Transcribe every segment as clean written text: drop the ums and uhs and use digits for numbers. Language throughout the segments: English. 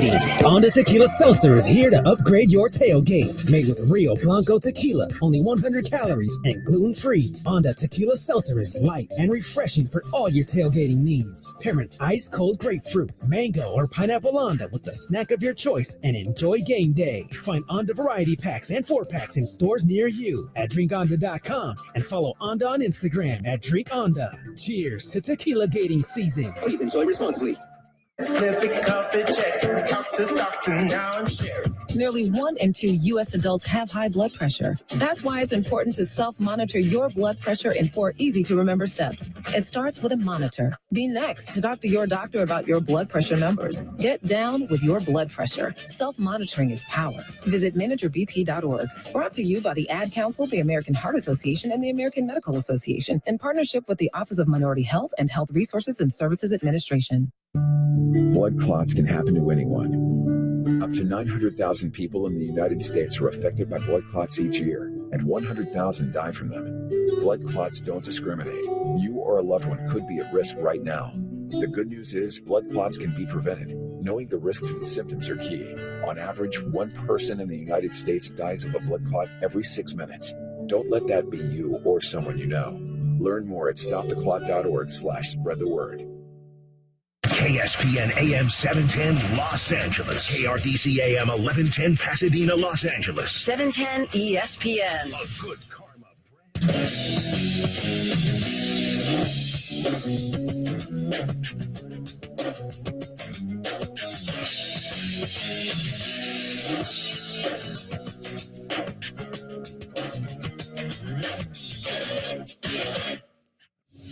Onda Tequila Seltzer is here to upgrade your tailgate. Made with Rio Blanco tequila, only 100 calories and gluten-free. Onda Tequila Seltzer is light and refreshing for all your tailgating needs. Pair an ice-cold grapefruit, mango, or pineapple Onda with the snack of your choice and enjoy game day. Find Onda variety packs and 4-packs in stores near you at drinkonda.com and follow Onda on Instagram at drinkonda. Cheers to tequila gating season. Please enjoy responsibly. Sniff the coffee, check, talk to doctor now and share. Nearly 1 in 2 U.S. adults have high blood pressure. That's why it's important to self-monitor your blood pressure in 4 easy-to-remember steps. It starts with a monitor. Be next to talk to your doctor about your blood pressure numbers. Get down with your blood pressure. Self-monitoring is power. Visit managerbp.org. Brought to you by the Ad Council, the American Heart Association, and the American Medical Association in partnership with the Office of Minority Health and Health Resources and Services Administration. Blood clots can happen to anyone. Up to 900,000 people in the United States are affected by blood clots each year, and 100,000 die from them. Blood clots don't discriminate. You or a loved one could be at risk right now. The good news is blood clots can be prevented. Knowing the risks and symptoms are key. On average, 1 person in the United States dies of a blood clot every 6 minutes. Don't let that be you or someone you know. Learn more at stoptheclot.org/spread the word. KSPN AM 710 Los Angeles. KRDC AM 1110 Pasadena, Los Angeles. 710 ESPN. A good karma brand.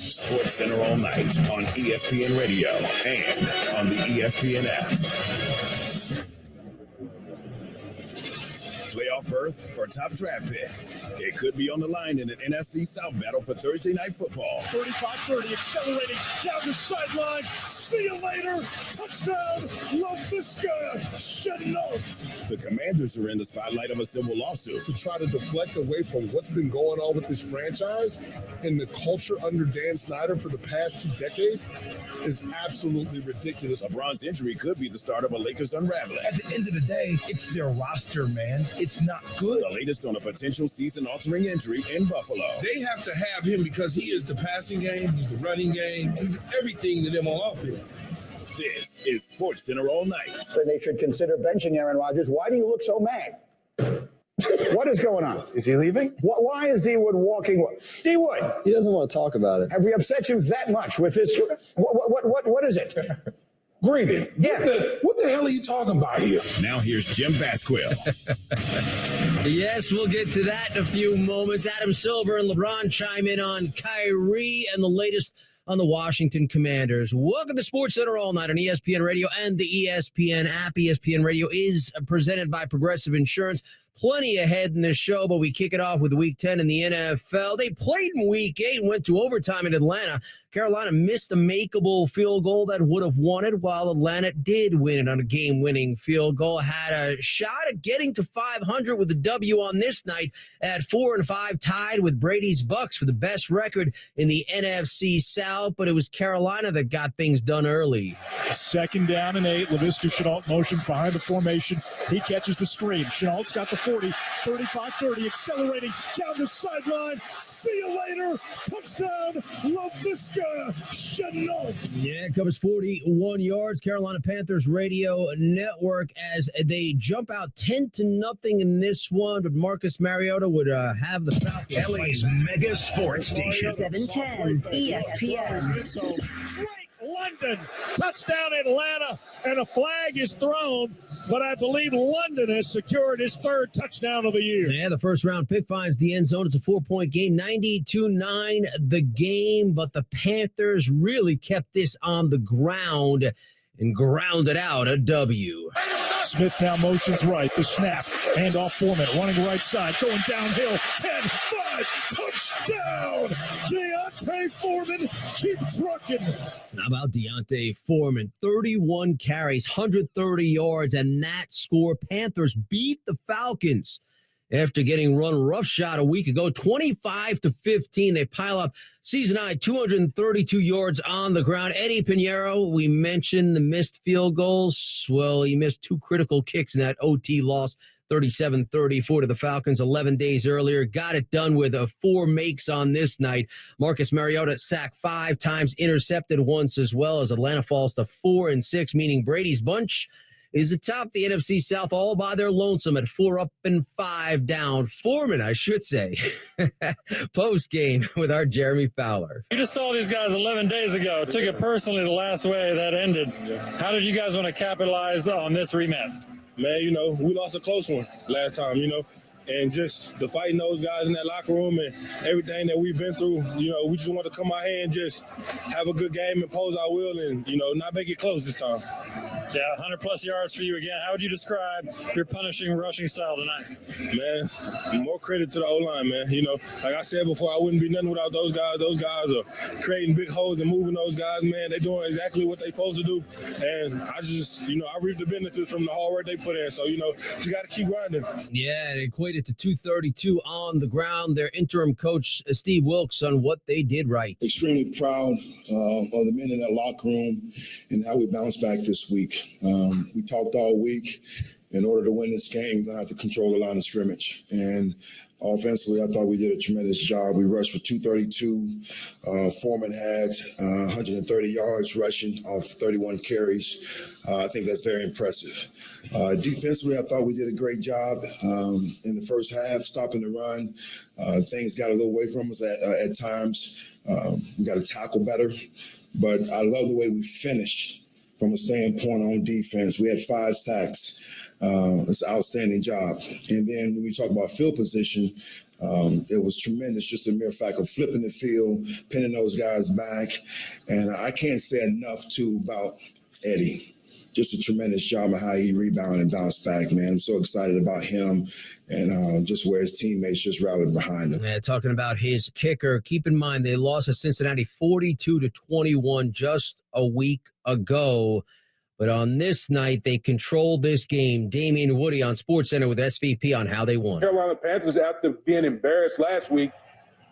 Sports Center all night on ESPN Radio and on the ESPN app. Playoff berth or top draft pick. It could be on the line in an NFC South battle for Thursday Night Football. 35-30, accelerating down the sideline. See you later. Touchdown, LaVisca Chenault. The Commanders are in the spotlight of a civil lawsuit. To try to deflect away from what's been going on with this franchise and the culture under Dan Snyder for the past 2 decades is absolutely ridiculous. LeBron's injury could be the start of a Lakers unraveling. At the end of the day, it's their roster, man. It's not good. The latest on a potential season-altering injury in Buffalo. They have to have him because he is the passing game, he's the running game, he's everything to them on offense. This is Sports Center all night. So they should consider benching Aaron Rodgers. Why do you look so mad? What is going on? Is he leaving? Why is D Wood walking? D Wood. He doesn't want to talk about it. Have we upset you that much with this? What is it? Green. Yeah. What the hell are you talking about here? Now here's Jim Basquill. Yes, we'll get to that in a few moments. Adam Silver and LeBron chime in on Kyrie and the latest on the Washington Commanders. Welcome to Sports Center all night on ESPN Radio and the ESPN app. ESPN Radio is presented by Progressive Insurance. Plenty ahead in this show, but we kick it off with Week 10 in the NFL. They played in Week 8 and went to overtime in Atlanta. Carolina missed a makeable field goal that would have won it, while Atlanta did win it on a game-winning field goal. Had a shot at getting to 500 with a W on this night at 4-5, tied with Brady's Bucks for the best record in the NFC South, but it was Carolina that got things done early. 2nd down and 8. LaVisca Chenault motions behind the formation. He catches the screen. Chenault's got the 40, 35-30, accelerating down the sideline. See you later. Touchdown, LaVisca Chenault. Yeah, it covers 41 yards. Carolina Panthers Radio Network as they jump out 10-0 in this one, but Marcus Mariota would have the Falcons. LA's mega sports station. 710 ESPN. Drake London, touchdown Atlanta, and a flag is thrown, but I believe London has secured his 3rd touchdown of the year. Yeah, the first-round pick finds the end zone. It's a 4-point game, 92-9 the game, but the Panthers really kept this on the ground and grounded out a W. Smith now motions right. The snap. Handoff Foreman running right side. Going downhill. 10-5. Touchdown. Deontay Foreman. Keep trucking. How about Deontay Foreman? 31 carries, 130 yards, and that score. Panthers beat the Falcons after getting run roughshod a week ago. 25-15. They pile up season-high 232 yards on the ground. Eddie Pinheiro, we mentioned the missed field goals. Well, he missed 2 critical kicks in that OT loss. 37-34 to the Falcons 11 days earlier. Got it done with 4 makes on this night. Marcus Mariota sacked 5 times, intercepted once as well, as Atlanta falls to 4-6, meaning Brady's bunch is atop the NFC South all by their lonesome at 4 up and 5 down. Foreman, I should say. Post game with our Jeremy Fowler. You just saw these guys 11 days ago. Took it personally the last way that ended. How did you guys want to capitalize on this rematch? Man, we lost a close one last time, and just the fighting those guys in that locker room and everything that we've been through, we just want to come out here and just have a good game, impose our will, and, not make it close this time. Yeah, 100-plus yards for you again. How would you describe your punishing rushing style tonight? Man, more credit to the O-line, man. Like I said before, I wouldn't be nothing without those guys. Those guys are creating big holes and moving those guys, man. They're doing exactly what they're supposed to do. And I just, I reap the benefits from the hard work they put in. So, you got to keep grinding. Yeah, it equated to 232 on the ground. Their interim coach, Steve Wilks, on what they did right. Extremely proud of the men in that locker room and how we bounced back this week. We talked all week. In order to win this game, we're going to have to control the line of scrimmage. And offensively, I thought we did a tremendous job. We rushed for 232. Foreman had 130 yards rushing off 31 carries. I think that's very impressive. Defensively, I thought we did a great job in the first half, stopping the run. Things got a little away from us at times. We got to tackle better. But I love the way we finished from a standpoint on defense. We had 5 sacks. It's an outstanding job. And then when we talk about field position, it was tremendous, just a mere fact of flipping the field, pinning those guys back. And I can't say enough, too, about Eddie. Just a tremendous job of how he rebounded and bounced back, man. I'm so excited about him and just where his teammates just rallied behind him. Yeah, talking about his kicker, keep in mind they lost to Cincinnati 42-21 just a week ago. But on this night, they controlled this game. Damian Woody on SportsCenter with SVP on how they won. Carolina Panthers, after being embarrassed last week,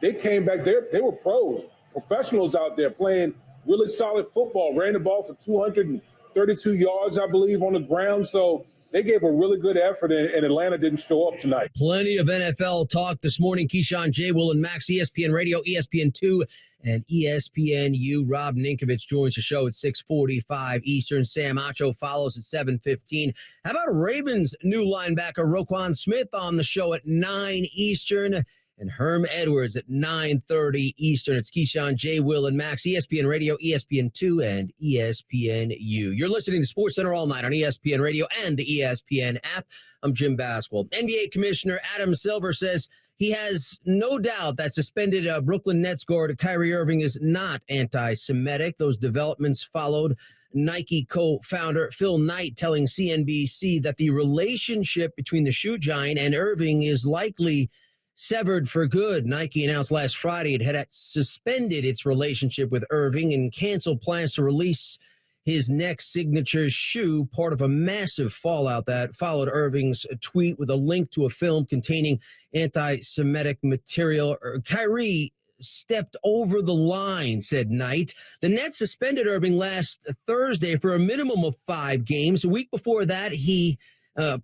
they came back. They were pros, professionals out there playing really solid football, ran the ball for 232 yards, I believe, on the ground. So they gave a really good effort, and Atlanta didn't show up tonight. Plenty of NFL talk this morning. Keyshawn, J. Will, and Max, ESPN Radio, ESPN2, and ESPNU. Rob Ninkovich joins the show at 6:45 Eastern. Sam Acho follows at 7:15. How about Ravens' new linebacker, Roquan Smith, on the show at 9 Eastern? And Herm Edwards at 9:30 Eastern. It's Keyshawn, J. Will, and Max, ESPN Radio, ESPN2, and ESPNU. You're listening to SportsCenter all night on ESPN Radio and the ESPN app. I'm Jim Basquel. NBA Commissioner Adam Silver says he has no doubt that suspended Brooklyn Nets guard Kyrie Irving is not anti-Semitic. Those developments followed Nike co-founder Phil Knight telling CNBC that the relationship between the shoe giant and Irving is likely severed for good. Nike announced last Friday it had suspended its relationship with Irving and canceled plans to release his next signature shoe, part of a massive fallout that followed Irving's tweet with a link to a film containing anti-Semitic material. Kyrie stepped over the line, said Knight. The Nets suspended Irving last Thursday for a minimum of 5 games. A week before that, he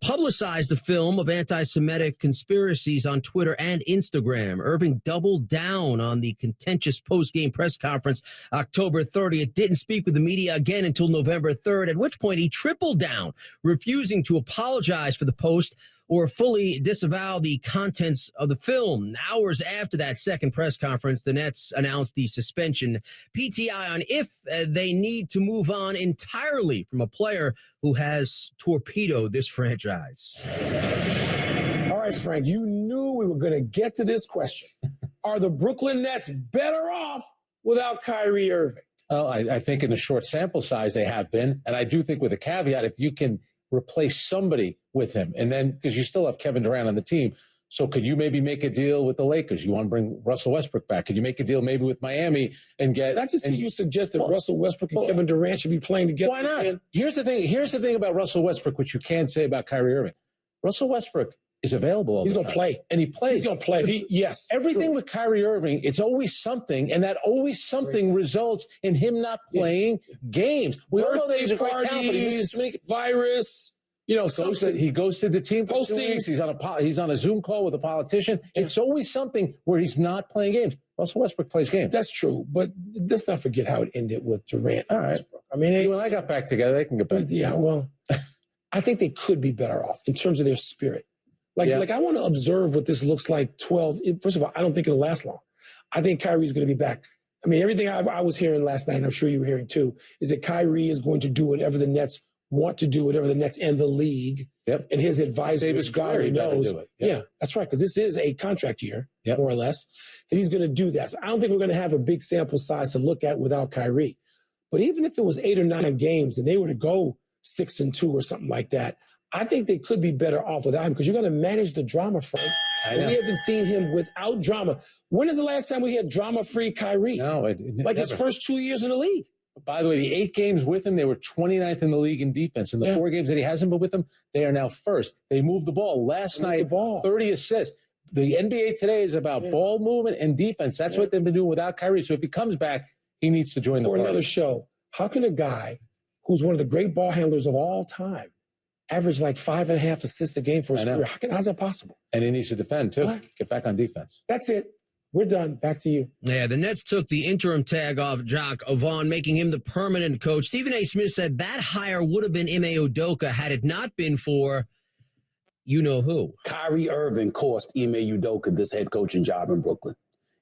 publicized a film of anti-Semitic conspiracies on Twitter and Instagram. Irving doubled down on the contentious post-game press conference October 30th, didn't speak with the media again until November 3rd, at which point he tripled down, refusing to apologize for the post or fully disavow the contents of the film. Hours after that second press conference, the Nets announced the suspension. PTI on if they need to move on entirely from a player who has torpedoed this franchise. All right, Frank, you knew we were going to get to this question. Are the Brooklyn Nets better off without Kyrie Irving? Well, I think in the short sample size they have been. And I do think with a caveat, if you can replace somebody with him, and then because you still have Kevin Durant on the team, so could you maybe make a deal with the Lakers? You want to bring Russell Westbrook back? Could you make a deal maybe with Miami and get? Not just you suggested Russell Westbrook and Kevin Durant should be playing together. Why not? Again? Here's the thing about Russell Westbrook, which you can't say about Kyrie Irving. Russell Westbrook is available all He's the going to time. play. And he plays. He's going to play. Yes. Everything true. with Kyrie Irving, it's always something, and that always something results in him not playing games. We all know that he's a great talent, but he misses too many virus, something. He goes to the team for 2 weeks. He's on a Zoom call with a politician. It's always something where he's not playing games. Russell Westbrook plays games. That's true, but let's not forget how it ended with Durant. All right. I mean, you and I got back together. They can get back together. Yeah, well, I think they could be better off in terms of their spirit. Like I want to observe what this looks like 12. First of all, I don't think it'll last long. I think Kyrie's going to be back. I mean, everything I was hearing last night, and I'm sure you were hearing too, is that Kyrie is going to do whatever the Nets want to do, whatever the Nets and the league and his advisor, Save his God career, knows. do it. Yeah, that's right, because this is a contract year, more or less, that he's going to do that. So I don't think we're going to have a big sample size to look at without Kyrie. But even if it was 8 or 9 games and they were to go 6-2 or something like that, I think they could be better off without him because you're going to manage the drama, Frank. We haven't seen him without drama. When is the last time we had drama-free Kyrie? No, his first 2 years in the league. By the way, the 8 games with him, they were 29th in the league in defense. In the 4 games that he hasn't been with him, they are now first. They moved the ball. Last night, 30 assists. The NBA today is about ball movement and defense. That's what they've been doing without Kyrie. So if he comes back, he needs to join the party. For another show, how can a guy who's one of the great ball handlers of all time average like 5.5 assists a game for his career? How's that possible? And he needs to defend, too. Get back on defense. That's it. We're done. Back to you. Yeah, the Nets took the interim tag off Jacques Vaughn, making him the permanent coach. Stephen A. Smith said that hire would have been Ime Udoka had it not been for you-know-who. Kyrie Irving cost Ime Udoka this head coaching job in Brooklyn.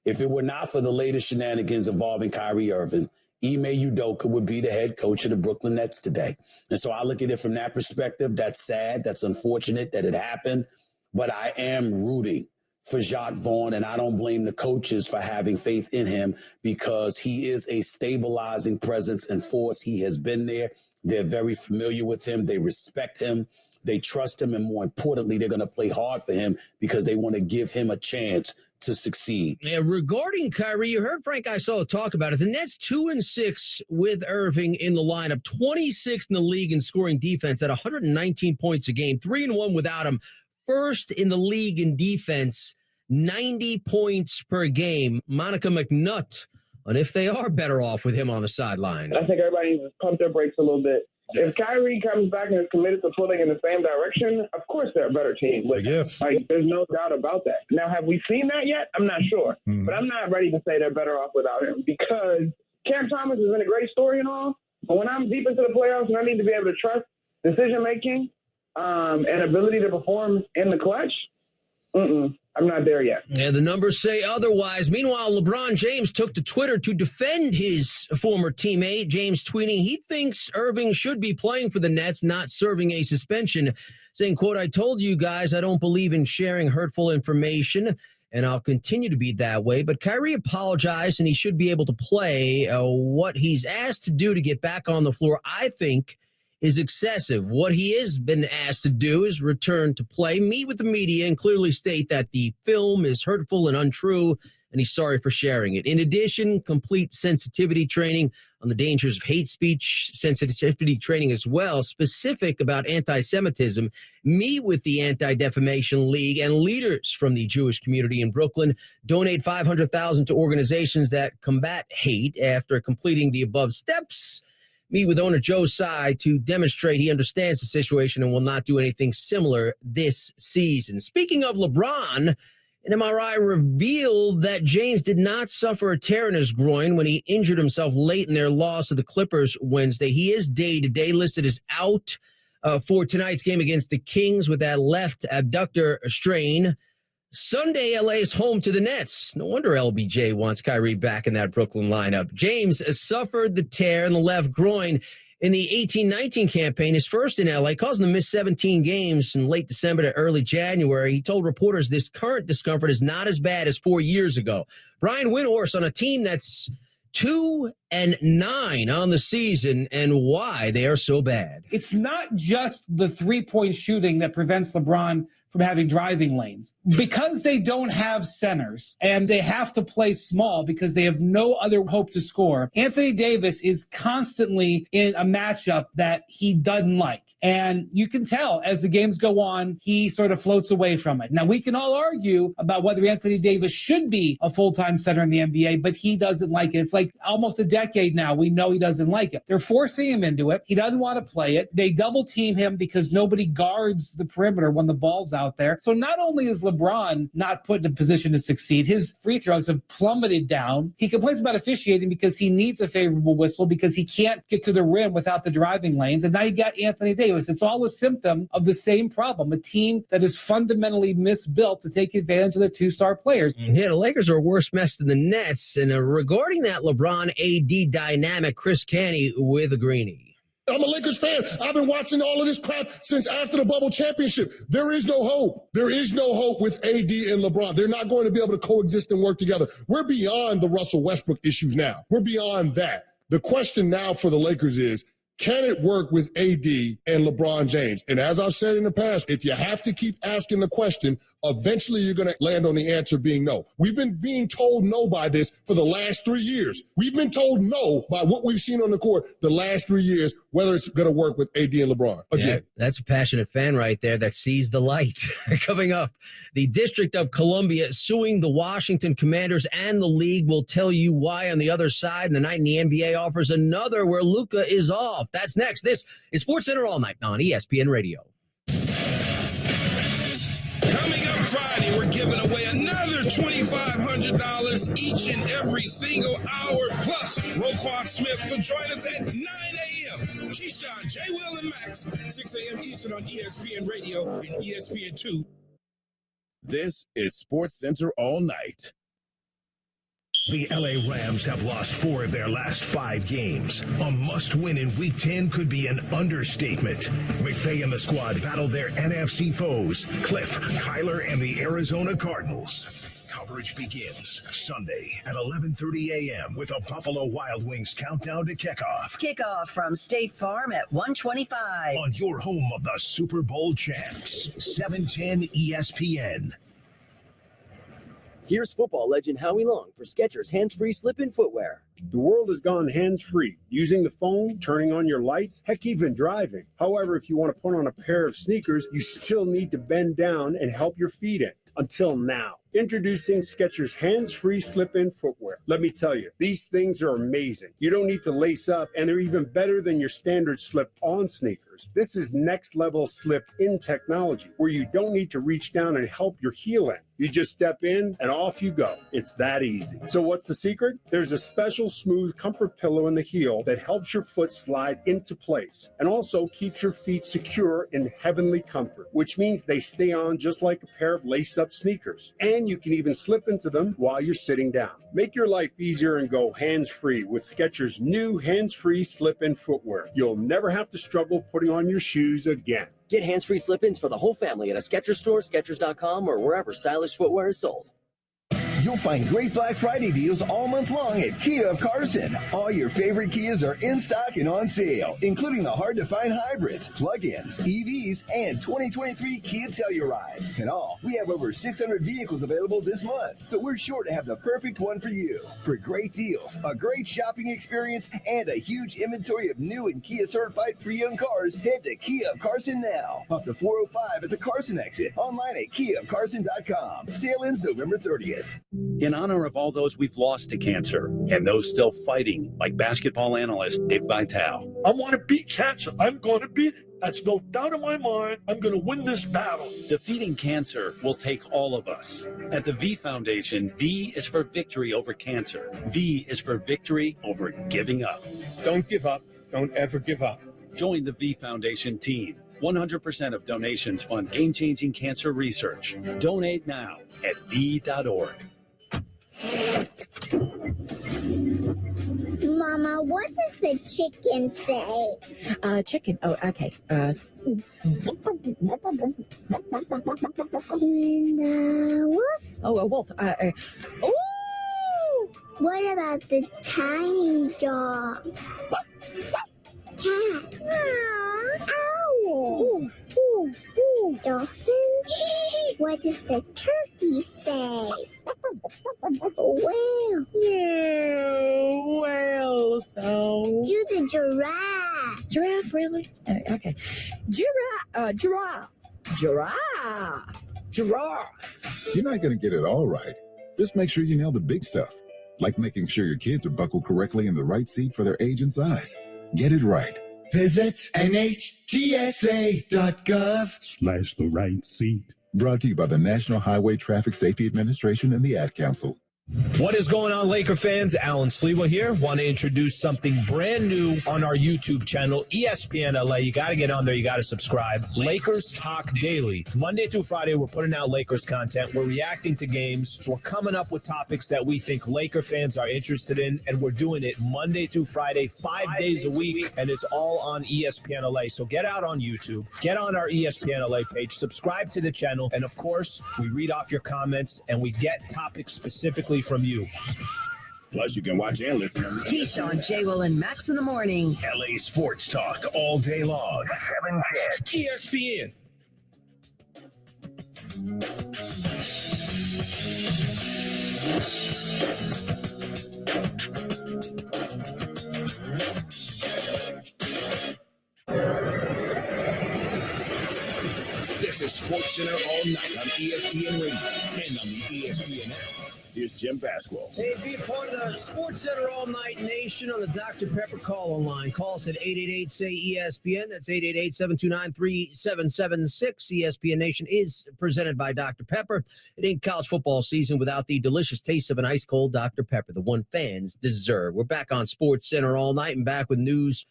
If it were not for the latest shenanigans involving Kyrie Irving, Ime Udoka would be the head coach of the Brooklyn Nets today. And so I look at it from that perspective. That's sad. That's unfortunate that it happened. But I am rooting for Jacques Vaughn, and I don't blame the coaches for having faith in him because he is a stabilizing presence and force. He has been there. They're very familiar with him. They respect him. They trust him. And more importantly, they're going to play hard for him because they want to give him a chance to succeed. Yeah, regarding Kyrie, you heard Frank Isola talk about it. The Nets 2-6 with Irving in the lineup, 26th in the league in scoring defense at 119 points a game, 3-1 without him. First in the league in defense, 90 points per game. Monica McNutt on if they are better off with him on the sideline. I think everybody needs to pump their brakes a little bit. If Kyrie comes back and is committed to pulling in the same direction, of course they're a better team. Like, there's no doubt about that. Now, have we seen that yet? I'm not sure. But I'm not ready to say they're better off without him because Cam Thomas has been a great story and all. But when I'm deep into the playoffs and I need to be able to trust decision-making and ability to perform in the clutch, I'm not there yet. Yeah, the numbers say otherwise. Meanwhile, LeBron James took to Twitter to defend his former teammate. James tweeting he thinks Irving should be playing for the Nets, not serving a suspension, saying, quote, "I told you guys I don't believe in sharing hurtful information, and I'll continue to be that way. But Kyrie apologized, and he should be able to play. What he's asked to do to get back on the floor, I think, is excessive. What he has been asked to do is return to play, meet with the media, and clearly state that the film is hurtful and untrue, and he's sorry for sharing it. In addition, complete sensitivity training on the dangers of hate speech, sensitivity training as well, specific about anti-Semitism, meet with the Anti-Defamation League and leaders from the Jewish community in Brooklyn, donate $500,000 to organizations that combat hate after completing the above steps, meet with owner Joe Tsai to demonstrate he understands the situation and will not do anything similar this season. Speaking of LeBron, an MRI revealed that James did not suffer a tear in his groin when he injured himself late in their loss to the Clippers Wednesday. He is day-to-day listed as out for tonight's game against the Kings with that left abductor strain. Sunday, LA is home to the Nets. No wonder LBJ wants Kyrie back in that Brooklyn lineup. James suffered the tear in the left groin in the 18-19 campaign, his first in LA, causing him to miss 17 games in late December to early January. He told reporters this current discomfort is not as bad as 4 years ago. Brian Windhorst on a team that's 2 8-9 on the season and why they are so bad. It's not just the three-point shooting that prevents LeBron from having driving lanes. Because they don't have centers and they have to play small because they have no other hope to score, Anthony Davis is constantly in a matchup that he doesn't like. And you can tell as the games go on, he sort of floats away from it. Now, we can all argue about whether Anthony Davis should be a full-time center in the NBA, but he doesn't like it. It's like almost a decade now. We know he doesn't like it. They're forcing him into it. He doesn't want to play it. They double team him because nobody guards the perimeter when the ball's out there. So not only is LeBron not put in a position to succeed, his free throws have plummeted down. He complains about officiating because he needs a favorable whistle because he can't get to the rim without the driving lanes. And now you got Anthony Davis. It's all a symptom of the same problem, a team that is fundamentally misbuilt to take advantage of their two-star players. Yeah, the Lakers are a worse mess than the Nets. And regarding that LeBron-AD dynamic, Chris Canty with a greenie. I'm a Lakers fan. I've been watching all of this crap since after the bubble championship. There is no hope. There is no hope with AD and LeBron. They're not going to be able to coexist and work together. We're beyond the Russell Westbrook issues now. We're beyond that. The question now for the Lakers is, can it work with AD and LeBron James? And as I've said in the past, if you have to keep asking the question, eventually you're going to land on the answer being no. We've been being told no by this for the last 3 years. We've been told no by what we've seen on the court the last 3 years, whether it's going to work with AD and LeBron. Again. Yeah, that's a passionate fan right there that sees the light. Coming up, the District of Columbia suing the Washington Commanders and the league. Will tell you why on the other side. And the night in the NBA offers another where Luka is off. That's next. This is SportsCenter All Night on ESPN Radio. Coming up Friday, we're giving away another $2,500 each and every single hour. Plus, Roquan Smith will join us at 9 a.m. Keyshawn, J. Will, and Max, 6 a.m. Eastern on ESPN Radio and ESPN2. This is SportsCenter All Night. The LA Rams have lost 4 of their last 5 games. A must-win in Week 10 could be an understatement. McVay and the squad battle their NFC foes, Cliff, Kyler, and the Arizona Cardinals. Coverage begins Sunday at 11:30 a.m. with a Buffalo Wild Wings countdown to kickoff. Kickoff from State Farm at 1:25. On your home of the Super Bowl champs, 710 ESPN. Here's football legend Howie Long for Skechers hands-free slip-in footwear. The world has gone hands-free, using the phone, turning on your lights, heck, even driving. However, if you want to put on a pair of sneakers, you still need to bend down and help your feet in. Until now. Introducing Skechers hands-free slip-in footwear. Let me tell you, these things are amazing. You don't need to lace up, and they're even better than your standard slip-on sneakers. This is next-level slip-in technology, where you don't need to reach down and help your heel in. You just step in, and off you go. It's that easy. So what's the secret? There's a special smooth comfort pillow in the heel that helps your foot slide into place, and also keeps your feet secure in heavenly comfort, which means they stay on just like a pair of laced-up sneakers. And you can even slip into them while you're sitting down. Make your life easier and go hands-free with Skechers' new hands-free slip-in footwear. You'll never have to struggle putting on your shoes again. Get hands-free slip-ins for the whole family at a Skechers store, Skechers.com, or wherever stylish footwear is sold. You'll find great Black Friday deals all month long at Kia of Carson. All your favorite Kias are in stock and on sale, including the hard-to-find hybrids, plug-ins, EVs, and 2023 Kia Tellurides. In all, we have over 600 vehicles available this month, so we're sure to have the perfect one for you. For great deals, a great shopping experience, and a huge inventory of new and Kia-certified pre-owned cars, head to Kia of Carson now. Up to 405 at the Carson exit. Online at KiaofCarson.com. Sale ends November 30th. In honor of all those we've lost to cancer and those still fighting, like basketball analyst Dick Vitale. I want to beat cancer. I'm going to beat it. That's no doubt in my mind. I'm going to win this battle. Defeating cancer will take all of us. At the V Foundation, V is for victory over cancer. V is for victory over giving up. Don't give up. Don't ever give up. Join the V Foundation team. 100% of donations fund game-changing cancer research. Donate now at V.org. Mama, what does the chicken say? Chicken. Oh, okay. Wolf? Oh, a wolf. Ooh! What about the tiny dog? Cat. Owl. Dolphin. What does the turkey say? Whale. Whale sound. Do the giraffe. Giraffe, really? Okay. Giraffe. You're not going to get it all right. Just make sure you nail the big stuff, like making sure your kids are buckled correctly in the right seat for their age and size. Get it right. Visit NHTSA.gov/the right seat. Brought to you by the National Highway Traffic Safety Administration and the Ad Council. What is going on, Laker fans? Alan Sliwa here. Want to introduce something brand new on our YouTube channel, ESPN LA. You got to get on there. You got to subscribe. Lakers Talk Daily. Monday through Friday, we're putting out Lakers content. We're reacting to games. So we're coming up with topics that we think Laker fans are interested in, and we're doing it Monday through Friday, 5 days a week, and it's all on ESPN LA. So get out on YouTube. Get on our ESPN LA page. Subscribe to the channel. And, of course, we read off your comments, and we get topics specifically from you. Plus, you can watch and listen. Keyshawn, J. Will, and Max in the morning. LA Sports Talk all day long. 710 ESPN. This is Sports Center all night on ESPN Radio and on the ESPN app. Here's Jim Pasquale. Hey, be a part of the Sports Center All Night Nation on the Dr. Pepper call online. Call us at 888-SAY-ESPN. That's 888-729-3776. ESPN Nation is presented by Dr. Pepper. It ain't college football season without the delicious taste of an ice-cold Dr. Pepper, the one fans deserve. We're back on Sports Center all night and back with news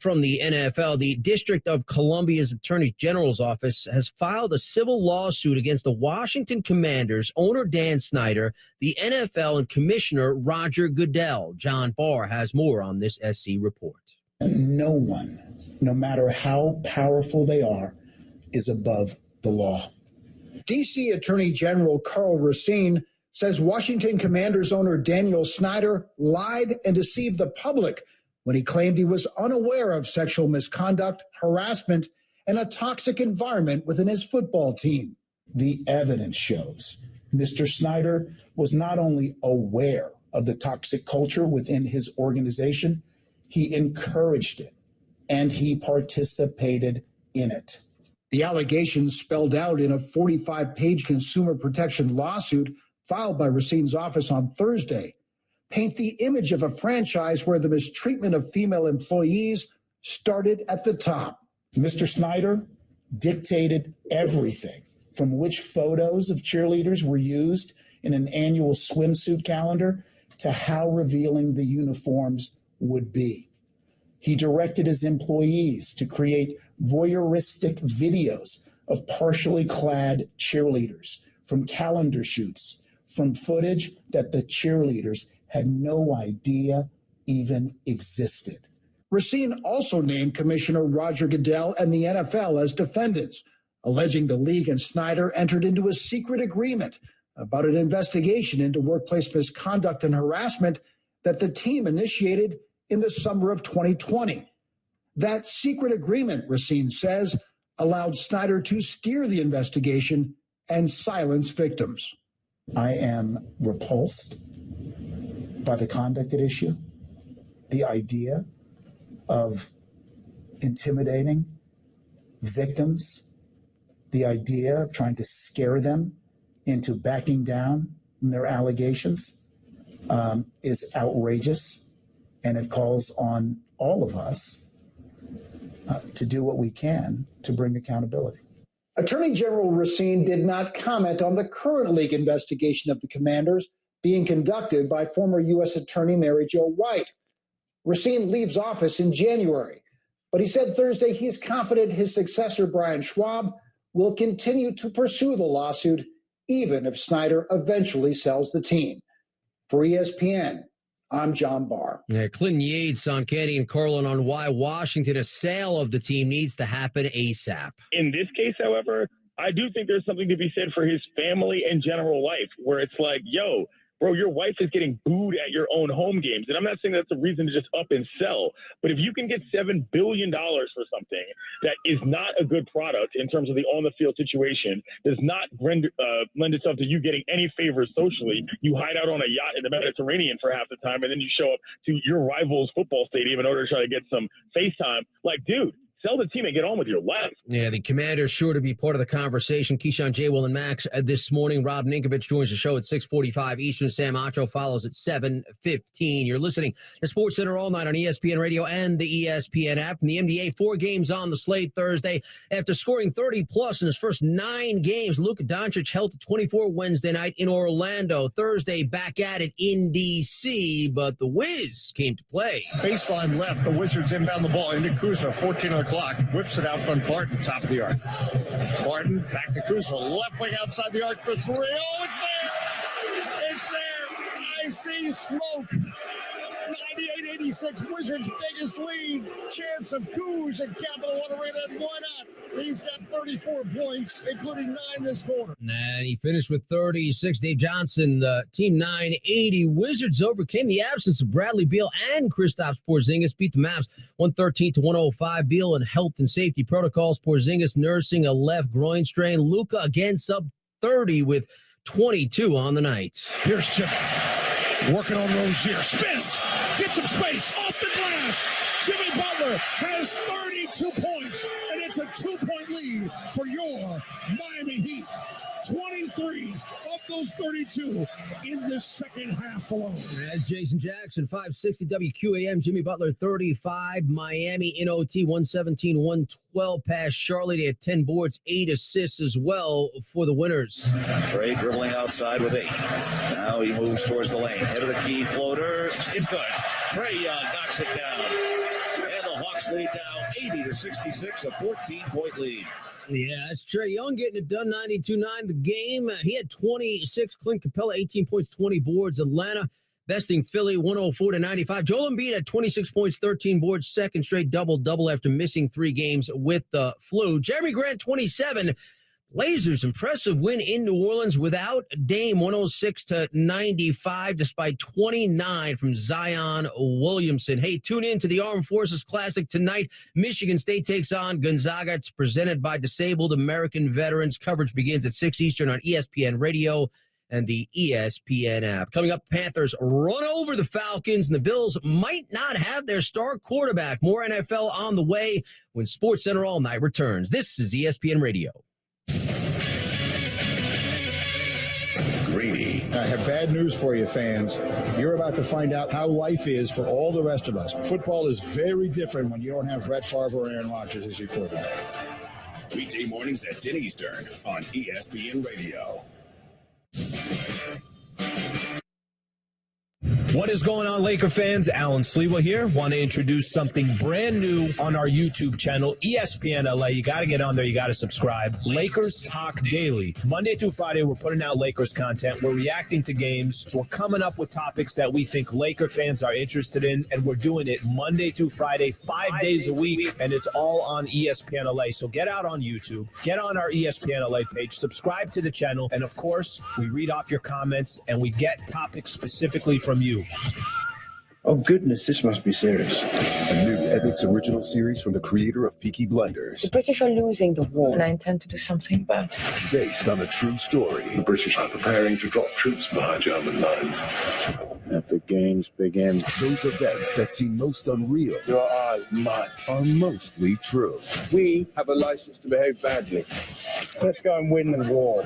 from the NFL. The District of Columbia's Attorney General's office has filed a civil lawsuit against the Washington Commanders owner Dan Snyder, the NFL, and Commissioner Roger Goodell. John Barr has more on this SC report. No one, no matter how powerful they are, is above the law. D.C. Attorney General Carl Racine says Washington Commanders owner Daniel Snyder lied and deceived the public when he claimed he was unaware of sexual misconduct, harassment, and a toxic environment within his football team. The evidence shows Mr. Snyder was not only aware of the toxic culture within his organization, he encouraged it, and he participated in it. The allegations spelled out in a 45-page consumer protection lawsuit filed by Racine's office on Thursday paint the image of a franchise where the mistreatment of female employees started at the top. Mr. Snyder dictated everything from which photos of cheerleaders were used in an annual swimsuit calendar to how revealing the uniforms would be. He directed his employees to create voyeuristic videos of partially clad cheerleaders from calendar shoots, from footage that the cheerleaders had no idea even existed. Racine also named Commissioner Roger Goodell and the NFL as defendants, alleging the league and Snyder entered into a secret agreement about an investigation into workplace misconduct and harassment that the team initiated in the summer of 2020. That secret agreement, Racine says, allowed Snyder to steer the investigation and silence victims. I am repulsed by the conduct at issue, the idea of intimidating victims, the idea of trying to scare them into backing down from their allegations is outrageous, and it calls on all of us to do what we can to bring accountability. Attorney General Racine did not comment on the current league investigation of the Commanders being conducted by former U.S. Attorney Mary Jo White. Racine leaves office in January, but he said Thursday he's confident his successor, Brian Schwab, will continue to pursue the lawsuit even if Snyder eventually sells the team. For ESPN, I'm John Barr. Yeah, Clinton Yates on Candy and Carlin on why Washington, a sale of the team needs to happen ASAP. In this case, however, I do think there's something to be said for his family and general life, where it's like, yo, bro, your wife is getting booed at your own home games. And I'm not saying that's a reason to just up and sell, but if you can get $7 billion for something that is not a good product in terms of the on-the-field situation, does not lend itself to you getting any favors socially, you hide out on a yacht in the Mediterranean for half the time, and then you show up to your rival's football stadium in order to try to get some FaceTime. Like, dude, sell the team and get on with your life. Yeah, the Commanders sure to be part of the conversation. Keyshawn, J. Will, and Max this morning. Rob Ninkovich joins the show at 6:45 Eastern. Sam Acho follows at 7:15. You're listening to SportsCenter all night on ESPN Radio and the ESPN app. And the NBA, 4 games on the slate Thursday. After scoring 30-plus in his first 9 games, Luka Doncic held to 24 Wednesday night in Orlando. Thursday, back at it in D.C., but the Wiz came to play. Baseline left. The Wizards inbound the ball into Kuzma, 14 on the clock. Whips it out front. Barton, top of the arc. Barton, back to Kuzma. Left wing outside the arc for 3. Oh, it's there! It's there! I see smoke. 98-86, Wizards' biggest lead. Chance of Kuz and Capital One Arena, and why not? He's got 34 points, including 9 this quarter. And he finished with 36. Dave Johnson, the team 980. Wizards overcame the absence of Bradley Beal and Kristaps Porzingis, beat the Mavs 113-105. Beal in health and safety protocols. Porzingis nursing a left groin strain. Luka again sub 30 with 22 on the night. Here's Jimmy. Working on Rozier. Spins. Gets some space. Off the glass. Jimmy Butler has 32 points, and it's a 2-point lead for your Miami Heat. 23 of those 32 in the second half alone. As Jason Jackson, 560 WQAM, Jimmy Butler 35, Miami in OT 117-112 past Charlotte. They had 10 boards, 8 assists as well for the winners. Trey dribbling outside with 8. Now he moves towards the lane. Head of the key floater. It's good. Trey Young knocks it down. And the Hawks lead now 80-66, a 14-point lead. Yeah, that's Trey Young getting it done, 92-9 the game. He had 26. Clint Capella, 18 points, 20 boards. Atlanta besting Philly 104-95. Joel Embiid had 26 points, 13 boards, second straight double-double after missing 3 games with the flu. Jeremy Grant, 27. Blazers, impressive win in New Orleans without Dame, 106-95, despite 29 from Zion Williamson. Hey, tune in to the Armed Forces Classic tonight. Michigan State takes on Gonzaga. It's presented by Disabled American Veterans. Coverage begins at 6 Eastern on ESPN Radio and the ESPN app. Coming up, Panthers run over the Falcons, and the Bills might not have their star quarterback. More NFL on the way when SportsCenter All Night returns. This is ESPN Radio. Greeny. I have bad news for you, fans. You're about to find out how life is for all the rest of us. Football is very different when you don't have Brett Favre or Aaron Rodgers as your quarterback. Weekday mornings at 10 Eastern on ESPN Radio. What is going on, Laker fans? Alan Sliwa here. Want to introduce something brand new on our YouTube channel, ESPN LA. You got to get on there. You got to subscribe. Lakers Talk Daily. Monday through Friday, we're putting out Lakers content. We're reacting to games. So we're coming up with topics that we think Laker fans are interested in, and we're doing it Monday through Friday, 5 days a week, and it's all on ESPN LA. So get out on YouTube. Get on our ESPN LA page. Subscribe to the channel. And, of course, we read off your comments, and we get topics specifically from you. Oh, goodness, this must be serious. A new Epix original series from the creator of Peaky Blinders. The British are losing the war, and I intend to do something about it. Based on a true story. The British are preparing to drop troops behind German lines. Let the games begin. Those events that seem most unreal. Your eyes, mine, are mostly true. We have a license to behave badly. Let's go and win the war.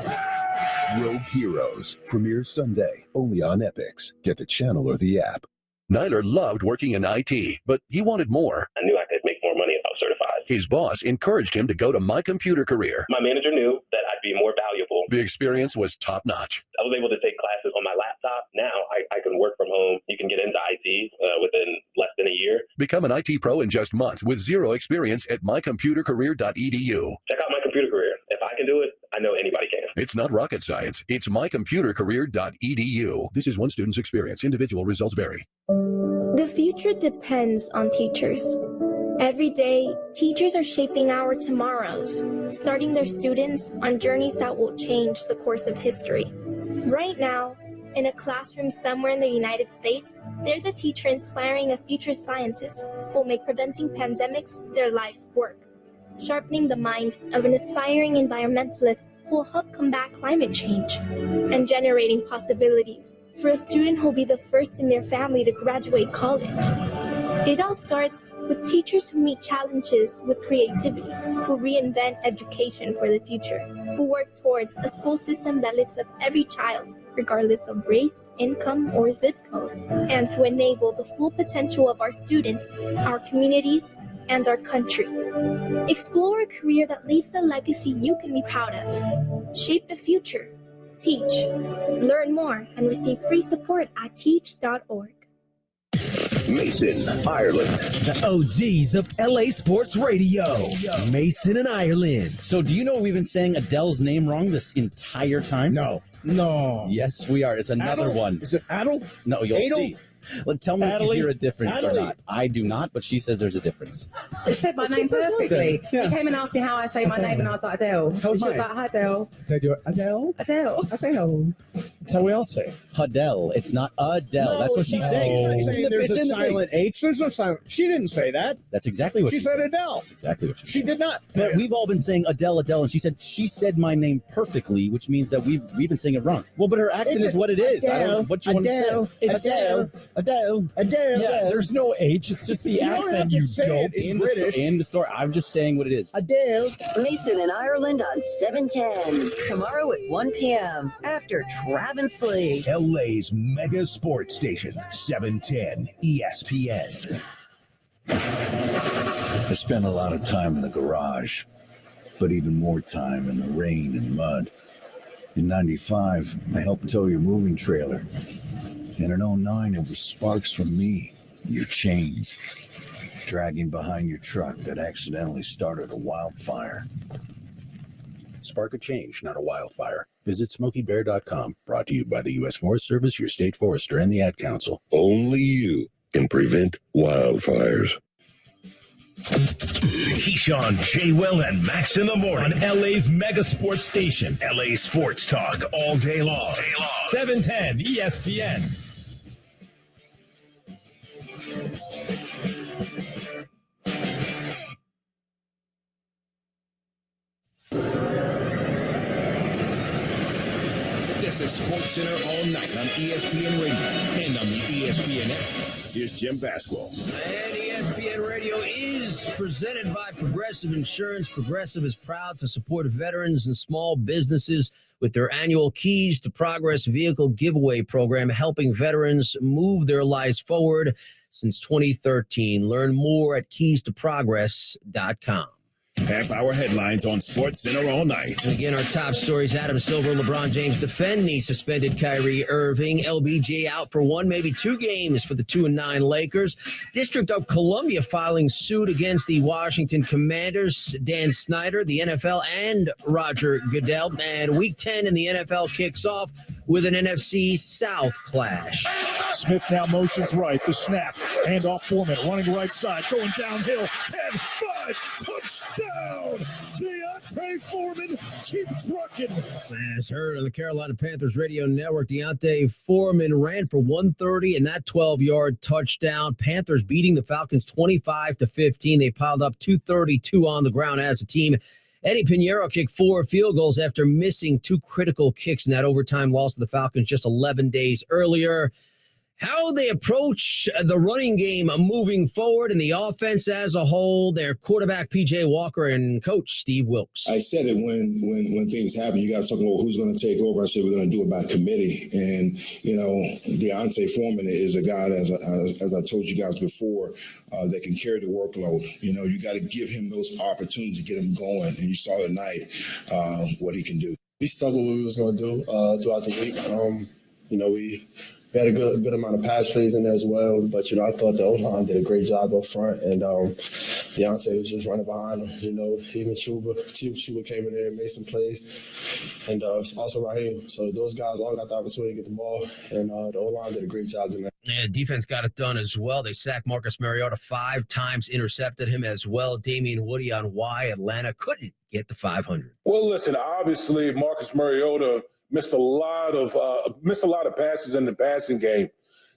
Rogue Heroes. Premieres Sunday, only on Epix. Get the channel or the app. Nyler loved working in IT, but he wanted more. I knew I could make more money if I was certified. His boss encouraged him to go to My Computer Career. My manager knew that I'd be more valuable. The experience was top-notch. I was able to take classes on my laptop. Now I can work from home. You can get into IT within less than a year. Become an IT pro in just months with zero experience at mycomputercareer.edu. Check out My Computer Career. If I can do it, I know anybody can. It's not rocket science. It's mycomputercareer.edu. This is one student's experience. Individual results vary. The future depends on teachers. Every day, teachers are shaping our tomorrows, starting their students on journeys that will change the course of history. Right now, In a classroom somewhere in the United States, there's a teacher inspiring a future scientist who will make preventing pandemics their life's work, sharpening the mind of an aspiring environmentalist who will help combat climate change, and generating possibilities for a student who will be the first in their family to graduate college. It all starts with teachers who meet challenges with creativity, who reinvent education for the future, who work towards a school system that lifts up every child, regardless of race, income, or zip code, and to enable the full potential of our students, our communities, and our country. Explore a career that leaves a legacy you can be proud of. Shape the future. Teach. Learn more and receive free support at teach.org. Mason, Ireland. The OGs of LA Sports Radio. Mason and Ireland. So do you know we've been saying Adele's name wrong this entire time? No. Yes, we are. It's another one. Is it Adel? No, you'll Adel? see. Well, tell me if you Adelaide? hear a difference or Adelaide? not. I do not, but she says there's a difference. She said my name perfectly. Yeah. He came and asked me how I say my name, and I was like, Adele. How's She was mine? like, hi, Adele. Said you Adele? Adele. Adele. That's how we all say. Adele. It's not Adele. That's what she's saying. She's It's in saying the- there's it's a in the thing. silent H. There's no silent. She didn't say that. That's exactly what She said Adele. That's exactly what She did not. But we've all been saying Adele, and she said my name perfectly, which means that we've been saying it wrong. Well, but her accent It's is what it is. I don't know Adele, what you want to Adele, say. Adele. Adele. There's no H. It's just the You don't have accent, to you say dope. it in In British. the story. I'm just saying what it is. Adele. Mason and Ireland on 710. Tomorrow at 1 p.m. after Travis Lee. LA's mega sports station, 710 ESPN. I spent a lot of time in the garage, but even more time in the rain and mud. In 95, I helped tow your moving trailer. And in 09, it was sparks from me, your chains, dragging behind your truck that accidentally started a wildfire. Spark a change, not a wildfire. Visit SmokeyBear.com. Brought to you by the U.S. Forest Service, your state forester, and the Ad Council. Only you can prevent wildfires. Keyshawn, J. Will, and Max in the morning on LA's mega sports station. LA Sports Talk all day long. 710 ESPN. This is SportsCenter all night on ESPN Radio and on the ESPN app. Here's Jim Basquil. And ESPN Radio is presented by Progressive Insurance. Progressive is proud to support veterans and small businesses with their annual Keys to Progress vehicle giveaway program, helping veterans move their lives forward since 2013. Learn more at keystoprogress.com. Half-hour headlines on SportsCenter all night. And again, our top stories: Adam Silver, LeBron James defending suspended Kyrie Irving, LBJ out for 1, maybe 2 games for the 2-9 Lakers. District of Columbia filing suit against the Washington Commanders, Dan Snyder, the NFL, and Roger Goodell. And Week 10 in the NFL kicks off with an NFC South clash. Smith now motions right. The snap. Hand off Foreman. Running right side. Going downhill. 10-5. Touchdown. Deontay Foreman. Keep trucking. As heard on the Carolina Panthers radio network, Deontay Foreman ran for 130 and that 12-yard touchdown. Panthers beating the Falcons 25-15. They piled up 232 on the ground as a team. Eddie Pinheiro kicked 4 field goals after missing 2 critical kicks in that overtime loss to the Falcons just 11 days earlier. How they approach the running game moving forward and the offense as a whole, their quarterback P.J. Walker and coach Steve Wilks. I said it when things happen. You guys talking about who's going to take over. I said we're going to do it by committee. And, Deontay Foreman is a guy, as I told you guys before, that can carry the workload. You got to give him those opportunities to get him going. And you saw tonight what he can do. We stuck with what we was going to do throughout the week. We had a good amount of pass plays in there as well, but I thought the O-line did a great job up front, and Deontay was just running behind him. Even Chuba came in there and made some plays, and also Raheem. So those guys all got the opportunity to get the ball, and the O-line did a great job in that. Yeah, defense got it done as well. They sacked Marcus Mariota 5 times, intercepted him as well. Damian Woody on why Atlanta couldn't get the 500. Well, listen, obviously Marcus Mariota missed a lot of passes in the passing game.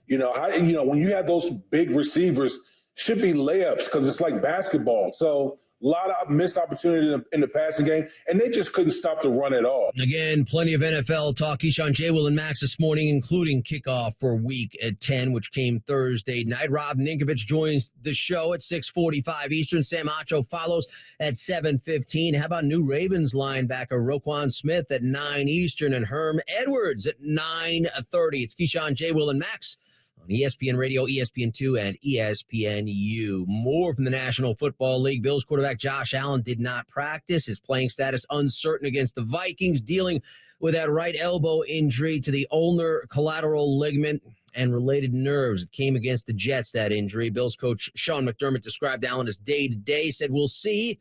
When you have those big receivers, should be layups because it's like basketball. So a lot of missed opportunity in the passing game, and they just couldn't stop the run at all. Again, plenty of NFL talk. Keyshawn, J. Will, and Max this morning, including kickoff for week 10, which came Thursday night. Rob Ninkovich joins the show at 6:45 Eastern. Sam Acho follows at 7:15. How about new Ravens linebacker Roquan Smith at 9 Eastern and Herm Edwards at 9:30. It's Keyshawn, J. Will, and Max on ESPN Radio, ESPN2, and ESPNU. More from the National Football League. Bills quarterback Josh Allen did not practice. His playing status uncertain against the Vikings, dealing with that right elbow injury to the ulnar collateral ligament and related nerves. It came against the Jets, that injury. Bills coach Sean McDermott described Allen as day-to-day, said we'll see.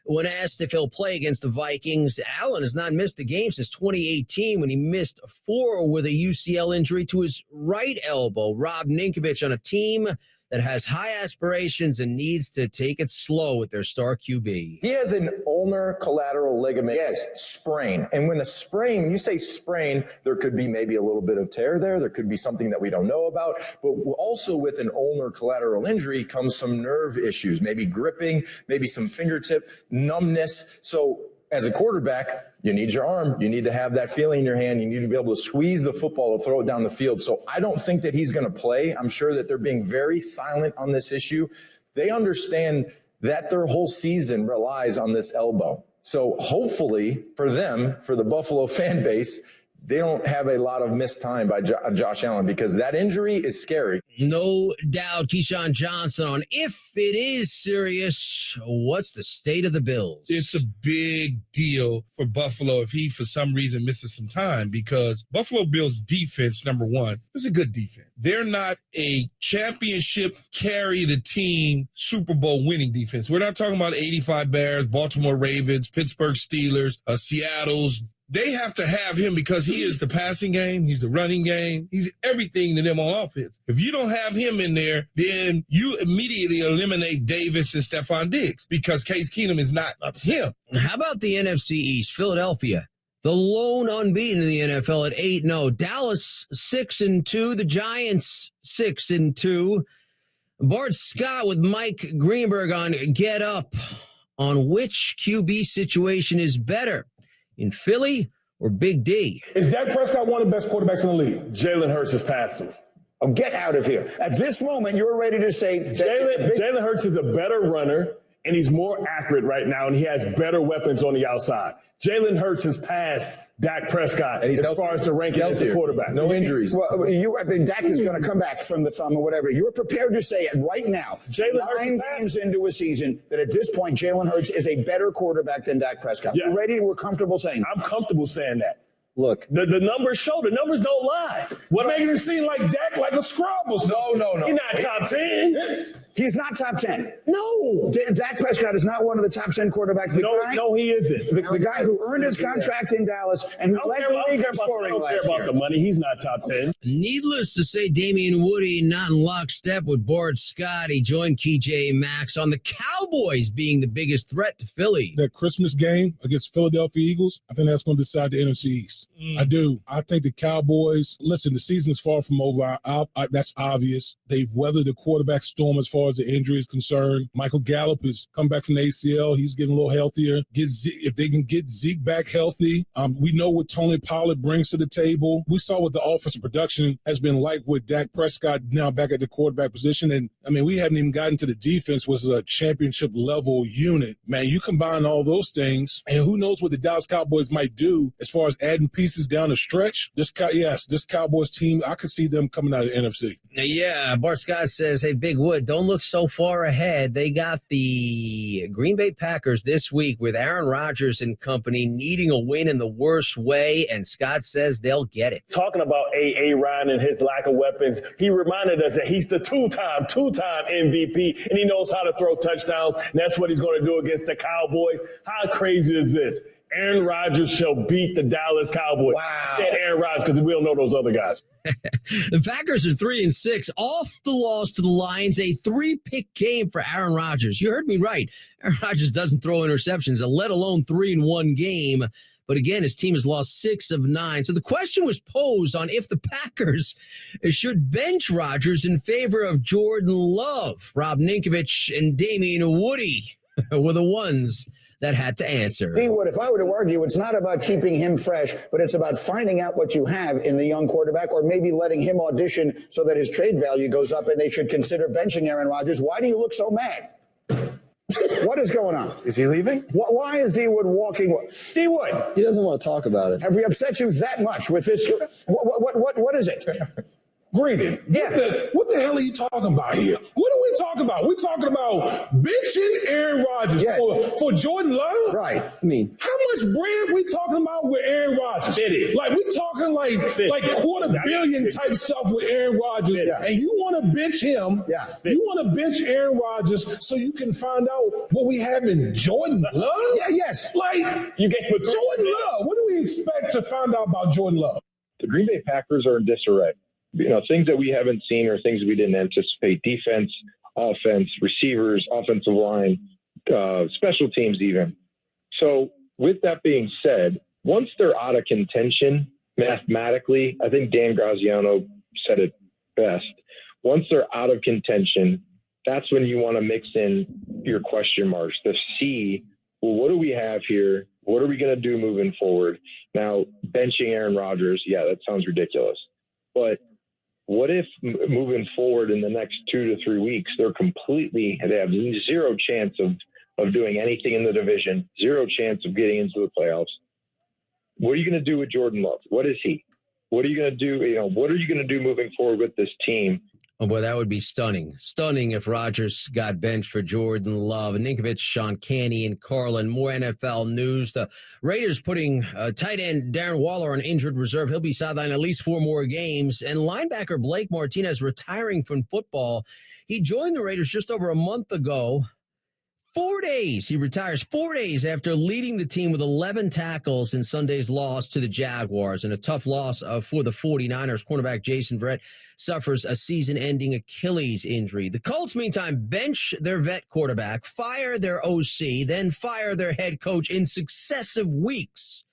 When asked if he'll play against the Vikings, Allen has not missed a game since 2018 when he missed 4 with a UCL injury to his right elbow. Rob Ninkovich on a team that has high aspirations and needs to take it slow with their star QB. He has an ulnar collateral ligament sprain. And when a sprain, you say sprain, there could be maybe a little bit of tear there. There could be something that we don't know about. But also with an ulnar collateral injury comes some nerve issues, maybe gripping, maybe some fingertip numbness. So as a quarterback, you need your arm. You need to have that feeling in your hand. You need to be able to squeeze the football or throw it down the field. So I don't think that he's going to play. I'm sure that they're being very silent on this issue. They understand that their whole season relies on this elbow. So hopefully for them, for the Buffalo fan base, they don't have a lot of missed time by Josh Allen because that injury is scary. No doubt. Keyshawn Johnson on if it is serious, what's the state of the Bills? It's a big deal for Buffalo if he, for some reason, misses some time because Buffalo Bills defense, number one, is a good defense. They're not a championship carry the team Super Bowl winning defense. We're not talking about 85 Bears, Baltimore Ravens, Pittsburgh Steelers, Seattle's. They have to have him because he is the passing game. He's the running game. He's everything to them on offense. If you don't have him in there, then you immediately eliminate Davis and Stephon Diggs because Case Keenum is not him. How about the NFC East? Philadelphia, the lone unbeaten in the NFL at 8-0. Dallas 6-2. The Giants 6-2. Bart Scott with Mike Greenberg on Get Up on which QB situation is better. In Philly or Big D? Is Dak Prescott one of the best quarterbacks in the league? Jalen Hurts has passed him. Oh, get out of here. At this moment, you're ready to say Jalen Hurts is a better runner, and he's more accurate right now, and he has better weapons on the outside. Jalen Hurts has passed Dak Prescott as far as the ranking as a quarterback. No injuries. Well, Dak is going to come back from the thumb or whatever. You're prepared to say it right now, 9 games into a season, that at this point, Jalen Hurts is a better quarterback than Dak Prescott. Yeah. We're comfortable saying I'm comfortable saying that. Look, the numbers show. The numbers don't lie. What making it seem like Dak like a scrub or something? No. He's not top 10. He's not top 10. No. Dak Prescott is not one of the top 10 quarterbacks. No, he isn't. The guy who earned his contract in Dallas and who led the league in scoring last year. I don't care about the money. He's not top 10. Needless to say, Damian Woody not in lockstep with Bart Scott. He joined KJ Maxx on the Cowboys being the biggest threat to Philly. That Christmas game against Philadelphia Eagles, I think that's going to decide the NFC East. I do. I think the Cowboys, listen, the season is far from over. That's obvious. They've weathered the quarterback storm as far as the injury is concerned. Michael Gallup has come back from the ACL. He's getting a little healthier. If they can get Zeke back healthy, we know what Tony Pollard brings to the table. We saw what the offensive production has been like with Dak Prescott now back at the quarterback position. And, we haven't even gotten to the defense, was a championship-level unit. Man, you combine all those things, and who knows what the Dallas Cowboys might do as far as adding pieces down the stretch. This Cowboys team, I could see them coming out of the NFC. Yeah, Bart Scott says, hey, Big Wood, don't look so far ahead. They got the Green Bay Packers this week with Aaron Rodgers and company needing a win in the worst way, and Scott says they'll get it. Talking about A.A. Ryan and his lack of weapons, he reminded us that he's the two-time MVP, and he knows how to throw touchdowns, and that's what he's going to do against the Cowboys. How crazy is this? Aaron Rodgers shall beat the Dallas Cowboys. Wow. Said Aaron Rodgers because we don't know those other guys. The Packers are 3-6 off the loss to the Lions, a 3-pick game for Aaron Rodgers. You heard me right. Aaron Rodgers doesn't throw interceptions, let alone 3 in one game. But again, his team has lost 6 of 9. So the question was posed on if the Packers should bench Rodgers in favor of Jordan Love. Rob Ninkovich and Damien Woody were the ones that had to answer. D Wood, if I were to argue, it's not about keeping him fresh, but it's about finding out what you have in the young quarterback, or maybe letting him audition so that his trade value goes up and they should consider benching Aaron Rodgers. Why do you look so mad? What is going on? Is he leaving? Why is D Wood walking? D Wood, He doesn't want to talk about it. have we upset you that much with this? What is it? Greeny, what the hell are you talking about here? What are we talking about? We're talking about benching Aaron Rodgers for Jordan Love? Right. I mean, how much bread we talking about with Aaron Rodgers? Like, we talking like $250 million type stuff with Aaron Rodgers, and you want to bench him. You want to bench Aaron Rodgers so you can find out what we have in Jordan Love? Yes. Like, You get Jordan Love. What do we expect to find out about Jordan Love? The Green Bay Packers are in disarray. Things that we haven't seen or things we didn't anticipate: defense, offense, receivers, offensive line, special teams even. So with that being said, once they're out of contention mathematically, I think Dan Graziano said it best. Once they're out of contention, that's when you want to mix in your question marks to see, well, what do we have here? What are we going to do moving forward? Now, benching Aaron Rodgers, that sounds ridiculous. But what if moving forward in the next 2 to 3 weeks, they have zero chance of doing anything in the division, zero chance of getting into the playoffs? What are you going to do with Jordan Love? What is he? What are you going to do? What are you going to do moving forward with this team? Oh, boy, that would be stunning. Stunning if Rodgers got benched for Jordan Love. Ninkovich, Sean Canny, and Carlin. More NFL news. The Raiders putting tight end Darren Waller on injured reserve. He'll be sidelined at least 4 more games. And linebacker Blake Martinez retiring from football. He joined the Raiders just over a month ago. 4 days. He retires 4 days after leading the team with 11 tackles in Sunday's loss to the Jaguars. And a tough loss for the 49ers. Cornerback Jason Verrett suffers a season-ending Achilles injury. The Colts, meantime, bench their vet quarterback, fire their OC, then fire their head coach in successive weeks.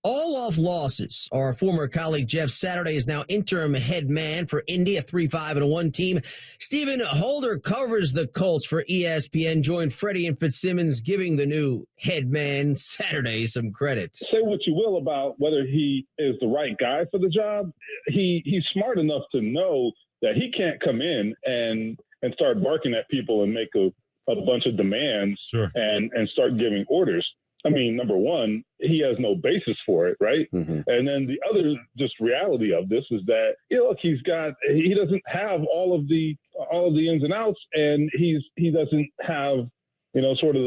All off losses. Our former colleague Jeff Saturday is now interim head man for Indy, a 3-5-1 team. Stephen Holder covers the Colts for ESPN. Joined Freddie and Fitzsimmons, giving the new head man Saturday some credit. Say what you will about whether he is the right guy for the job. He's smart enough to know that he can't come in and start barking at people and make a bunch of demands and start giving orders. I mean, number one, he has no basis for it, right? Mm-hmm. And then the other just reality of this is that, look, he doesn't have all of the ins and outs, and he doesn't have, sort of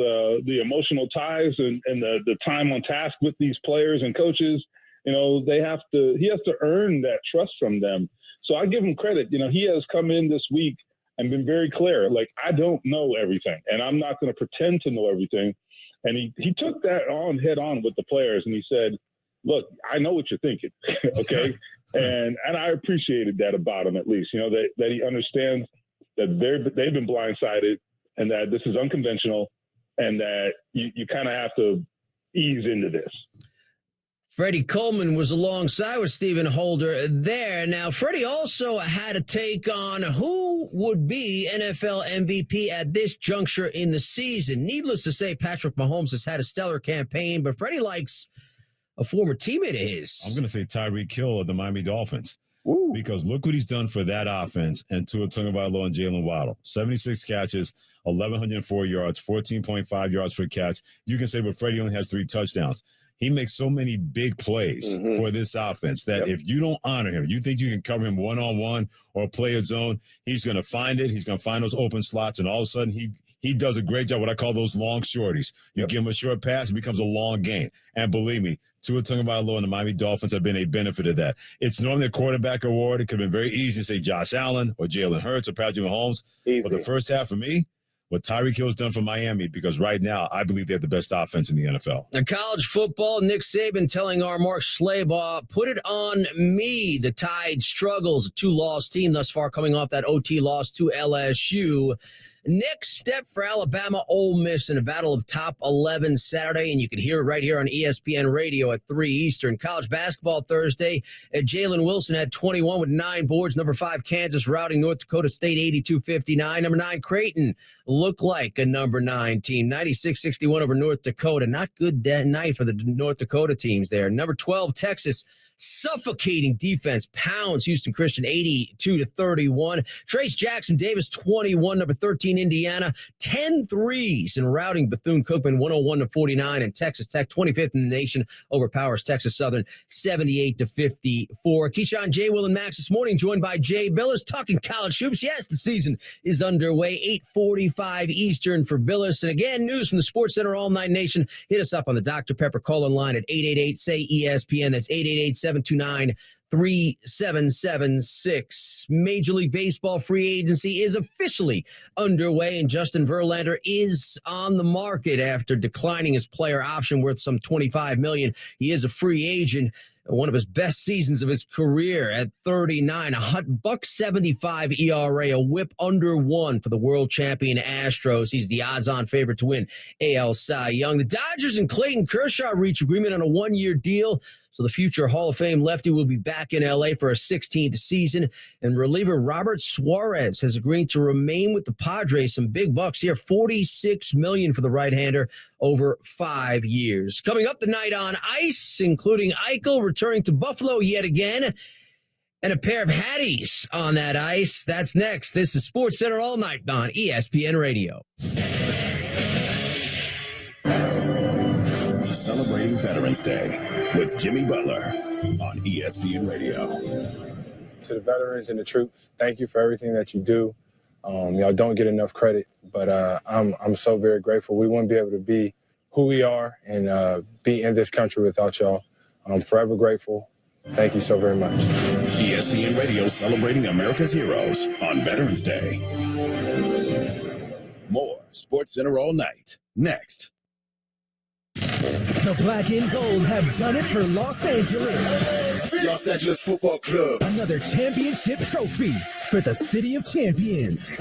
the emotional ties and the time on task with these players and coaches. He has to earn that trust from them. So I give him credit. He has come in this week and been very clear. Like, I don't know everything, and I'm not going to pretend to know everything. And he took that on head on with the players, and he said, look, I know what you're thinking. Okay. and I appreciated that about him, at least, that he understands that they've been blindsided and that this is unconventional and that you kind of have to ease into this. Freddie Coleman was alongside with Stephen Holder there. Now, Freddie also had a take on who would be NFL MVP at this juncture in the season. Needless to say, Patrick Mahomes has had a stellar campaign, but Freddie likes a former teammate of his. I'm going to say Tyreek Hill of the Miami Dolphins. Ooh. Because look what he's done for that offense and Tua Tagovailoa and Jalen Waddle. 76 catches, 1,104 yards, 14.5 yards per catch. You can say, but Freddie only has 3 touchdowns. He makes so many big plays for this offense that if you don't honor him, you think you can cover him one-on-one or play a zone, he's going to find it. He's going to find those open slots, and all of a sudden he does a great job, what I call those long shorties. You give him a short pass, it becomes a long game. And believe me, Tua Tagovailoa and the Miami Dolphins have been a benefit of that. It's normally a quarterback award. It could have been very easy to say Josh Allen or Jalen Hurts or Patrick Mahomes. But the first half for me, what Tyreek Hill's done for Miami, because right now I believe they have the best offense in the NFL. In college football, Nick Saban telling our Mark Schlabach, put it on me. The Tide struggles, a 2-loss team thus far coming off that OT loss to LSU. Next step for Alabama, Ole Miss in a battle of top 11 Saturday, and you can hear it right here on ESPN Radio at 3 Eastern. College basketball Thursday, Jalen Wilson had 21 with 9 boards. Number 5, Kansas routing North Dakota State 82-59. Number 9, Creighton looked like a number 9 team, 96-61 over North Dakota. Not good night for the North Dakota teams there. Number 12, Texas, suffocating defense, pounds Houston Christian 82-31. Trace Jackson Davis 21. Number 13, Indiana 10 threes and routing Bethune-Cookman 101-49. And Texas Tech 25th in the nation overpowers Texas Southern 78-54. Keyshawn, J. Will, and Max this morning, joined by Jay Billis, talking college hoops. Yes, the season is underway. 8:45 Eastern for Billis. And again, news from the Sports Center All Night Nation. Hit us up on the Dr. Pepper call-in line at 888-SAY-ESPN. That's 888-729-3776. Major League Baseball free agency is officially underway, and Justin Verlander is on the market after declining his player option worth some $25 million. He is a free agent. One of his best seasons of his career at 39, a $1.75 ERA, a whip under 1 for the world champion Astros. He's the odds-on favorite to win AL Cy Young. The Dodgers and Clayton Kershaw reach agreement on a 1-year deal, so the future Hall of Fame lefty will be back in L.A. for a 16th season. And reliever Robert Suarez has agreed to remain with the Padres. Some big bucks here, $46 million for the right-hander over 5 years. Coming up tonight on ice, including Eichel returning to Buffalo yet again, and a pair of Hatties on that ice. That's next. This is Sports Center All Night on ESPN Radio. Celebrating Veterans Day with Jimmy Butler on ESPN Radio. To the veterans and the troops, thank you for everything that you do. Y'all don't get enough credit, but I'm so very grateful. We wouldn't be able to be who we are and be in this country without y'all. I'm forever grateful. Thank you so very much. ESPN Radio celebrating America's heroes on Veterans Day. More Sports Center All Night. Next. The Black and Gold have done it for Los Angeles. Los Angeles Football Club. Another championship trophy for the City of Champions.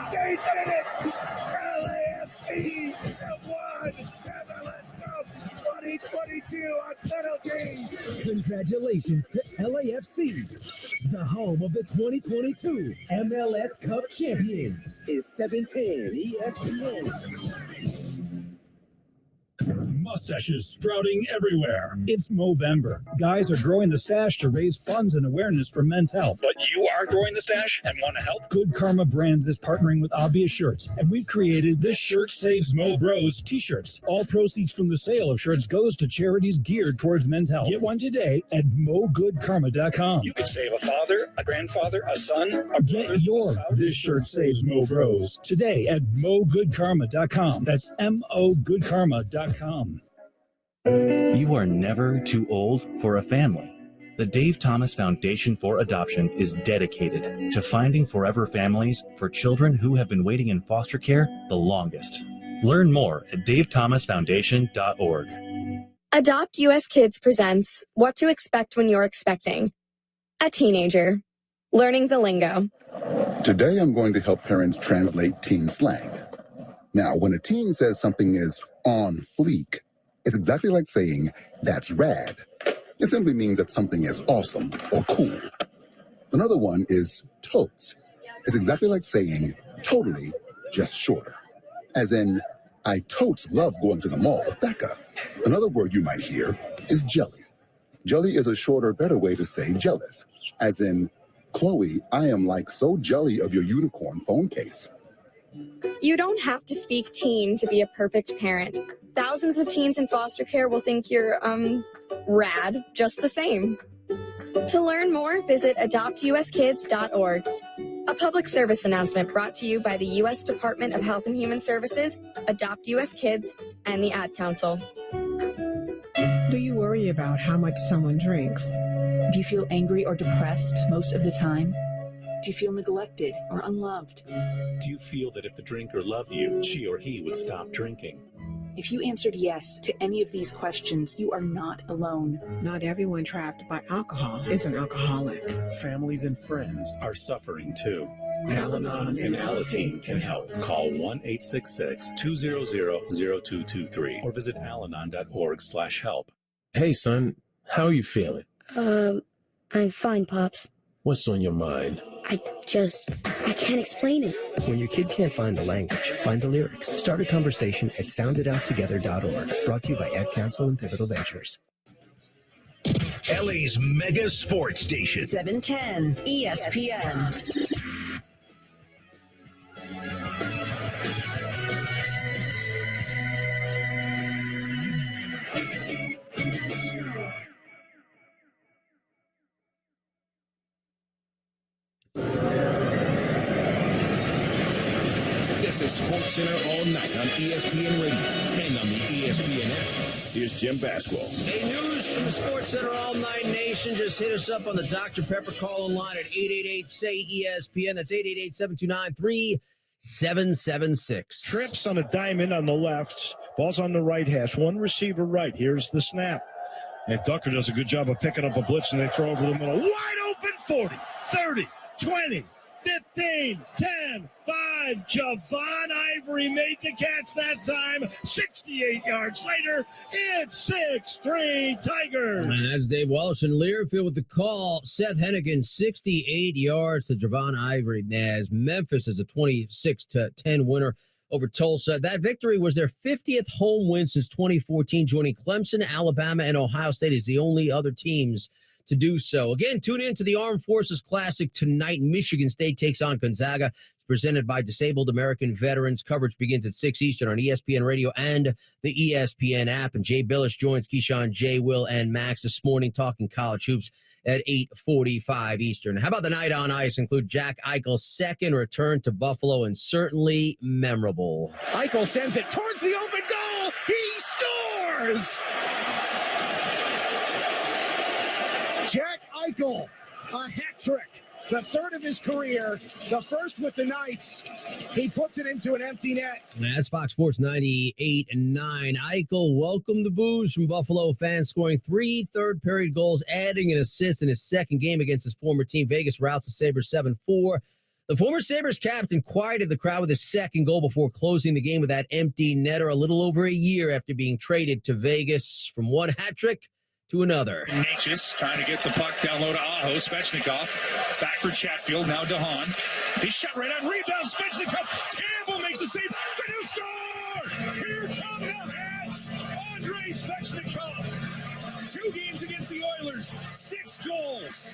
They did it! LAFC have won MLS Cup 2022 on penalties. Congratulations to LAFC, the home of the 2022 MLS Cup champions. Is 710 ESPN. Mustaches sprouting everywhere. It's Movember. Guys are growing the stash to raise funds and awareness for men's health. But you are growing the stash and want to help? Good Karma Brands is partnering with Obvious Shirts, and we've created This Shirt Saves Mo Bros t-shirts. All proceeds from the sale of shirts goes to charities geared towards men's health. Get one today at mogoodkarma.com. You could save a father, a grandfather, a son, a Get brother, your This Shirt Saves Mo Bros today at mogoodkarma.com. That's mogoodkarma.com. You are never too old for a family. The Dave Thomas Foundation for Adoption is dedicated to finding forever families for children who have been waiting in foster care the longest. Learn more at davethomasfoundation.org. Adopt US Kids presents What to Expect When You're Expecting. A teenager. Learning the lingo. Today I'm going to help parents translate teen slang. Now, when a teen says something is on fleek, it's exactly like saying, that's rad. It simply means that something is awesome or cool. Another one is totes. It's exactly like saying, totally, just shorter. As in, I totes love going to the mall with Becca. Another word you might hear is jelly. Jelly is a shorter, better way to say jealous. As in, Chloe, I am like so jelly of your unicorn phone case. You don't have to speak teen to be a perfect parent. Thousands of teens in foster care will think you're, rad just the same. To learn more, visit adoptuskids.org. A public service announcement brought to you by the U.S. Department of Health and Human Services, Adopt U.S. Kids, and the Ad Council. Do you worry about how much someone drinks? Do you feel angry or depressed most of the time? Do you feel neglected or unloved? Do you feel that if the drinker loved you, she or he would stop drinking? If you answered yes to any of these questions, you are not alone. Not everyone trapped by alcohol is an alcoholic. Families and friends are suffering too. Al-Anon and Alateen can help. Call 1-866-200-0223 or visit alanon.org/help. Hey, son, how are you feeling? I'm fine, Pops. What's on your mind? I can't explain it. When your kid can't find the language, find the lyrics. Start a conversation at sounditouttogether.org. Brought to you by Ad Council and Pivotal Ventures. LA's mega sports station. 710 ESPN. This is Sports Center all night on ESPN Radio and on the ESPN app. Here's Jim Basquil. Hey, news from the Sports Center All Night Nation. Just hit us up on the Dr. Pepper call-in line at 888-SAY-ESPN. That's 888-729-3776. Trips on a diamond on the left. Ball's on the right hash. One receiver right. Here's the snap. And Ducker does a good job of picking up a blitz, and they throw over the middle. Wide open 40, 30, 20, 15, 10, 5. Javon Ivory made the catch that time. 68 yards later, it's 6-3 Tigers. And that's Dave Walsh and Learfield with the call. Seth Hennigan, 68 yards to Javon Ivory as Memphis is a 26-10 winner over Tulsa. That victory was their 50th home win since 2014, joining Clemson, Alabama, and Ohio State as the only other teams to do so. Again, tune in to the Armed Forces Classic tonight. Michigan State takes on Gonzaga. It's presented by Disabled American Veterans. Coverage begins at 6 Eastern on ESPN Radio and the ESPN app. And Jay Billish joins Keyshawn, Jay, Will, and Max this morning talking college hoops at 8:45 Eastern. How about the night on ice? Include Jack Eichel's second return to Buffalo, and certainly memorable. Eichel sends it towards the open goal. He scores! Jack Eichel, a hat trick. The third of his career, the first with the Knights. He puts it into an empty net. That's Fox Sports 98.9. Eichel welcomed the boos from Buffalo fans, scoring 3 third-period goals, adding an assist in his second game against his former team. Vegas routs the Sabres 7-4. The former Sabres captain quieted the crowd with his second goal before closing the game with that empty netter a little over a year after being traded to Vegas from one hat trick to another. Natchez trying to get the puck down low to Aho. Svechnikov back for Chatfield. Now DeHaan. He's shot right on. Rebound. Svechnikov. Campbell makes the save. They do score! Here come the Hats. Andrei Svechnikov. 2 games against the Oilers. 6 goals.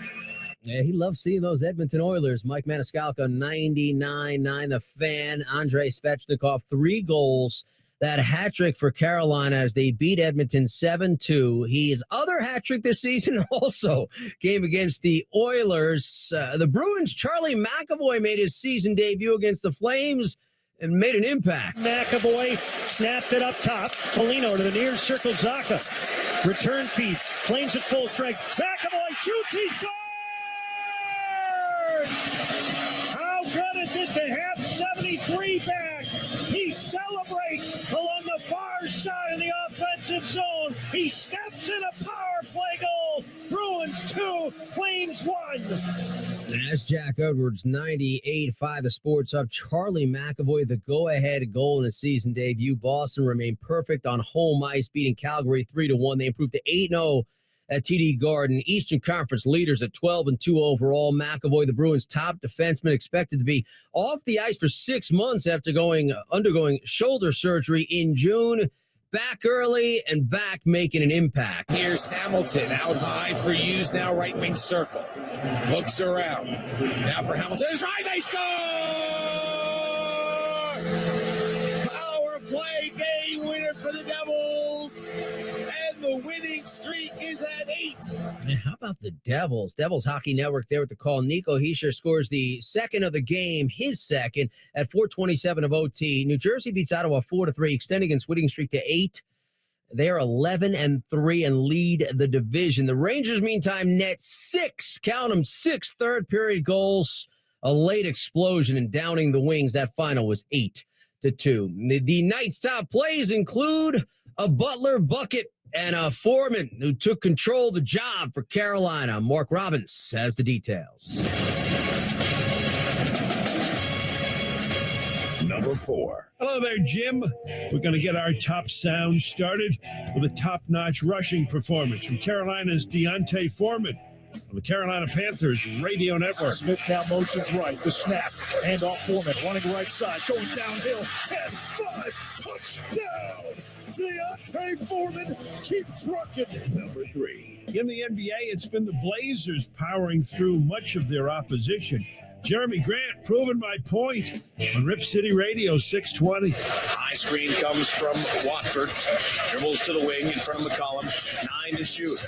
Yeah, he loves seeing those Edmonton Oilers. Mike Maniscalco, 99.9. The Fan. Andrei Svechnikov, 3 goals. That hat trick for Carolina as they beat Edmonton 7-2. His other hat trick this season also came against the Oilers. The Bruins' Charlie McAvoy made his season debut against the Flames and made an impact. McAvoy snapped it up top. Foligno to the near circle. Zaka. Return feed. Flames at full strength. McAvoy shoots. He scores! How good is it to have 73 back? He celebrates along the far side of the offensive zone. He steps in a power play goal. Bruins 2, Flames 1. That's Jack Edwards, 98.5. The Sports Up. Charlie McAvoy, the go-ahead goal in his season debut. Boston remained perfect on home ice, beating Calgary 3-1. They improved to 8-0 at TD Garden. Eastern Conference leaders at 12-2 overall. McAvoy, the Bruins' top defenseman, expected to be off the ice for 6 months after undergoing shoulder surgery in June. Back early and back making an impact. Here's Hamilton out high for Hughes, now right wing circle. Hooks around. Now for Hamilton. It's right, they score! Power play game winner for the Devils. And the winning streak is at 8. Man, how about the Devils? Devils Hockey Network there with the call. Nico Hischier scores the second of the game, his second, at 4:27 of OT. New Jersey beats Ottawa 4-3, extending its winning streak to 8. They're 11-3 and lead the division. The Rangers, meantime, net 6, count them, 6 third-period goals. A late explosion in downing the Wings. That final was 8-3. The Knights' top plays include a Butler bucket and a Foreman who took control of the job for Carolina. Mark Robbins has the details. Number 4. Hello there, Jim. We're going to get our top sound started with a top-notch rushing performance from Carolina's Deontay Foreman on the Carolina Panthers Radio Network. Smith now motions right. The snap. Hand off Foreman. Running right side. Going downhill. 10-5. Touchdown. Deontay Foreman. Keep trucking. Number 3. In the NBA, it's been the Blazers powering through much of their opposition. Jeremy Grant proving my point on Rip City Radio 620. High screen comes from Watford. Dribbles to the wing in front of McCollum. 9 to shoot.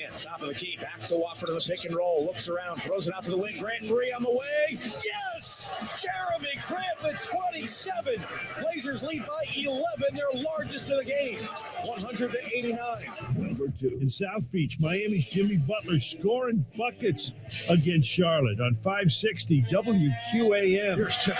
And top of the key. Backs to Watford on the pick and roll. Looks around. Throws it out to the wing. Grant and Bree on the way. Yes! Jeremy Grant with 27. Blazers lead by 11. Their largest of the game. 100-89. Number 2. In South Beach, Miami's Jimmy Butler scoring buckets against Charlotte on 560 WQAM. Here's Tim.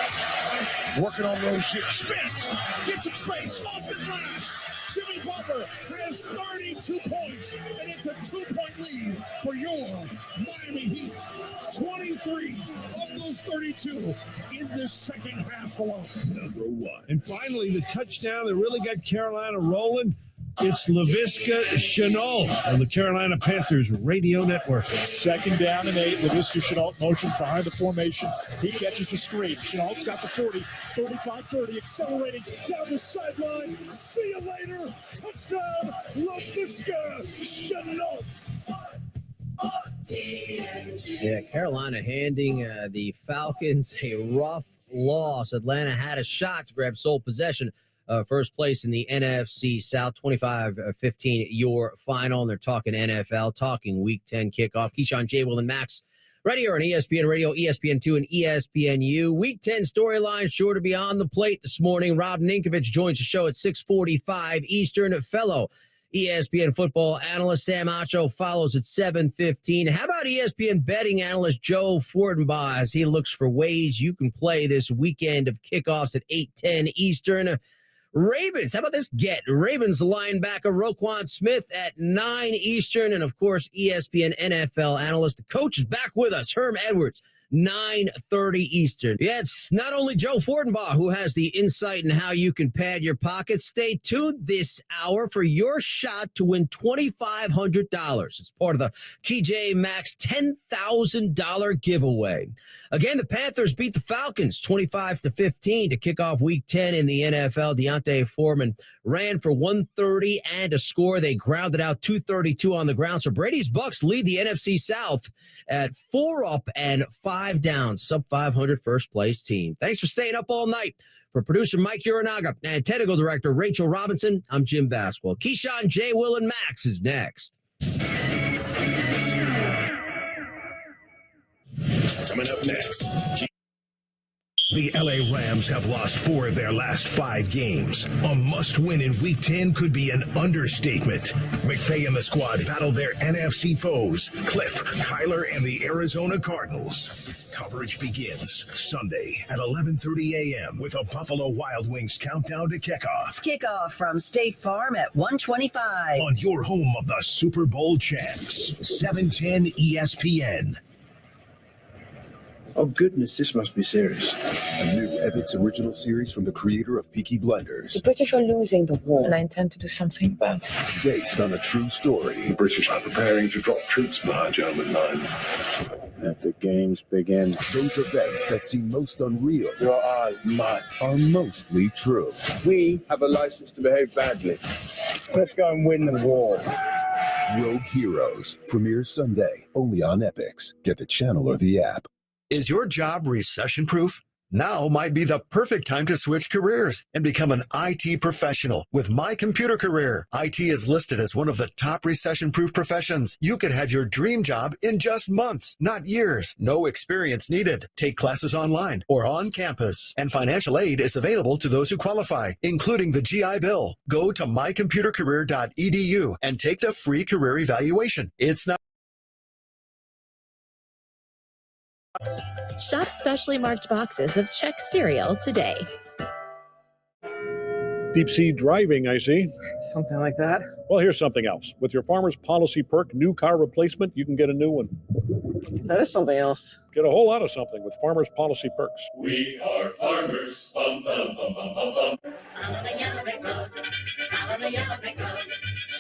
Working on Rozier. Spins. Gets some space. Off the glass. Jimmy Butler has 32 points, and it's a 2-point lead for your Miami Heat. 23 of those 32 in this second half alone. Number 1. And finally, the touchdown that really got Carolina rolling. It's Laviska Shenault on the Carolina Panthers Radio Network. 2nd down and 8. Laviska Shenault motions behind the formation. He catches the screen. Chenault's got the 40, 35-30, accelerating down the sideline. See you later. Touchdown, Laviska Shenault. Yeah, Carolina handing the Falcons a rough loss. Atlanta had a shot to grab sole possession. First place in the NFC South, 25-15, your final. And they're talking NFL, talking Week 10 kickoff. Keyshawn, J. Will, and Max right here on ESPN Radio, ESPN2, and ESPNU. Week 10 storyline sure to be on the plate this morning. Rob Ninkovich joins the show at 6:45 Eastern. Fellow ESPN football analyst Sam Acho follows at 7:15. How about ESPN betting analyst Joe Fortenbaugh as he looks for ways you can play this weekend of kickoffs at 8:10 Eastern? Ravens, how about this get? Ravens linebacker Roquan Smith at 9 Eastern. And, of course, ESPN NFL analyst. The coach is back with us, Herm Edwards, 9:30 Eastern. Yeah, it's not only Joe Fortenbaugh who has the insight in how you can pad your pockets. Stay tuned this hour for your shot to win $2,500. It's part of the KJ Maxx $10,000 giveaway. Again, the Panthers beat the Falcons 25-15 to kick off Week 10 in the NFL. Deontay Foreman ran for 130 and a score. They grounded out 232 on the ground. So Brady's Bucks lead the NFC South at 4 up and 5 down. Sub 500 first place team. Thanks for staying up all night. For producer Mike Uranaga and technical director Rachel Robinson, I'm Jim Baswell. Keyshawn, J. Will, and Max is next. Coming up next. The LA Rams have lost 4 of their last 5 games. A must-win in Week 10 could be an understatement. McVay and the squad battle their NFC foes, Cliff, Kyler, and the Arizona Cardinals. Coverage begins Sunday at 11:30 a.m. with a Buffalo Wild Wings countdown to kickoff. Kickoff from State Farm at 1:25. On your home of the Super Bowl champs, 710 ESPN. Oh, goodness, this must be serious. A new Epics original series from the creator of Peaky Blinders. The British are losing the war, and I intend to do something about it. Based on a true story. The British are preparing to drop troops behind German lines. Let the games begin. Those events that seem most unreal Your eyes, mine, are mostly true. We have a license to behave badly. Let's go and win the war. Rogue Heroes premieres Sunday only on Epix. Get the channel or the app. Is your job recession-proof? Now might be the perfect time to switch careers and become an IT professional with My Computer Career. IT is listed as one of the top recession-proof professions. You could have your dream job in just months, not years. No experience needed. Take classes online or on campus. And financial aid is available to those who qualify, including the GI Bill. Go to mycomputercareer.edu and take the free career evaluation. It's not Shop specially marked boxes of Chex cereal today. Deep sea driving, I see. Something like that. Well, here's something else. With your Farmers Policy Perk new car replacement, you can get a new one. That is something else. Get a whole lot of something with Farmers Policy Perks. We are farmers. Bum, bum, bum, bum, bum, bum. Follow the yellow brick road. Follow the yellow brick road.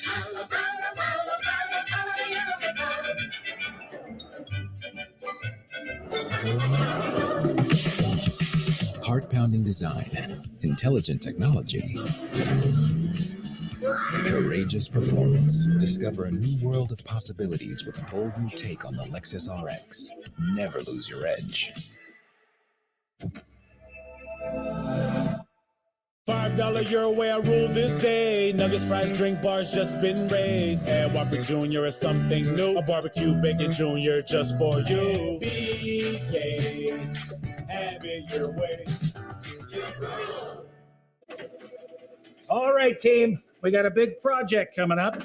Follow, follow, follow, follow, follow the yellow brick road. Heart-pounding design, intelligent technology, courageous performance. Discover a new world of possibilities with a bold new take on the Lexus RX. Never lose your edge. $5 your way, I rule this day. Nuggets, fries, drink bars just been raised. And Whopper Jr. is something new. A barbecue bacon Jr. just for you. BK, have it your way. All right, team. We got a big project coming up.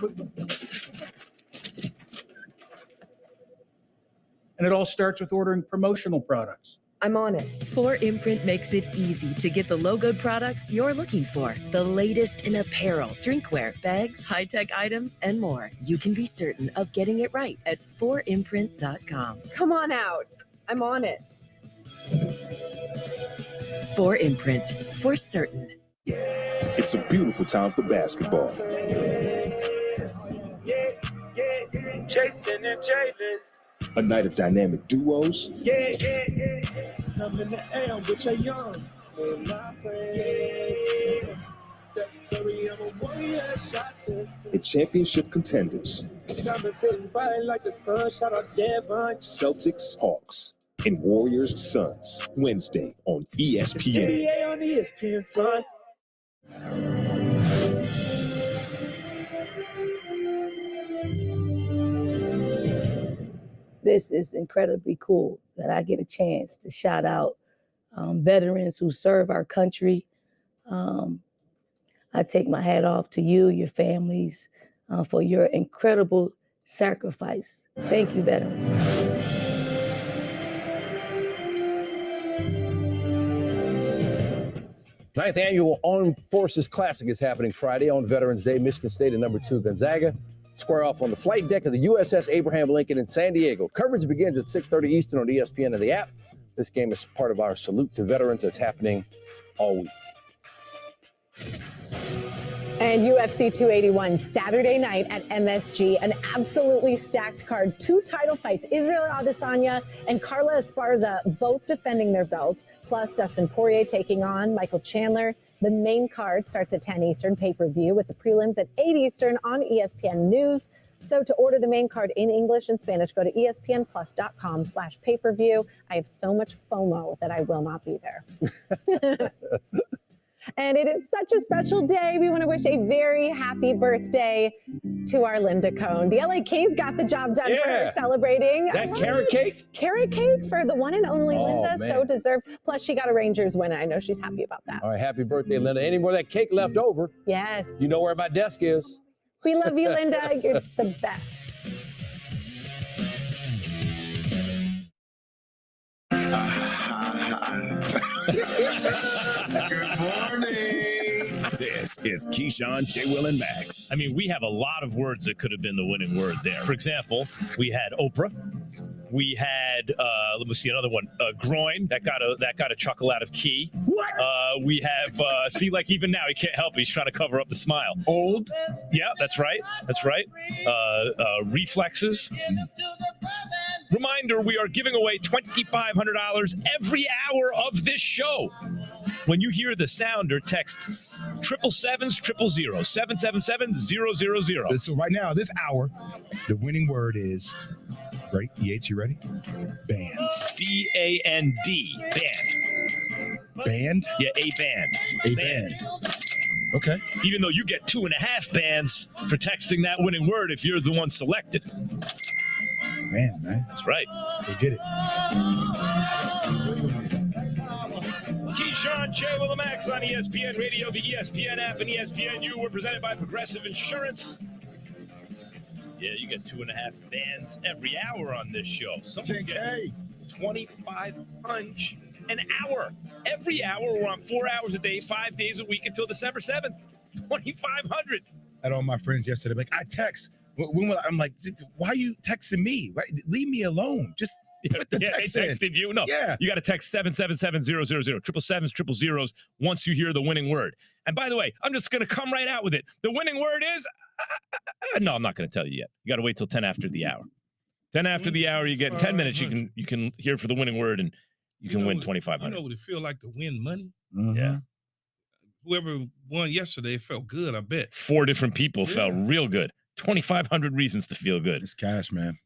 And it all starts with ordering promotional products. I'm on it. 4imprint makes it easy to get the logoed products you're looking for. The latest in apparel, drinkware, bags, high-tech items, and more. You can be certain of getting it right at 4imprint.com. Come on out. I'm on it. 4imprint, for certain. It's a beautiful time for basketball. Jason and Jalen. A night of dynamic duos. I'm in the air with your young and my friend. Steph Curry, I'm a warrior shot. And championship contenders. Diamonds sitting bright like the sun. Shout out Devon. Celtics, Hawks, and Warriors, Suns. Wednesday on ESPN. NBA on ESPN time. This is incredibly cool that I get a chance to shout out veterans who serve our country. I take my hat off to you, your families, for your incredible sacrifice. Thank you, veterans. 9th Annual Armed Forces Classic is happening Friday on Veterans Day. Michigan State and number 2 Gonzaga square off on the flight deck of the USS Abraham Lincoln in San Diego. Coverage begins at 6:30 Eastern on ESPN and the app. This game is part of our Salute to Veterans that's happening all week. And UFC 281 Saturday night at MSG, an absolutely stacked card. 2 title fights, Israel Adesanya and Carla Esparza both defending their belts, plus Dustin Poirier taking on Michael Chandler. The main card starts at 10 Eastern pay-per-view with the prelims at 8 Eastern on ESPN News. So to order the main card in English and Spanish, go to espnplus.com/pay-per-view. I have so much FOMO that I will not be there. And it is such a special day. We want to wish a very happy birthday to our Linda Cohn. The LA Kings got the job done for her celebrating. That carrot cake? Carrot cake for the one and only Linda. Man. So deserved. Plus, she got a Rangers win. I know she's happy about that. All right, happy birthday, Linda. Any more of that cake left over? Yes. You know where my desk is. We love you, Linda. You're the best. Good morning. This is Keyshawn, J. Will, and Max. I mean, we have a lot of words that could have been the winning word there. For example, we had Oprah. We had let me see another one. Groin. That got a chuckle out of Key. What? We have see, like even now he can't help it. He's trying to cover up the smile. Old. Yeah, that's right. That's right. Reflexes. Reminder: we are giving away $2,500 every hour of this show. When you hear the sounder, text 777-000 777-000. So right now, this hour, the winning word is, ready? Yates, you ready? Bands. B-A-N-D. Band. Band? Yeah, a band. A band. Okay. Even though you get 2.5 bands for texting that winning word if you're the one selected. Man. That's right. Go get it. Keyshawn, J. Will, and Max on ESPN Radio, the ESPN app, and ESPNU. We're presented by Progressive Insurance. Yeah, you get 2.5 bands every hour on this show. 10K. 2500 an hour. Every hour, we're on 4 hours a day, 5 days a week until December 7th. 2500. I had all my friends yesterday like, I text. When will I'm like, why are you texting me? Why, leave me alone. Just put the text they in. texted you. No, Yeah. you got to text 777-000, 777s, 000s once you hear the winning word. And by the way, I'm just going to come right out with it. The winning word is, no, I'm not going to tell you yet. You got to wait till 10 after the hour. 10 after the hour, you get 10 minutes. You can hear for the winning word, and you can win 2,500. You know what it feel like to win money? Mm-hmm. Yeah. Whoever won yesterday felt good, I bet. 4 different people felt real good. 2,500 reasons to feel good. It's cash, man.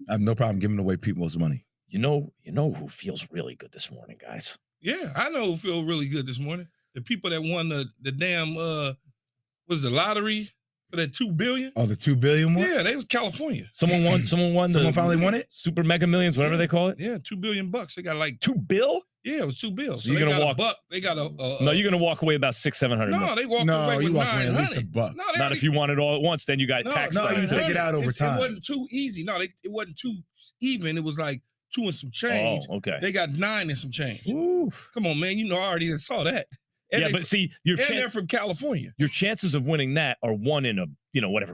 I have no problem giving away people's money. You know who feels really good this morning, guys? Yeah, I know who feel really good this morning. The people that won the damn was the lottery for that $2 billion. Oh, the $2 billion one? Yeah, they was California. Someone won. Someone finally won it. Super Mega Millions, whatever they call it. Yeah, $2 billion. They got like $2 billion. Yeah, it was $2 billion. So you're gonna walk. They got a. No, you're gonna walk away about $600-700. No, they walked away with $900. At least a buck. No, not if you want it all at once. Then you got taxed. No, you take it out over time. It wasn't too easy. No, it wasn't too even. It was like 2 and some change. Oh, okay. They got 9 and some change. Oof. Come on, man. You know I already saw that. And but see, they're from California. Your chances of winning that are 1 in a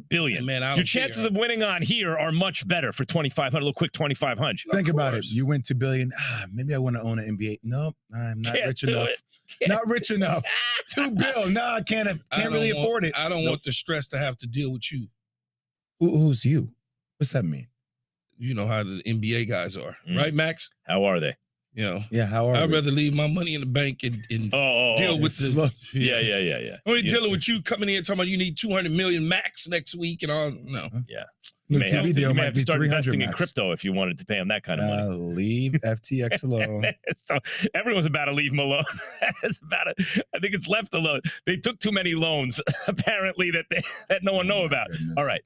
billion. Man, I don't your chances of winning on here are much better for 2,500. A little quick 2,500. Think about it. You win $2 billion. Maybe I want to own an NBA. Nope, I'm not rich enough. Not rich enough. $2 billion. No, I can't really afford it. I don't want the stress to have to deal with you. Who's you? What's that mean? You know how the NBA guys are, right, Max? How are they? You know, how are I'd we? rather leave my money in the bank and deal with the. Yeah. I'm dealing with you coming in talking about you need 200 million max next week and all. No. Yeah. The TV deal you may might have be to start 300 investing in max. crypto if you wanted to pay him that kind of money. Leave FTX alone. So everyone's about to leave him alone. I think it's left alone. They took too many loans, apparently, that no one know about. Goodness. All right.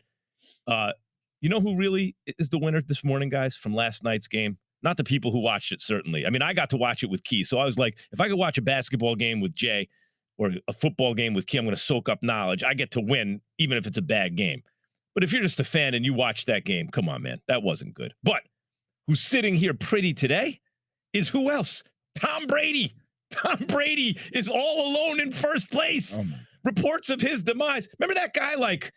You know who really is the winner this morning, guys, from last night's game? Not the people who watched it, certainly. I mean, I got to watch it with Key. So I was like, if I could watch a basketball game with Jay or a football game with Key, I'm going to soak up knowledge. I get to win, even if it's a bad game. But if you're just a fan and you watch that game, come on, man, that wasn't good. But who's sitting here pretty today is who else? Tom Brady. Tom Brady is all alone in first place. Reports of his demise. Remember that guy like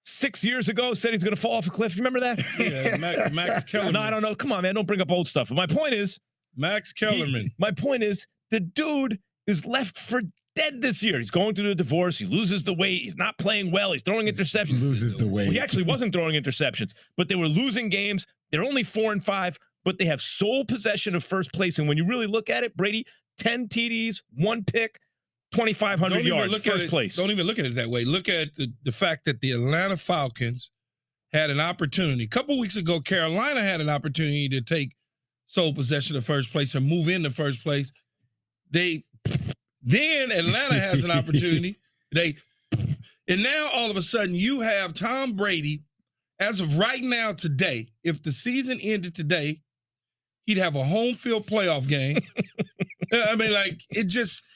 6 years ago said he's going to fall off a cliff? You remember that? Yeah, Max Kellerman. No, I don't know. Come on, man. Don't bring up old stuff. But my point is, Max Kellerman. My point is, the dude is left for dead this year. He's going through the divorce. He loses the weight. He's not playing well. He's throwing interceptions. Loses the weight. Well, he actually wasn't throwing interceptions, but they were losing games. They're only 4-5, but they have sole possession of first place. And when you really look at it, Brady, 10 TDs, 1 pick, 2,500 yards, first place. Don't even look at it that way. Look at the fact that the Atlanta Falcons had an opportunity. A couple weeks ago, Carolina had an opportunity to take sole possession of first place and move into first place. Then Atlanta has an opportunity. And now all of a sudden you have Tom Brady. As of right now today, if the season ended today, he'd have a home field playoff game. I mean, like, it just,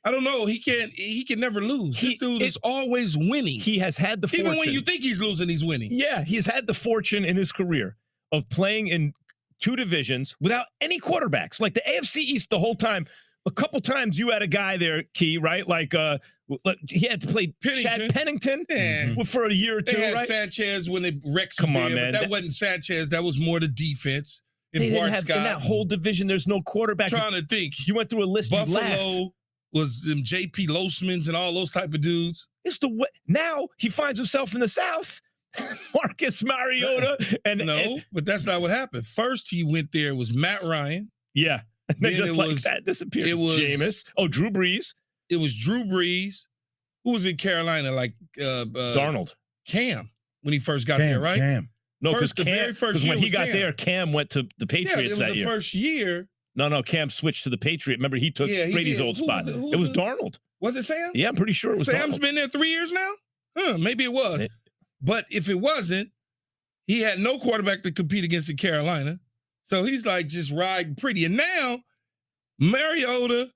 I don't know. He can never lose. This dude is always winning. He has had the fortune. Even when you think he's losing, he's winning. Yeah, he's had the fortune in his career of playing in 2 divisions without any quarterbacks. Like the AFC East the whole time. A couple times you had a guy there, Key, right? Like he had to play Chad Pennington for a year or 2, they had right? Sanchez when Rex was Come on, there, man. but that wasn't Sanchez. That was more the defense. They didn't have, in that whole division, there's no quarterbacks. I'm trying to think. You went through a list. Buffalo was them J.P. Losmans and all those type of dudes. It's the way. Now he finds himself in the South. Marcus Mariota. But that's not what happened. First he went there was Matt Ryan. Yeah. And then just like that disappeared. It was Jameis. Oh, Drew Brees. It was Drew Brees. Who was in Carolina? Like Darnold. Cam when he first got there, right? Cam. No, because when he got there, Cam went to the Patriots that year. The first year. No, Cam switched to the Patriot. Remember, he took Brady's old spot. It was Darnold. Was it Sam? Yeah, I'm pretty sure it was Sam's Darnold. been there 3 years now? Maybe it was. But if it wasn't, he had no quarterback to compete against in Carolina. So he's like just riding pretty. And now Mariota,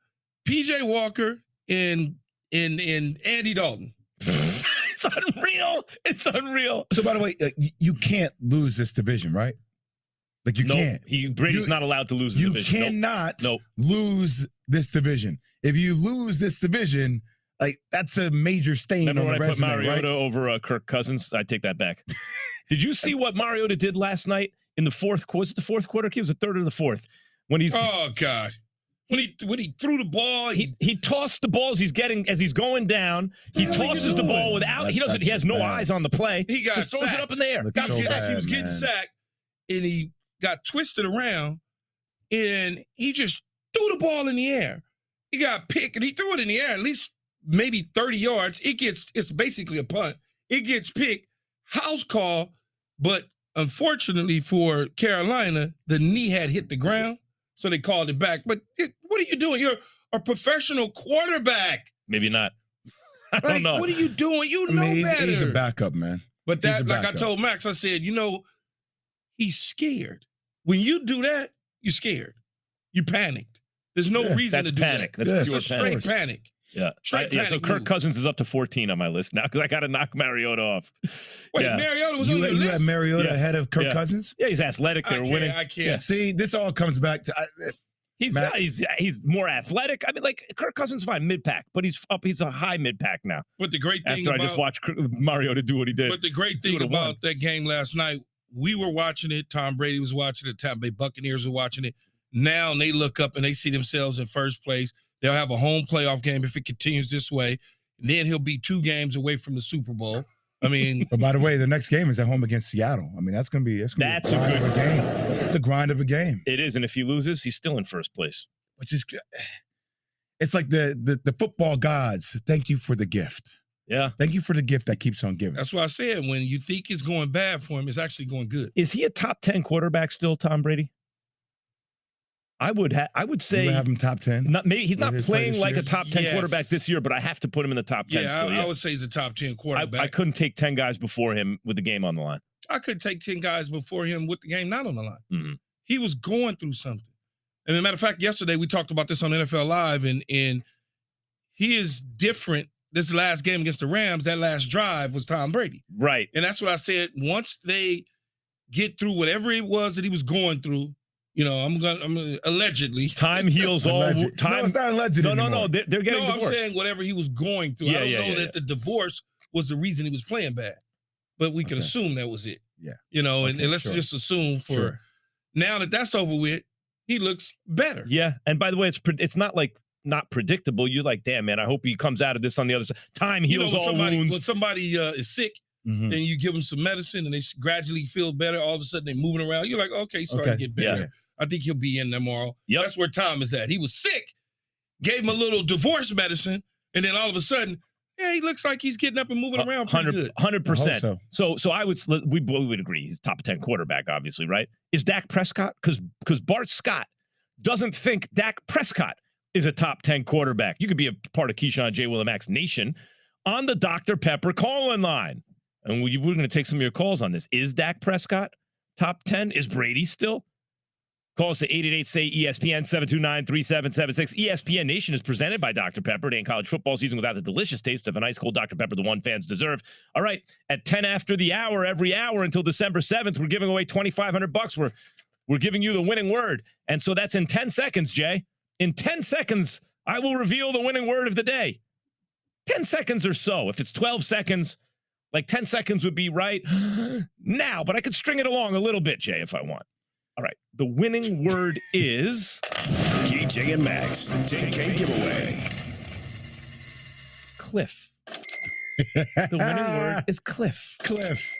PJ Walker, and Andy Dalton. Like you can't. Brady's not allowed to lose the division. You cannot lose this division. If you lose this division, like that's a major stain Remember on when the I resume, put Mariota right? over Kirk Cousins? I take that back. Did you see what Mariota did last night in the fourth quarter? Was it the fourth quarter? It was the third or the fourth. When he's God. When he threw the ball, he tossed the balls he's getting as he's going down. He tosses the ball without he has no eyes on the play. He got just throws sacked. it up in the air. He was getting sacked, and he got twisted around, and he just threw the ball in the air. He got picked, and he threw it in the air at least maybe 30 yards. It's basically a punt. It gets picked, house call, but unfortunately for Carolina, the knee had hit the ground, so they called it back. But what are you doing? You're a professional quarterback. Maybe not. I don't know. What are you doing? You know better. He's a backup, man. But that, like I told Max, I said, he's scared. When you do that, you're scared. You panicked. There's no reason to do panic. that. That's pure panic. Straight panic. Yeah. Straight panic. So Kirk Cousins is up to 14 on my list now because I got to knock Mariota off. Wait, Mariota was on your list? You had Mariota ahead of Kirk Cousins? Yeah, he's athletic. They're winning. I can't. Yeah. See, this all comes back to he's more athletic. I mean, like Kirk Cousins is fine mid-pack, but he's a high mid-pack now. But the great thing I just watched Mariota do what he did. But the great thing about that game last night, we were watching it. Tom Brady was watching it. Tampa Bay Buccaneers were watching it. Now they look up and they see themselves in first place. They'll have a home playoff game if it continues this way. And then he'll be 2 games away from the Super Bowl. I mean, but by the way, the next game is at home against Seattle. I mean, that's gonna be a grind of a game. It's a grind of a game. It is, and if he loses, he's still in first place. Which is, it's like the football gods. Thank you for the gift. Yeah. Thank you for the gift that keeps on giving. That's why I said when you think it's going bad for him, it's actually going good. Is he a top 10 quarterback still, Tom Brady? I would say you would have him top 10. He's not playing like a top 10 quarterback this year, but I have to put him in the top 10 still. I would say he's a top 10 quarterback. I couldn't take 10 guys before him with the game on the line. I could take 10 guys before him with the game not on the line. Mm-hmm. He was going through something. And as a matter of fact, yesterday we talked about this on NFL Live, and he is different. This last game against the Rams, that last drive was Tom Brady. Right. And that's what I said. Once they get through whatever it was that he was going through, I'm gonna allegedly. Time heals all. Time. No, it's not alleged anymore. No. They're getting divorced. I'm saying whatever he was going through. I don't know that the divorce was the reason he was playing bad, but we can assume that was it. Yeah. And let's just assume for now that that's over with, he looks better. Yeah. And by the way, it's not like not predictable. You're like, damn, man, I hope he comes out of this on the other side. Time heals all wounds. When somebody is sick, then you give them some medicine and they gradually feel better. All of a sudden they're moving around. You're like, okay, he's starting to get better. Yeah. I think he'll be in tomorrow. Yep. That's where Tom is at. He was sick, gave him a little divorce medicine, and then all of a sudden, he looks like he's getting up and moving around pretty good. 100%. So we would agree he's top 10 quarterback, obviously, right? Is Dak Prescott? Because Bart Scott doesn't think Dak Prescott is a top 10 quarterback. You could be a part of Keyshawn J. Willimax Nation on the Dr. Pepper call-in line. And we're going to take some of your calls on this. Is Dak Prescott top 10? Is Brady still? Call us at 888-SAY-ESPN 729-3776. ESPN Nation is presented by Dr. Pepper. It ain't college football season without the delicious taste of an ice cold Dr. Pepper, the one fans deserve. All right, at 10 after the hour, every hour until December 7th, we're giving away $2,500. We're giving you the winning word. And so that's in 10 seconds, Jay. In 10 seconds, I will reveal the winning word of the day. 10 seconds or so. If it's 12 seconds, like 10 seconds would be right now, but I could string it along a little bit, Jay, if I want. All right. The winning word is KJ and Max 10K giveaway. Cliff. The winning word is Cliff. Cliff.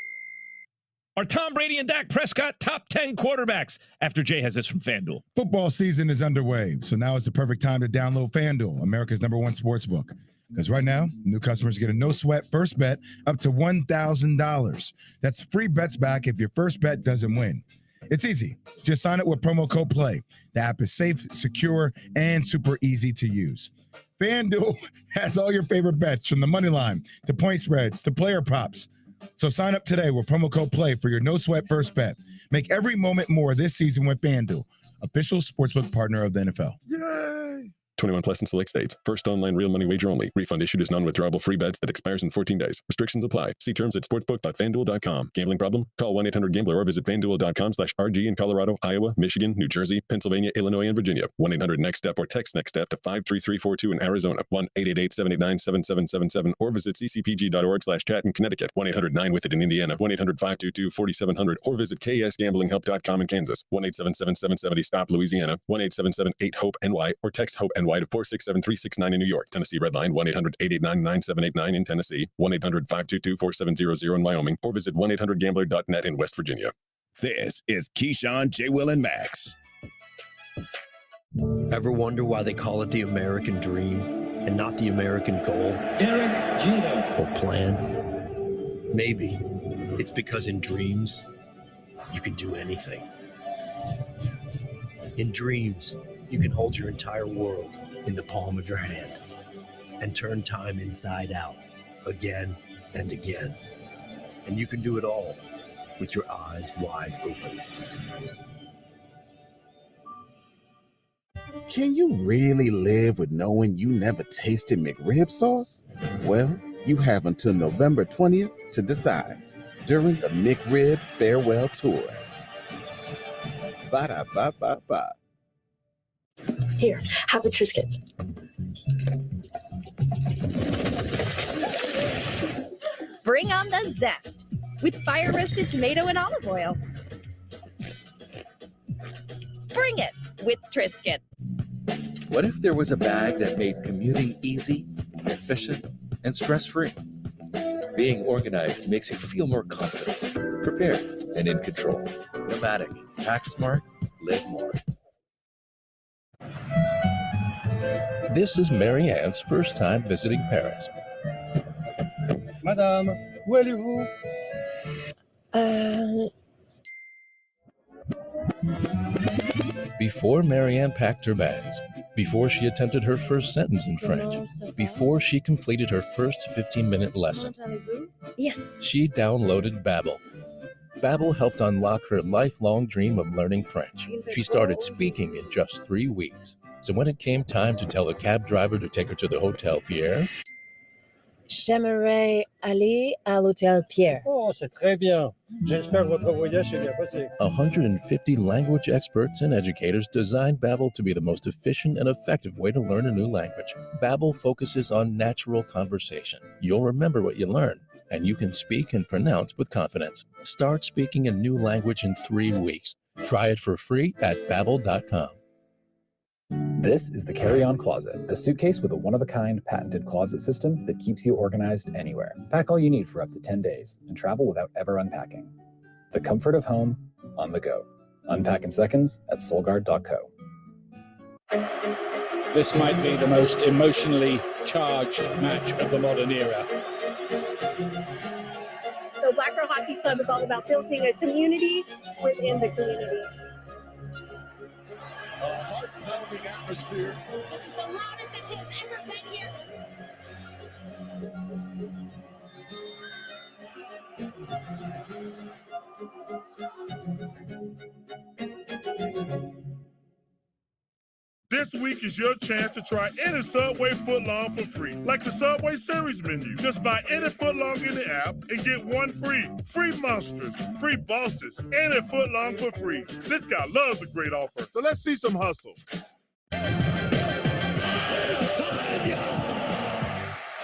Are Tom Brady and Dak Prescott top 10 quarterbacks? After Jay has this from FanDuel. Football season is underway, so now is the perfect time to download FanDuel, America's #1 sportsbook. Because right now, new customers get a no-sweat first bet up to $1,000. That's free bets back if your first bet doesn't win. It's easy. Just sign up with promo code PLAY. The app is safe, secure, and super easy to use. FanDuel has all your favorite bets from the money line to point spreads to player props. So sign up today with promo code PLAY for your no-sweat first bet. Make every moment more this season with FanDuel, official sportsbook partner of the NFL. Yay! 21 plus in select states. First online real money wager only. Refund issued as non-withdrawable free bets that expires in 14 days. Restrictions apply. See terms at sportsbook.fanduel.com. Gambling problem? Call 1-800-GAMBLER or visit fanduel.com/RG in Colorado, Iowa, Michigan, New Jersey, Pennsylvania, Illinois, and Virginia. 1-800-NEXT-STEP or text NEXT-STEP to 53342 in Arizona. 1-888-789-7777 or visit ccpg.org/chat in Connecticut. 1-800-9-WITH-IT in Indiana. 1-800-522-4700 or visit ksgamblinghelp.com in Kansas. 1-877-770-STOP Louisiana. 1-877-8-HOPE-NY or text HOPE-NY to 467-369 in New York. Tennessee Redline 1-800-889-9789 in Tennessee. 1-800-522-4700 in Wyoming or visit 1-800-GAMBLER.net in West Virginia. This is Keyshawn, J. Will, and Max. Ever wonder why they call it the American dream and not the American goal? Derek Jeter. Or plan? Maybe it's because in dreams, you can do anything. In dreams, you can hold your entire world in the palm of your hand and turn time inside out again and again. And you can do it all with your eyes wide open. Can you really live with knowing you never tasted McRib sauce? Well, you have until November 20th to decide during the McRib Farewell Tour. Ba-da-ba-ba-ba. Here, have a Triscuit. Bring on the zest with fire roasted tomato and olive oil. Bring it with Triscuit. What if there was a bag that made commuting easy, efficient, and stress-free? Being organized makes you feel more confident, prepared, and in control. Nomadic. Pack smart, live more. This is Mary Ann's first time visiting Paris. Madame, où allez-vous? Before Mary Ann packed her bags, before she attempted her first sentence in French, before she completed her first 15-minute lesson, Yes. she downloaded Babbel. Babbel helped unlock her lifelong dream of learning French. She started speaking in just 3 weeks. So when it came time to tell a cab driver to take her to the Hotel Pierre, J'aimerais aller à l'Hôtel Pierre. Oh, c'est très bien. J'espère que votre voyage s'est bien passé. 150 language experts and educators designed Babbel to be the most efficient and effective way to learn a new language. Babbel focuses on natural conversation. You'll remember what you learn, and you can speak and pronounce with confidence. Start speaking a new language in 3 weeks. Try it for free at Babbel.com. This is the Carry-On Closet, a suitcase with a one-of-a-kind patented closet system that keeps you organized anywhere. Pack all you need for up to 10 days and travel without ever unpacking. The comfort of home on the go. Unpack in seconds at Solgaard.co. This might be the most emotionally charged match of the modern era. So Black Girl Hockey Club is all about building a community within the community. A heart-pounding atmosphere. This is the loudest it has ever been here. This week is your chance to try any Subway footlong for free, like the Subway Series menu. Just buy any footlong in the app and get one free. Free monsters, free bosses, any footlong for free. This guy loves a great offer, so let's see some hustle.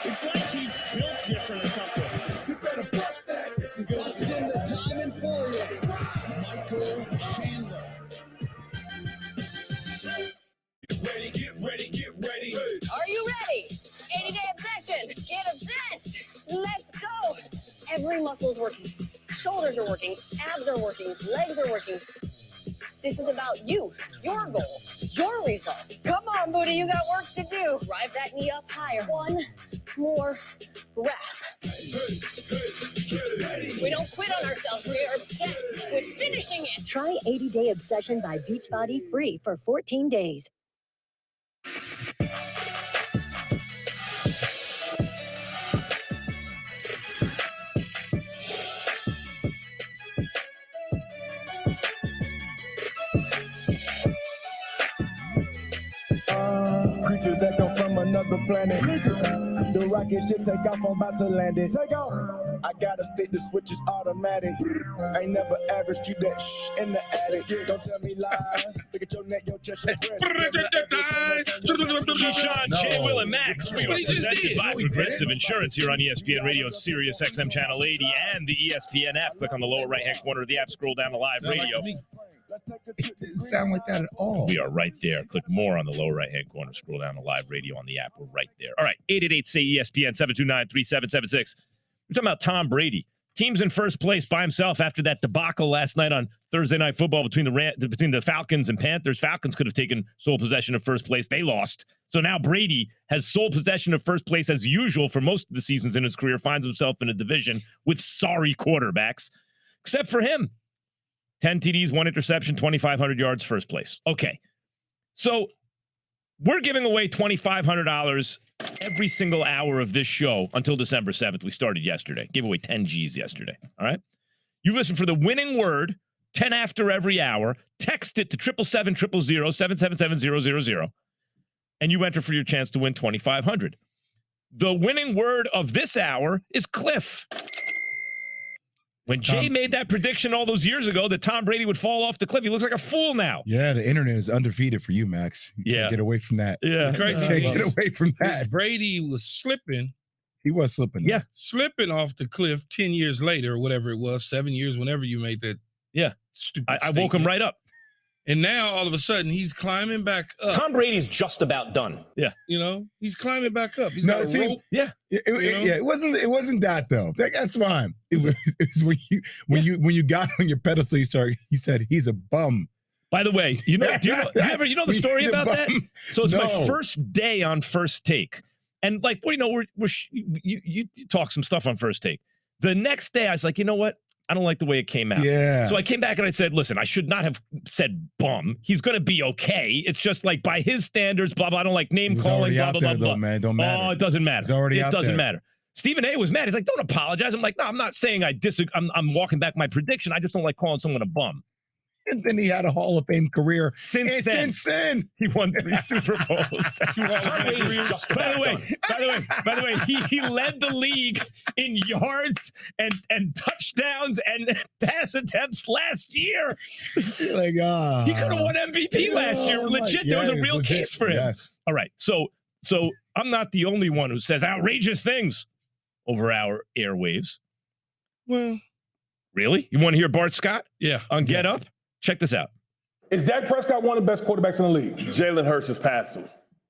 It's like he's built different or something. You better bust that if you go bust in the Diamond Fourier. Michael Chandler. Get ready. Are you ready? 80-day obsession. Get obsessed. Let's go. Every muscle is working. Shoulders are working. Abs are working. Legs are working. This is about you, your goal, your result. Come on, Booty, you got work to do. Drive that knee up higher. One more rep. We don't quit on ourselves. We are obsessed with finishing it. Try 80-Day Obsession by Beachbody free for 14 days. Creatures rocket shit, take off, I'm about to land it. Take off. I gotta stick the switches automatic. Ain't never average, keep that shh in the attic. Don't tell me lies. Look at your neck, your chest, your breast. Keyshawn, Jay, Will, and Max. We are presented by Progressive Insurance here on ESPN Radio, Sirius XM Channel 80, and the ESPN app. Click on the lower right-hand corner of the app, scroll down to live radio. It didn't sound like that at all. We are right there. Click more on the lower right-hand corner, scroll down to live radio on the app. We're right there. All right, 888-SAY-ESPN, 729-3776. We're talking about Tom Brady. Team's in first place by himself after that debacle last night on Thursday Night Football between the Falcons and Panthers. Falcons could have taken sole possession of first place. They lost. So now Brady has sole possession of first place as usual for most of the seasons in his career, finds himself in a division with sorry quarterbacks, except for him. 10 TDs, 1 interception, 2,500 yards, first place. Okay. So we're giving away $2,500 every single hour of this show until December 7th. We started yesterday. Gave away 10 G's yesterday. All right. You listen for the winning word 10 after every hour. Text it to 777-000-777-000. And you enter for your chance to win $2,500. The winning word of this hour is Cliff. When Jay made that prediction all those years ago that Tom Brady would fall off the cliff, he looks like a fool now. Yeah, the internet is undefeated for you, Max. You can't get away from that. Yeah. Crazy. Can't get away from that. Brady was slipping. He was slipping. Yeah. Slipping off the cliff 10 years later, or whatever it was, 7 years, whenever you made that. Yeah. Stupid I woke him right up. And now, all of a sudden, he's climbing back up. Tom Brady's just about done. Yeah. You know, he's climbing back up. He's got a rope. Yeah. It wasn't that though. That's fine. It was when you got on your pedestal, you said he's a bum. By the way, you know the story about that? So it's my first day on First Take. And like, well, you know, you talk some stuff on First Take. The next day I was like, you know what? I don't like the way it came out. Yeah. So I came back and I said, listen, I should not have said bum. He's going to be okay. It's just like by his standards, blah, blah. I don't like name calling, blah, blah, blah, blah. Man, don't matter. Oh, it doesn't matter. It's already out there. It doesn't matter. Stephen A was mad. He's like, don't apologize. I'm like, no, I'm not saying I disagree. I'm walking back my prediction. I just don't like calling someone a bum. And then he had a Hall of Fame career. Since then, he won 3 Super Bowls. By the way, he led the league in yards and touchdowns and pass attempts last year. Like, he could have won MVP last year. Legit, there was a real case for him. Yes. All right, so I'm not the only one who says outrageous things over our airwaves. Well, really? You want to hear Bart Scott? Yeah. On Get Up? Check this out. Is Dak Prescott one of the best quarterbacks in the league? Jalen Hurts has passed him.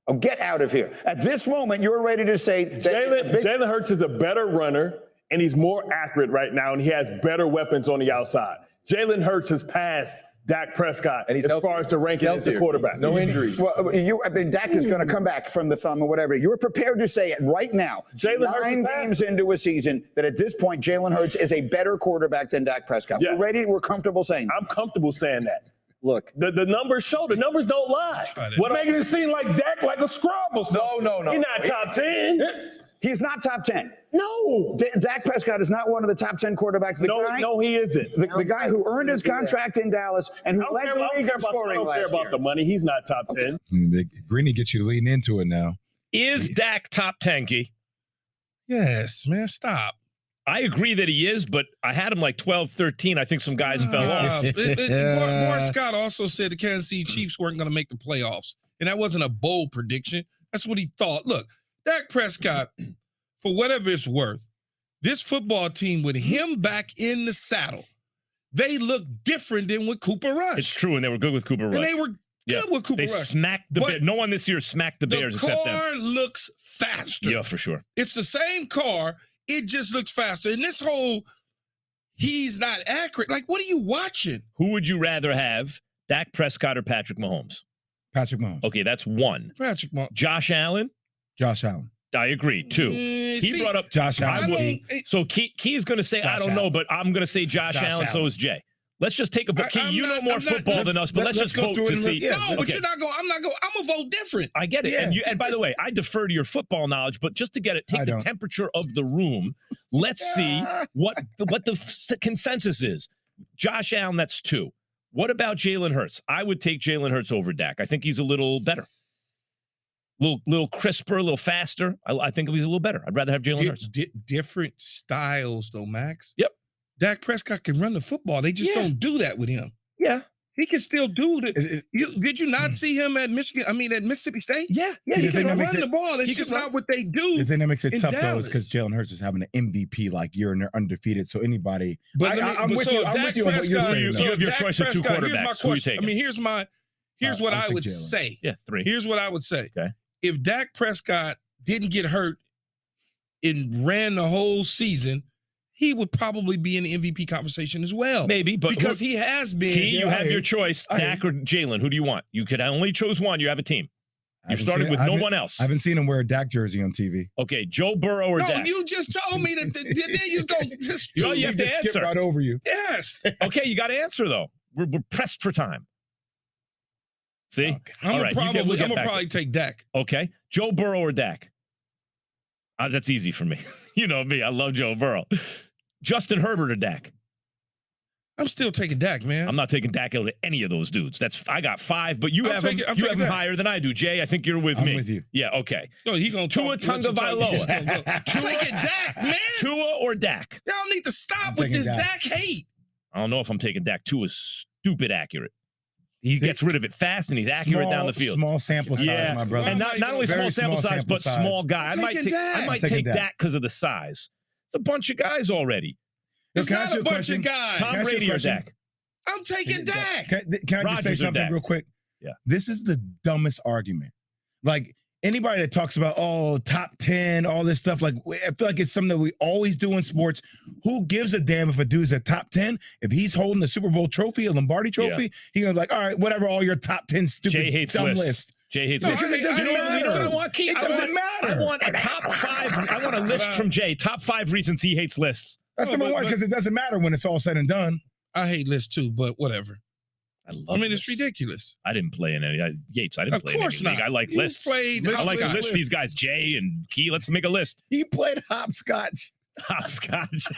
Oh, get out of here. At this moment, you're ready to say that Jalen Hurts is a better runner, and he's more accurate right now, and he has better weapons on the outside. Jalen Hurts has passed Dak Prescott as far as the ranking as the quarterback. No injuries. Well, Dak is going to come back from the thumb or whatever. You're prepared to say it right now, Jalen Hurts 9 games into a season, that at this point, Jalen Hurts is a better quarterback than Dak Prescott. Yes. We're comfortable saying that. I'm comfortable saying that. Look, the numbers show. The numbers don't lie. What making it seem like Dak like a scrub or something? No. He's not top 10. He's not top 10. No. Dak Prescott is not one of the top 10 quarterbacks. No, he isn't. The guy who earned his contract in Dallas and who led the league in scoring last year. I don't care about the money. He's not top 10. Greeny gets you leaning into it now. Is Dak top 10, Key? Yes, man, stop. I agree that he is, but I had him like 12, 13. I think some guys fell off. Bart Scott also said the Kansas City Chiefs weren't going to make the playoffs, and that wasn't a bold prediction. That's what he thought. Look, Dak Prescott, for whatever it's worth, this football team with him back in the saddle, they look different than with Cooper Rush. It's true, and they were good with Cooper Rush. And they were good with Cooper Rush. They smacked the Bears. No one this year smacked the Bears except them. The car looks faster. Yeah, for sure. It's the same car. It just looks faster. And this whole, he's not accurate. Like, what are you watching? Who would you rather have, Dak Prescott or Patrick Mahomes? Patrick Mahomes. Okay, that's one. Patrick Mahomes. Josh Allen? Josh Allen. I agree. 2. He brought up Josh Allen. So Key is going to say, I don't know, but I'm going to say Josh Allen. So is Jay. Let's just take a vote. Key, you know more football than us, but let's just vote to see. No, but you're not going. I'm not going. I'm gonna vote different. I get it. Yeah. And by the way, I defer to your football knowledge, but just to take the temperature of the room, let's see what the consensus is. Josh Allen, that's 2. What about Jalen Hurts? I would take Jalen Hurts over Dak. I think he's a little better. little crisper, a little faster. I think he's a little better. I'd rather have Jalen Hurts. Different styles, though, Max. Yep. Dak Prescott can run the football. They just don't do that with him. Yeah. He can still do it. Did you not see him at Michigan? I mean, at Mississippi State? Yeah. He can run the ball. It's just not what they do. The thing that makes it in tough, though, is Dallas. because Jalen Hurts is having an MVP like year and they're undefeated. So anybody, But I'm with you. I'm with you on what you're saying. You have your choice of two Here's my quarterbacks. Who you question. taking? I mean, here's what I'll I take would Jalen. say. Yeah, 3. Here's what I would say. Okay. If Dak Prescott didn't get hurt and ran the whole season, he would probably be in the MVP conversation as well. Maybe, but because he has been. You have your choice, Dak or Jalen. Who do you want? You could only chose one. You have a team. You started with no one else. I haven't seen him wear a Dak jersey on TV. Okay, Joe Burrow or Dak? No, you just told me that. There you go. Just you have to skip answer. right over you. Yes. Okay, you got to answer though. We're pressed for time. See, I'm all right. gonna we'll get back probably take Dak. Okay, Joe Burrow or Dak? That's easy for me. You know me. I love Joe Burrow. Justin Herbert or Dak? I'm still taking Dak, man. I'm not taking Dak out of any of those dudes. I got 5, but you have him Dak. higher than I do. Jay, I think you're with me. I'm with you. Yeah, okay. So he gonna Tua Tagovailoa. I'm taking Dak, man. Tua or Dak? Y'all need to stop with this Dak hate. I don't know if I'm taking Dak. Tua's stupid accurate. He gets rid of it fast and he's accurate down the field. Small sample size, my brother. And not only Very small sample size, but small guy. I might take Dak. Dak because of the size. It's a bunch of guys already. It's not a bunch of guys. Tom Brady or Dak? I'm taking Dak. Can I just say something real quick? Yeah. This is the dumbest argument. Like anybody that talks about, top 10, all this stuff, like I feel like it's something that we always do in sports. Who gives a damn if a dude's at top 10? If he's holding a Super Bowl trophy, a Lombardi trophy, he's gonna be like, all right, whatever, all your top 10 stupid Jay hates dumb lists. list. Jay hates No, lists. because it doesn't matter. It doesn't matter. I want a top 5. I want a list from Jay. Top 5 reasons he hates lists. That's number one, because it doesn't matter when it's all said and done. I hate lists too, but whatever. I mean, it's ridiculous. I didn't play in any. Yates, I didn't play in any course not. league. I like You lists. played I like to list lists. these guys. Jay and Key, let's make a list. He played hopscotch. Hopscotch.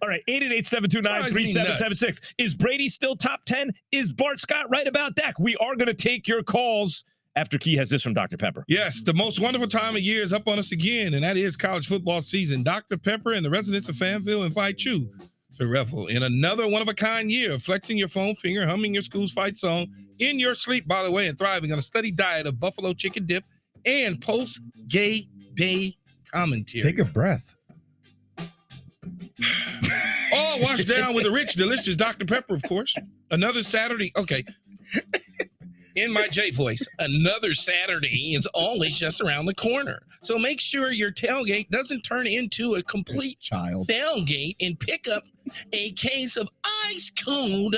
All right, 888-729-3776. Is Brady still top 10? Is Bart Scott right about Dak? We are going to take your calls after Key has this from Dr. Pepper. Yes, the most wonderful time of year is up on us again, and that is college football season. Dr. Pepper and the residents of Fanville invite you to revel in another one-of-a-kind year of flexing your foam finger, humming your school's fight song in your sleep, by the way, and thriving on a steady diet of buffalo chicken dip and post-gay day commentary. Take a breath. All washed down with a rich, delicious Dr. Pepper, of course. Another Saturday. Okay. In my J voice, another Saturday is always just around the corner. So make sure your tailgate doesn't turn into a complete tailgate and pick up a case of ice cold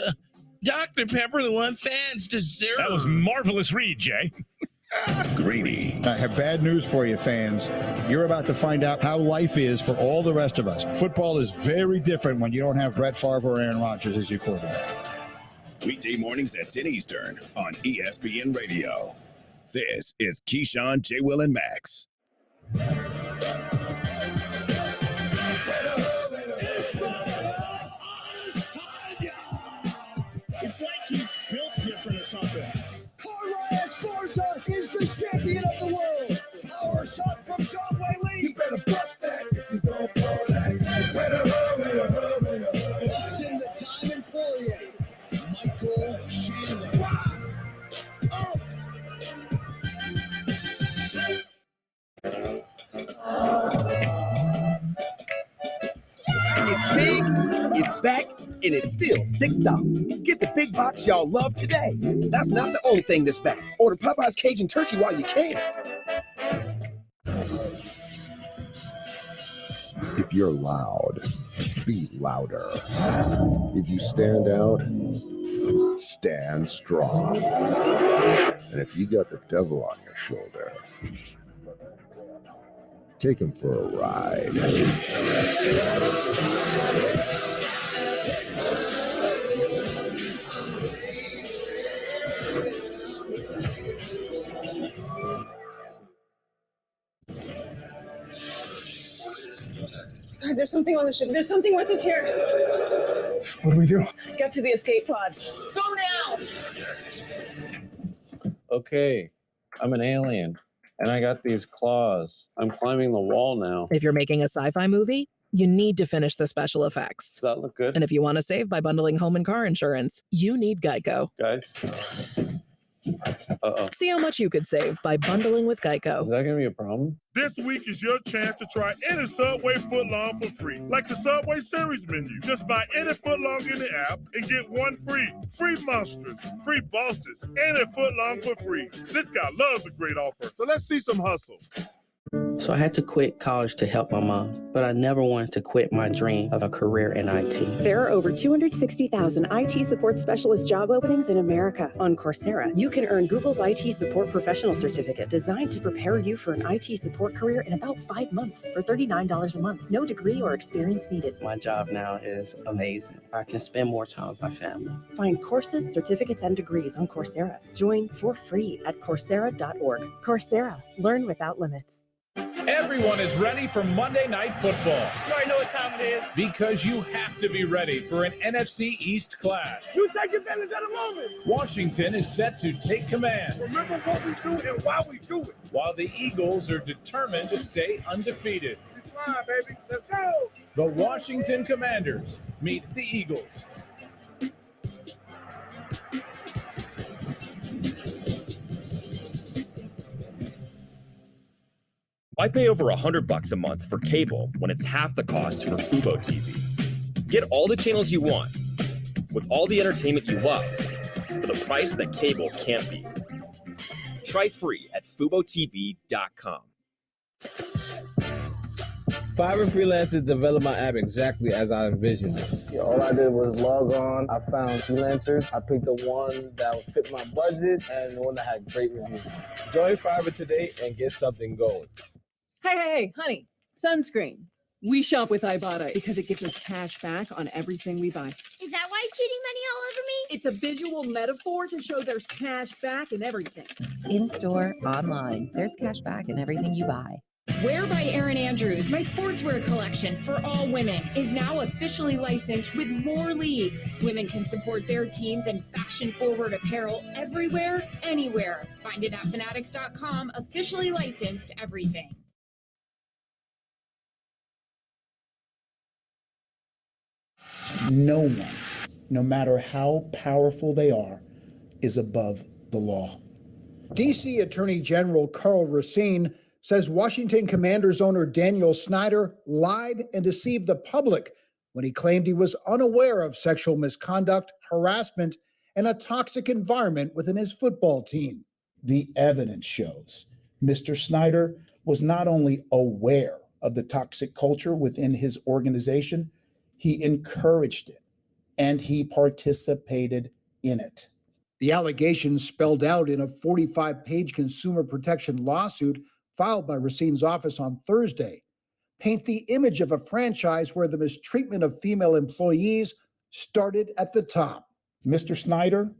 Dr. Pepper, the one fans deserve. That was marvelous read, Jay. Greeny. I have bad news for you, fans. You're about to find out how life is for all the rest of us. Football is very different when you don't have Brett Favre or Aaron Rodgers as your quarterback. Weekday mornings at 10 Eastern on ESPN Radio. This is Keyshawn, J. Will, and Max. It's like he's built different or something. Carla Esparza is the champion of the world. Power shot from Sean Whaley. You better bust that if you don't blow that. Austin the Diamond Poirier. Michael Chandler. Oh. It's big, it's back, and it's still $6. Get the big box y'all love today. That's not the only thing that's back. Order Popeye's Cajun Turkey while you can. If you're loud, be louder. If you stand out, stand strong. And if you got the devil on your shoulder, take him for a ride. Guys, there's something on the ship. There's something with us here. What do we do? Get to the escape pods. Go now! Okay, I'm an alien, and I got these claws. I'm climbing the wall now. If you're making a sci-fi movie, you need to finish the special effects. Does that look good? And if you want to save by bundling home and car insurance, you need Geico. Guys? Uh-oh. See how much you could save by bundling with Geico. Is that going to be a problem? This week is your chance to try any Subway footlong for free. Like the Subway Series menu. Just buy any footlong in the app and get one free. Free monsters, free bosses, any footlong for free. This guy loves a great offer. So let's see some hustle. So I had to quit college to help my mom, but I never wanted to quit my dream of a career in IT. There are over 260,000 IT support specialist job openings in America. On Coursera, you can earn Google's IT support professional certificate designed to prepare you for an IT support career in about 5 months for $39 a month. No degree or experience needed. My job now is amazing. I can spend more time with my family. Find courses, certificates, and degrees on Coursera. Join for free at Coursera.org. Coursera, learn without limits. Everyone is ready for Monday Night Football. You already know what time it is. Because you have to be ready for an NFC East clash. You take advantage of the moment. Washington is set to take command. Remember what we do and why we do it. While the Eagles are determined to stay undefeated. It's fine, baby. Let's go. The Washington Commanders meet the Eagles. Why pay over $100 a month for cable when it's half the cost for Fubo TV? Get all the channels you want with all the entertainment you love for the price that cable can't beat. Try free at FuboTV.com. Fiverr Freelancers developed my app exactly as I envisioned it. Yeah, all I did was log on. I found freelancers. I picked the one that would fit my budget and the one that had great reviews. Join Fiverr today and get something going. Hey, honey, sunscreen. We shop with Ibotta because it gives us cash back on everything we buy. Is that why it's shooting money all over me? It's a visual metaphor to show there's cash back in everything. In-store, online, there's cash back in everything you buy. Wear by Erin Andrews, my sportswear collection for all women, is now officially licensed with more leagues. Women can support their teams in fashion-forward apparel everywhere, anywhere. Find it at fanatics.com, officially licensed everything. No one, no matter how powerful they are, is above the law. D.C. Attorney General Karl Racine says Washington Commanders owner Daniel Snyder lied and deceived the public when he claimed he was unaware of sexual misconduct, harassment, and a toxic environment within his football team. The evidence shows Mr. Snyder was not only aware of the toxic culture within his organization, he encouraged it, and he participated in it. The allegations spelled out in a 45-page consumer protection lawsuit filed by Racine's office on Thursday paint the image of a franchise where the mistreatment of female employees started at the top. Mr. Snyder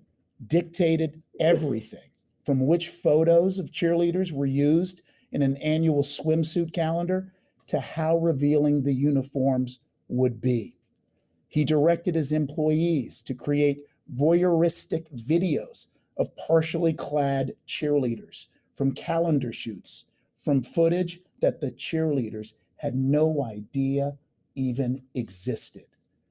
dictated everything from which photos of cheerleaders were used in an annual swimsuit calendar to how revealing the uniforms would be. He directed his employees to create voyeuristic videos of partially clad cheerleaders from calendar shoots, from footage that the cheerleaders had no idea even existed.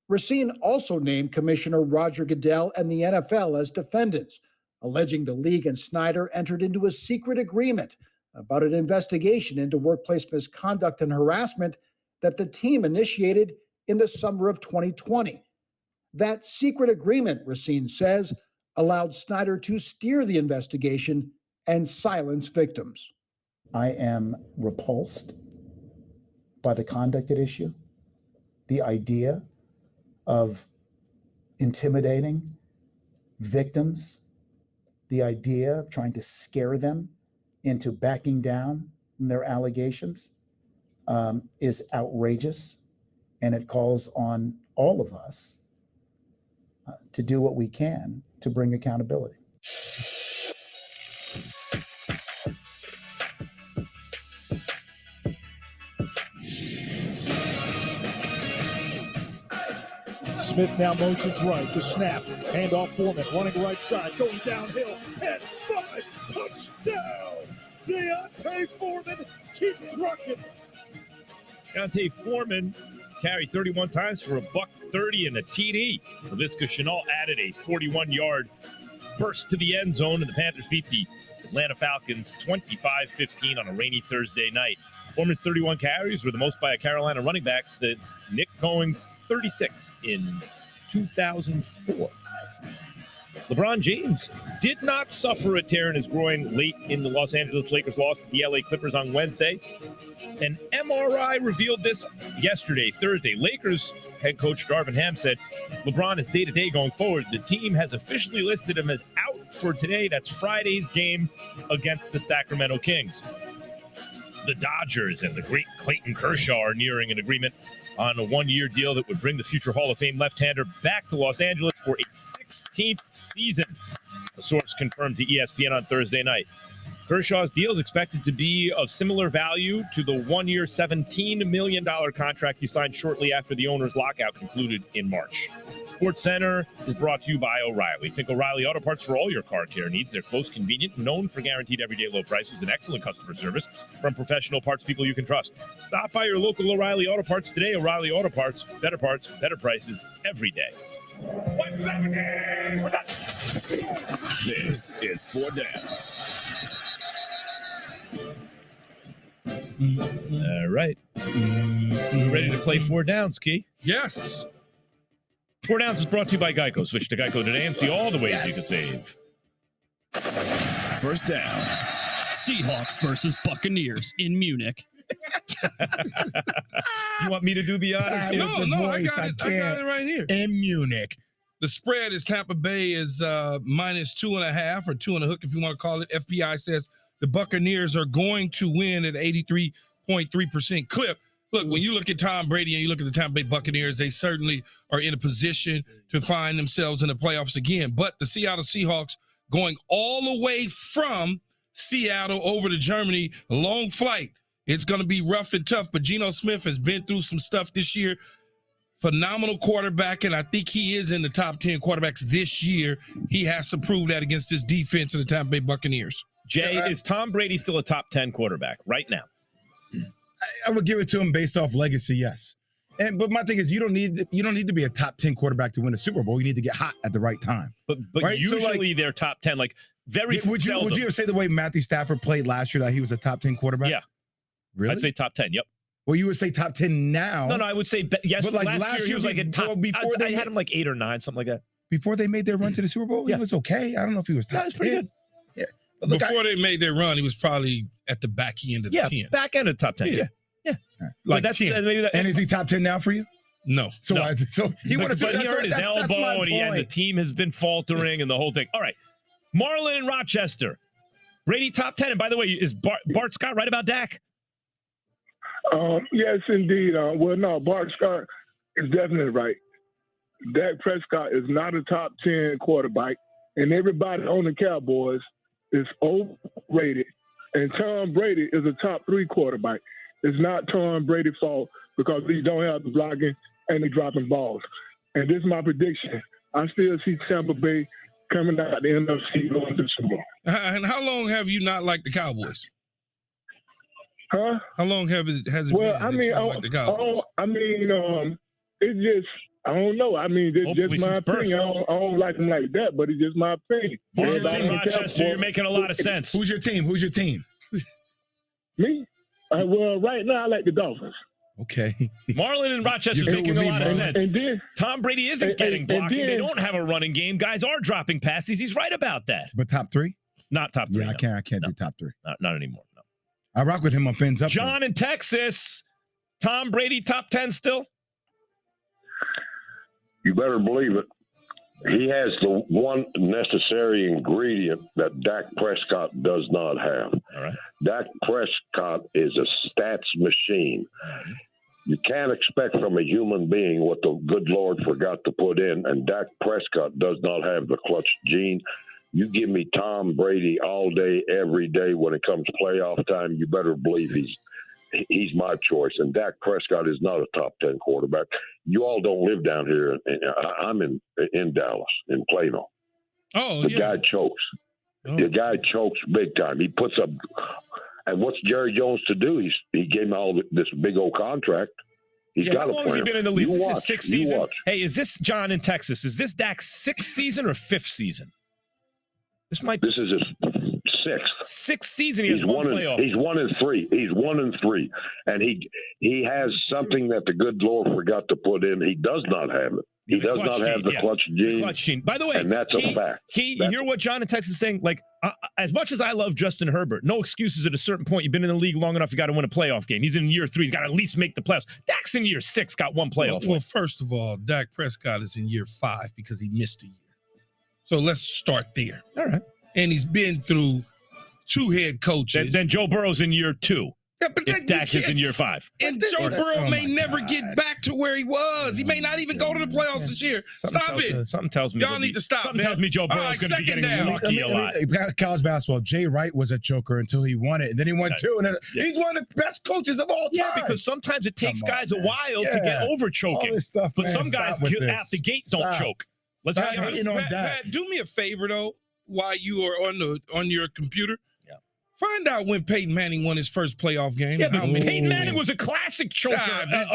Racine also named Commissioner Roger Goodell and the NFL as defendants, alleging the league and Snyder entered into a secret agreement about an investigation into workplace misconduct and harassment that the team initiated in the summer of 2020. That secret agreement, Racine says, allowed Snyder to steer the investigation and silence victims. I am repulsed by the conduct at issue, the idea of intimidating victims, the idea of trying to scare them into backing down from their allegations is outrageous, and it calls on all of us to do what we can to bring accountability. Smith now motions right. The snap. Handoff Foreman running right side. Going downhill. 10, 5, Touchdown! Deontay Foreman keeps trucking. Deontay Foreman carried 31 times for $130 and a TD. Laviska Shenault added a 41-yard burst to the end zone, and the Panthers beat the Atlanta Falcons 25-15 on a rainy Thursday night. Foreman's 31 carries were the most by a Carolina running back since Nick Cohen's 36 in 2004. LeBron James did not suffer a tear in his groin late in the Los Angeles Lakers loss to the LA Clippers on Wednesday. An MRI revealed this yesterday, Thursday. Lakers head coach Darvin Ham said LeBron is day-to-day going forward. The team has officially listed him as out for today. That's Friday's game against the Sacramento Kings. The Dodgers and the great Clayton Kershaw are nearing an agreement on a one-year deal that would bring the future Hall of Fame left-hander back to Los Angeles for a 16th season. A source confirmed to ESPN on Thursday night. Kershaw's deal is expected to be of similar value to the one-year $17 million contract he signed shortly after the owner's lockout concluded in March. SportsCenter is brought to you by O'Reilly. Think O'Reilly Auto Parts for all your car care needs. They're close, convenient, known for guaranteed everyday low prices and excellent customer service from professional parts people you can trust. Stop by your local O'Reilly Auto Parts today. O'Reilly Auto Parts, better prices every day. 170! What's up? This is Four Downs. All right. Ready to play Four Downs, Key? Yes. Four Downs is brought to you by Geico. Switch to Geico today and see all the ways you can save. First down. Seahawks versus Buccaneers in Munich. You want me to do the honors? No, I got it right here. In Munich. The spread is Tampa Bay is minus 2.5 or 2 and a hook if you want to call it. FPI says the Buccaneers are going to win at 83.3% clip. Look, when you look at Tom Brady and you look at the Tampa Bay Buccaneers, they certainly are in a position to find themselves in the playoffs again. But the Seattle Seahawks going all the way from Seattle over to Germany, a long flight. It's going to be rough and tough, but Geno Smith has been through some stuff this year. Phenomenal quarterback, and I think he is in the top 10 quarterbacks this year. He has to prove that against this defense of the Tampa Bay Buccaneers. Jay, is Tom Brady still a top 10 quarterback right now? I would give it to him based off legacy, yes. But my thing is, you don't need to be a top 10 quarterback to win a Super Bowl. You need to get hot at the right time. But right? Usually they're top 10. Like would you ever say the way Matthew Stafford played last year that he was a top 10 quarterback? Yeah, really. I'd say top 10. Yep. Well, you would say top 10 now. No, I would say yes. But like last year he was like a top. I had him like 8 or 9, something like that. Before they made their run to the Super Bowl, he was okay. I don't know if he was top 10. Pretty good. Yeah. Look, before they made their run, he was probably at the back end of the 10. Back end of top 10. Yeah. Like that's 10. And is he top 10 now for you? No. So no. why is it? So he would have hurt his elbow, and the team has been faltering, and the whole thing. All right, Marlon in Rochester, Brady top 10. And by the way, is Bart Scott right about Dak? Yes, indeed. Bart Scott is definitely right. Dak Prescott is not a top 10 quarterback, and everybody on the Cowboys is overrated. And Tom Brady is a top 3 quarterback. It's not Tom Brady's fault because he don't have the blocking and the dropping balls. And this is my prediction. I still see Tampa Bay coming out the NFC going to the Super Bowl. And how long have you not liked the Cowboys? Huh? How long has it been? Like the Cowboys? It's just, I don't know. I mean, it's just my opinion. I don't like them like that, but it's just my opinion. Who's your team, Rochester? You're making a lot of sense. Who's your team? Me? Right now, I like the Dolphins. Okay. Marlon in Rochester is making a lot of sense. And then, Tom Brady isn't getting blocking. They don't have a running game. Guys are dropping passes. He's right about that. But top 3? Not top 3. Yeah, I can't do top 3. Not anymore. No. I rock with him on Fins Up. John in Texas. Tom Brady top 10 still? You better believe it. He has the one necessary ingredient that Dak Prescott does not have. All right. Dak Prescott is a stats machine. You can't expect from a human being what the good Lord forgot to put in, and Dak Prescott does not have the clutch gene. You give me Tom Brady all day, every day when it comes playoff time, you better believe he's my choice. And Dak Prescott is not a top 10 quarterback. You all don't live down here. I'm in Dallas, in Plano. Oh, the guy chokes. The guy chokes big time. He puts up. And what's Jerry Jones to do? He gave him all this big old contract. He's got how to long play has he him. been in the league? You This watch, is sixth you season. watch. Hey, is this John in Texas? Is this Dak's sixth season or fifth season? This might. This is his sixth. Sixth season. He has one playoff. He's 1-3. He's 1-3, and he has something that the good Lord forgot to put in. He does not have it. He does not have the clutch gene. The clutch gene. By the way, and that's a fact. You hear what John in Texas is saying? Like, as much as I love Justin Herbert, no excuses at a certain point. You've been in the league long enough. You got to win a playoff game. He's in year 3. He's got to at least make the playoffs. Dak's in year 6, got one playoff. Well, first of all, Dak Prescott is in year 5 because he missed a year. So let's start there. All right. And he's been through 2 head coaches. Then Joe Burrow's in year 2. Yeah, but if Dak is in year 5. And Joe Burrow may never get back to where he was. He may not even go to the playoffs this year. Stop it. Something tells me. Y'all need to stop, Something man. tells me Joe Burrow's All right, going to be second getting down. lucky a lot. College basketball, Jay Wright was a choker until he won it, and then he won 2. And he's one of the best coaches of all time. Yeah, because sometimes it takes guys a while to get over choking. All this stuff, but man, some guys stop with out this. the gate don't Stop. choke. Let's Stop be honest. hating on Pat, Dak. Pat, do me a favor though, while you are on your computer. Yeah. Find out when Peyton Manning won his first playoff game. Yeah, but Peyton Manning was a classic choker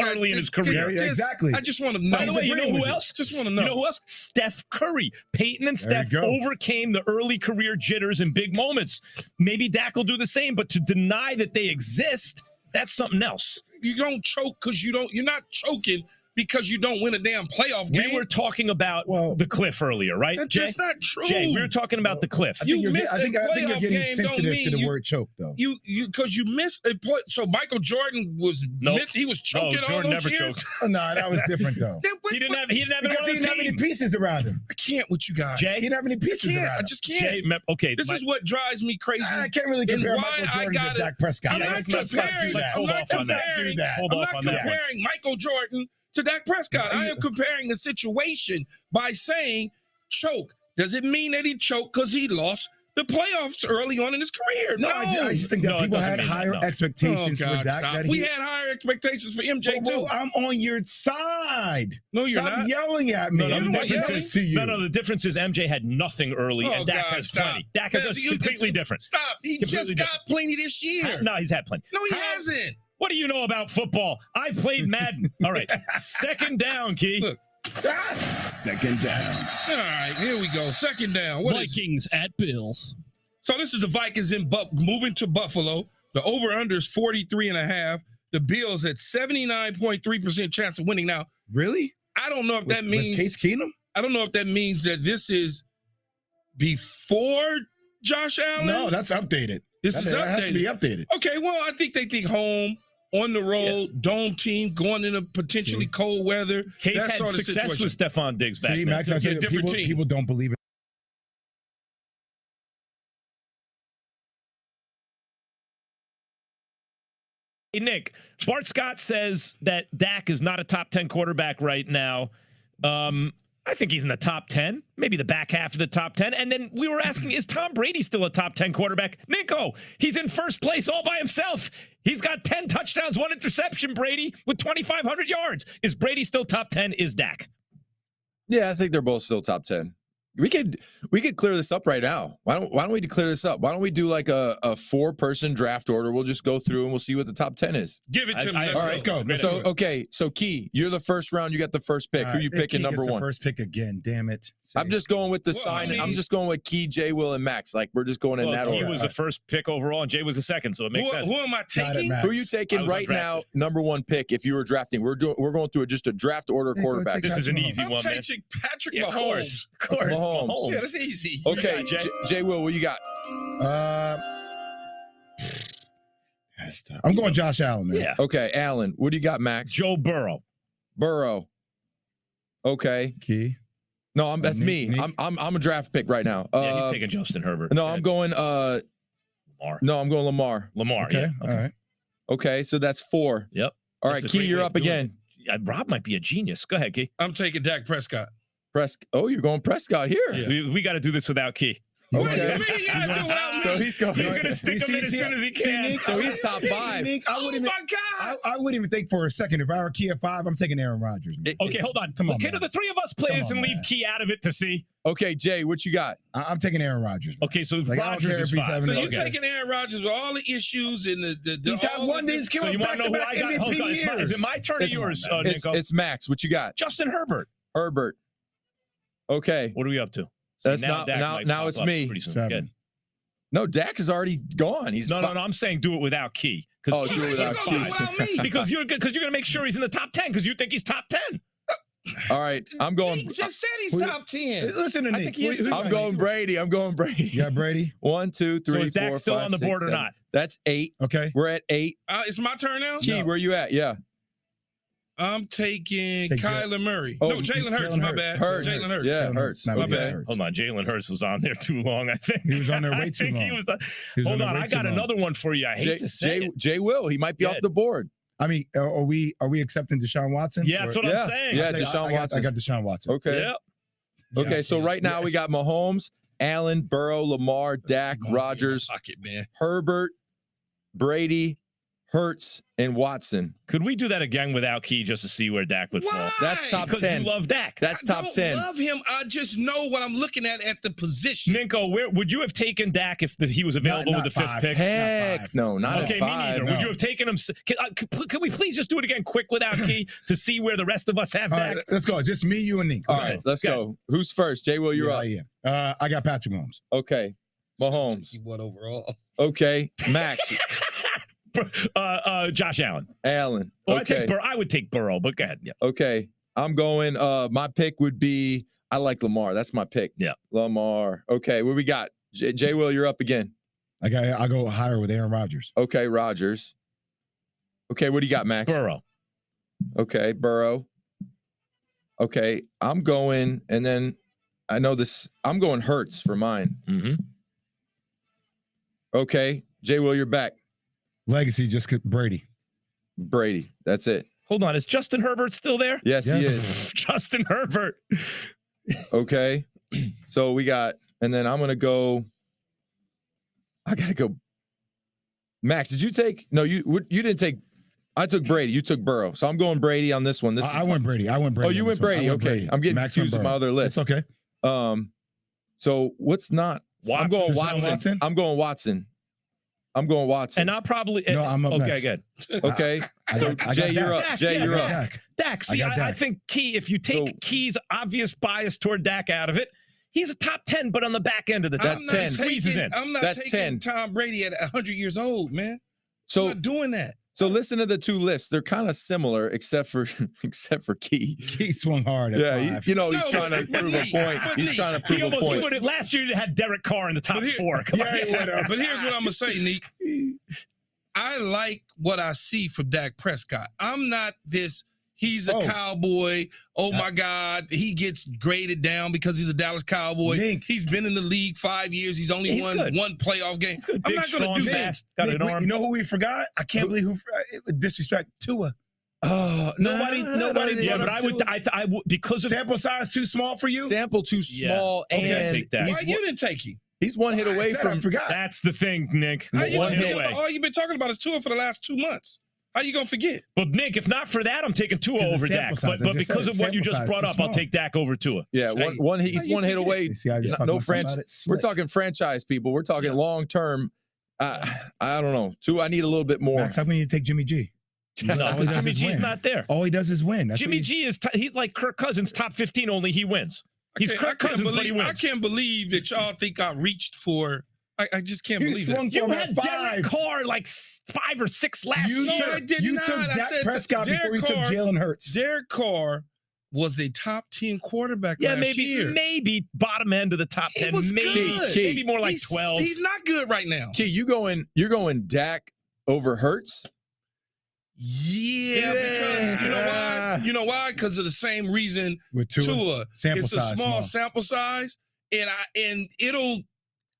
early in his career. I just want to know. By the way, you know who else? Just want to know. You know who else? Steph Curry. Peyton and There you Steph go. overcame the early career jitters and big moments. Maybe Dak will do the same, but to deny that they exist, that's something else. You don't choke because you're not choking because you don't win a damn playoff game. We were talking about the cliff earlier, right? That's not true. Jay, we were talking about the cliff. I think you're miss a getting playoff game don't sensitive mean to the you- word choke, though. You because you missed a play. So Michael Jordan was he was choking all Jordan those never years. choked. Oh, no, that was different, though. He didn't have it Because he on didn't have any pieces around him. I can't with you guys. Jay? He didn't have any pieces around I him. just can't. Okay, This is what drives me crazy. I can't really and compare why Michael I Jordan to gotta- Dak Prescott. I'm not comparing. let's hold I'm off not on that. comparing. Hold I'm off not on that one. comparing Michael Jordan to Dak Prescott. I am comparing the situation by saying choke. Does it mean that he choked because he lost the playoffs early on in his career? No, I just think that No, it people doesn't had mean that, higher no. expectations Oh, for God, Dak. stop. That We he- had higher expectations for MJ too. Well, I'm on your side. No, you're Stop not. yelling at me. No, I'm the doing difference this is to you. the difference is MJ had nothing early, Oh, and Dak God, has stop. plenty. Dak Because is you- completely different. Stop. He Completely just got plenty this year. No, he's had plenty. No, he hasn't. What do you know about football? I played Madden. All right, second down, Key. Look. Second down. All right, here we go. Second down. What is it? Vikings at Bills. So this is the Vikings in moving to Buffalo. The over-under is 43.5. The Bills at 79.3% chance of winning. Now, Really? I don't know if that means Case Keenum? I don't know if that means that this is before Josh Allen. No, that's updated. This is That has to be updated. updated. Okay, well, I think they think home, on the road, dome team, going into potentially cold weather. Case that had sort of success situation. with Stephon Diggs back See, then. Max, I It's a said different team. people don't believe it. Hey, Nick, Bart Scott says that Dak is not a top 10 quarterback right now. I think he's in the top 10, maybe the back half of the top 10. And then we were asking, is Tom Brady still a top 10 quarterback? Nico, he's in first place all by himself. He's got 10 touchdowns, 1 interception, Brady, with 2,500 yards. Is Brady still top 10? Is Dak? Yeah, I think they're both still top 10. We could clear this up right now. Why don't we clear this up? Why don't we do like a 4-person draft order? We'll just go through and we'll see what the top 10 is. Give it to me. Let's go. So okay, so Key, you're the first round. You got the first pick. Who you picking Key number gets the 1? first pick again. Damn it. I'm just going with the Well, sign. I mean- I'm just going with Key, Jay, Will, and Max. Like we're just going in that He order. was the first pick overall, and Jay was the second, so it makes sense. Who am I Got it, taking? Max. Who are you taking right now? Number 1 pick. If you were drafting, we're going through just a draft order quarterback. This is an easy I'm one, man. taking Patrick Yeah, of Mahomes. course. Mahomes. Yeah, that's easy. Okay, Jay? Jay Will, what you got? I'm going Josh Allen, man. Yeah. Okay, Allen, what do you got, Max? Joe Burrow. Burrow. Okay. Key. No, that's me. Me? I'm a draft pick right now. Yeah, he's taking Justin Herbert. No, I'm going Lamar. No, I'm going Lamar. Lamar, Okay. yeah. All right. Okay, so that's 4. Yep. All That's right, a Key, great you're way up of doing again. it. Rob might be a genius. Go ahead, Key. I'm taking Dak Prescott. Oh, you're going Prescott here. Yeah. We got to do this without Key. What do you Okay. mean? You gotta do it without me. So he's going. He's gonna stick him in as soon as he can. So he's top 5. Nick, Oh my God. I wouldn't even think for a second if I were Key at 5, I'm taking Aaron Rodgers. Okay, hold on. Come on, Can man. the three of us play Come this on, and leave man. Key out of it to see? Okay, Jay, what you got? I'm taking Aaron Rodgers. Man. Okay, so Like, I don't Rodgers care is if he's 5. having So a- you're Okay. taking Aaron Rodgers with all the issues and the He's had all one. the- He's So given you want to know who I back-to-back got? Hold on, MVP is it my turn or It's- yours, It's, Nico? it's Max. What you got? Justin Herbert. Herbert. Okay. What are we up to? That's now Dak might now pop it's up me. pretty soon. 7. Good. No, Dak is already gone. He's No, I'm saying do it without Key. Oh, do it without Key. Without me. Because you're going to make sure he's in the top 10 because you think he's top 10. All right, I'm going. He just said he's top 10. Listen to I Nick. think he is. I'm going Brady. I'm going Brady. You got Brady? 1, 2, 3, So is Dak 4, still 5, on the 6, board or 7. not? That's 8. Okay. We're at 8. It's my turn now? Key, where you at? Yeah. I'm taking Take Kyler Murray. Oh, no, Jalen Hurts. My bad. Hurts. Jalen Hurts. Yeah, Jalen Hurts. Not My really bad. Hurts. Hold on. Jalen Hurts was on there too long, I think. He was on there way I too think long. He was, He was hold on on. there way I got too long. another one for you. I hate to say it. Jay Will. He might be off Yeah. the board. I mean, are we accepting Deshaun Watson? Yeah, that's what Yeah. I'm saying. Yeah, I think Deshaun I got- Watson. I got Deshaun Watson. Okay. Yep. Okay, so right now we got Mahomes, Allen, Burrow, Lamar, Dak, Rodgers, Pocket, man. Herbert, Brady, Hurts, and Watson. Could we do that again without Key just to see where Dak would fall? Why? That's top Because 10. you love Dak. That's I top don't 10. love him. I just know what I'm looking at the position. Ninko, where would you have taken Dak if he was available Not with the 5th 5. pick? Heck no, not Okay, at me 5. neither. no. Would you have taken him? Can we please just do it again quick without Key to see where the rest of us have All Dak? right, let's go. Just me, you, and Nick. All right, let's go. Who's first? Jay Will, you're up. Yeah. I got Patrick Mahomes. Okay. Mahomes. What overall? Okay. Max. Josh Allen. Allen. Well, Okay. I would take Burrow, but go ahead. Yeah. Okay. I'm going. My pick would be. I like Lamar. That's my pick. Yeah. Lamar. Okay. What we got? Jay Will, you're up again. I'll go higher with Aaron Rodgers. Okay. Rodgers. Okay. What do you got, Max? Burrow. Okay. Burrow. Okay. I'm going, and then I know this. I'm going Hurts for mine. Mm-hmm. Okay. Jay Will, you're back. Legacy, just Brady. Brady. That's it. Hold on. Is Justin Herbert still there? Yes, he is. Justin Herbert. Okay. So we got, and then I'm going to go. I got to go. Max, did you take? No, you didn't take. I took Brady. You took Burrow. So I'm going Brady on this one. I went Brady. Oh, you went Brady. Okay. I'm getting Max confused with went my Burrow. other list. It's okay. So what's not? I'm going Deshaun Watson. Watson? I'm going Watson. I'm going Watson. And I'll probably. No, I'm up okay, next. good. Okay. So Jay, you're up. Dak, Jay, yeah, you're Dak. up. Dak. See, I think Key, if you take Key's obvious bias toward Dak out of it, he's a top 10, but on the back end of the That's top 10. squeezes in. I'm not That's taking 10. Tom Brady at 100 years old, man. So I'm not doing that. So listen to the two lists. They're kind of similar, except for Key. He swung hard. At Yeah, 5. he's No, trying to but prove a Lee, point. but He's Lee, trying to He prove a almost point. would have last year had Derek Carr in the top 4. Come on. But here's what I'm gonna say, Nick. I like what I see for Dak Prescott. I'm not this. He's a cowboy. Oh my God, he gets graded down because he's a Dallas Cowboy. Nick. He's been in the league 5 years. He's only won good. one playoff game. He's good. I'm Big, not gonna strong, do that. fast. Got Nick, an arm. you know who we forgot? I can't believe who disrespect Tua. Nobody. Yeah, but I would because of Sample size too small for you. Sample too small, Okay, I and take that. Why he's, you didn't take him? he's one hit away I from. forgot. That's the thing, Nick. How you One gonna hit forget? away. All you've been talking about is Tua for the last 2 months. How you gonna forget? But Nick, if not for that, I'm taking Tua Because over the Dak. sample size, But I just because said of what you sample just size brought too up, I'll small. take Dak over Tua. Yeah, one. He's one hit away. See, I just talked No about French. somebody. We're talking franchise people. We're talking long term. I don't know. Tua, I need a little bit more. Max, how come you take Jimmy G? No, All he because does Jimmy is G's win. not there. All he does is win. That's Jimmy what G is he's like Kirk Cousins, top 15 only. He wins. He's Kirk Cousins, but he wins. I can't believe that y'all think I reached for. I just can't He believe swung it. You from had at Derek 5. Carr like 5 or 6 last You year. I did you not. took I Dak said Prescott Derek before you took Carr- Jalen Hurts. Derek Carr was a top 10 quarterback Yeah, last year. maybe bottom end of the top He 10. was Maybe, good. maybe more like He's- 12. He's not good right now. Key, you're going Dak over Hurts. Yeah, because you know why? You know why? Because of the same reason With Tua, sample it's a size small small. sample size, and it'll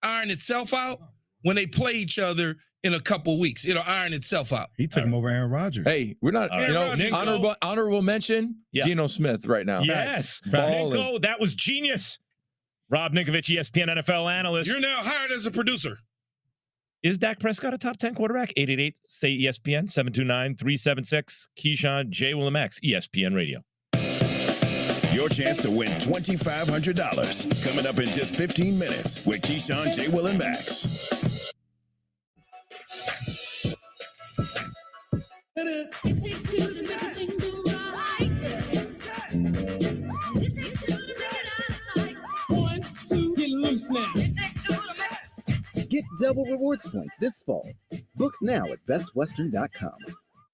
iron itself out when they play each other in a couple weeks. It'll iron itself out. He took him over Aaron Rodgers. Hey, we're not. All right. You know, Aaron Rodgers, honorable mention. Yeah. Geno Smith right now. Yes. Balling. Nico, that was genius. Rob Ninkovich, ESPN NFL analyst. You're now hired as a producer. Is Dak Prescott a top 10 quarterback? 888-SAY-ESPN, 729-376. Keyshawn, J. Will and Max, ESPN Radio. Your chance to win $2,500 coming up in just 15 minutes with Keyshawn, J. Will and Max. Get loose now. Get double rewards points this fall. Book now at bestwestern.com.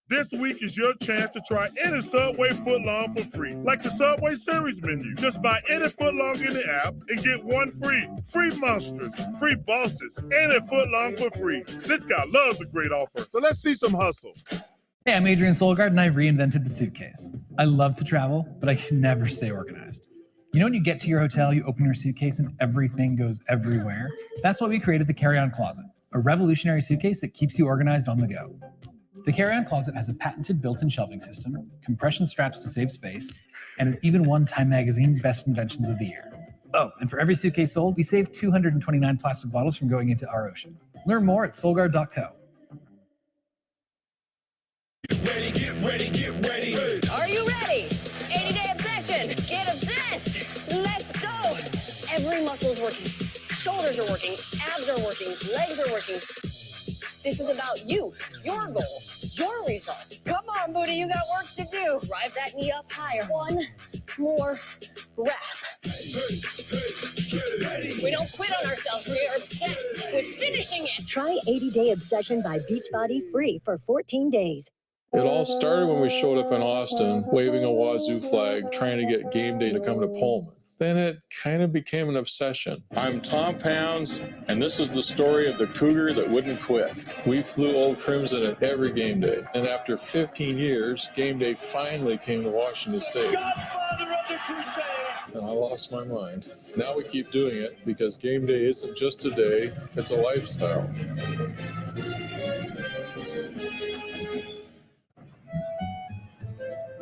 This week is your chance to try any Subway footlong for free, like the Subway Series menu. Just buy any footlong in the app and get one free. Free Monsters, free Bosses, any footlong for free. This guy loves a great offer, so let's see some hustle. Hey, I'm Adrian Solgaard, and I've reinvented the suitcase. I love to travel, but I can never stay organized. You know, when you get to your hotel, you open your suitcase and everything goes everywhere? That's why we created the Carry-On Closet, a revolutionary suitcase that keeps you organized on the go. The Carry-On Closet has a patented built-in shelving system, compression straps to save space, and it even won Time Magazine Best Inventions of the Year. Oh, and for every suitcase sold, we save 229 plastic bottles from going into our ocean. Learn more at solgaard.co. Get ready, get ready, get ready. Are you ready? 80-day obsession. Get obsessed. Let's go. Every muscle is working. Shoulders are working. Abs are working. Legs are working. This is about you, your goal, your result. Come on, Booty, you got work to do. Drive that knee up higher. One more rep. We don't quit on ourselves. We are obsessed with finishing it. Try 80-Day Obsession by Beachbody free for 14 days. It all started when we showed up in Austin, waving a Wazoo flag, trying to get game day to come to Pullman. Then it kind of became an obsession. I'm Tom Pounds, and this is the story of the Cougar that wouldn't quit. We flew Old Crimson at every game day, and after 15 years, game day finally came to Washington State. Godfather of the Crusade. And I lost my mind. Now we keep doing it because game day isn't just a day, it's a lifestyle.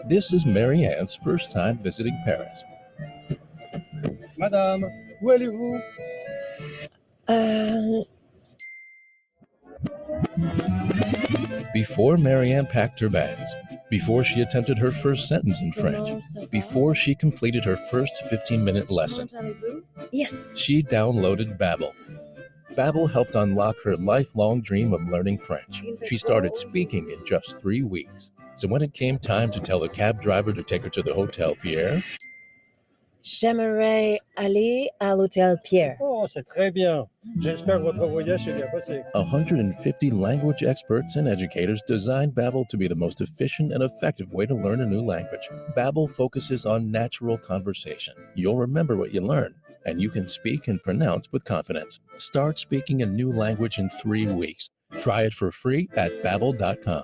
This is Marianne's first time visiting Paris. Madame, où allez-vous? Before Marianne packed her bags, before she attempted her first sentence in French, before she completed her first 15-minute lesson, Yes. she downloaded Babbel. Babbel helped unlock her lifelong dream of learning French. She started speaking in just 3 weeks. So when it came time to tell the cab driver to take her to the Hotel Pierre, J'aimerais aller à l'Hôtel Pierre. Oh, c'est très bien. J'espère que votre voyage est bien passé. 150 language experts and educators designed Babbel to be the most efficient and effective way to learn a new language. Babbel focuses on natural conversation. You'll remember what you learn, and you can speak and pronounce with confidence. Start speaking a new language in 3 weeks. Try it for free at Babbel.com.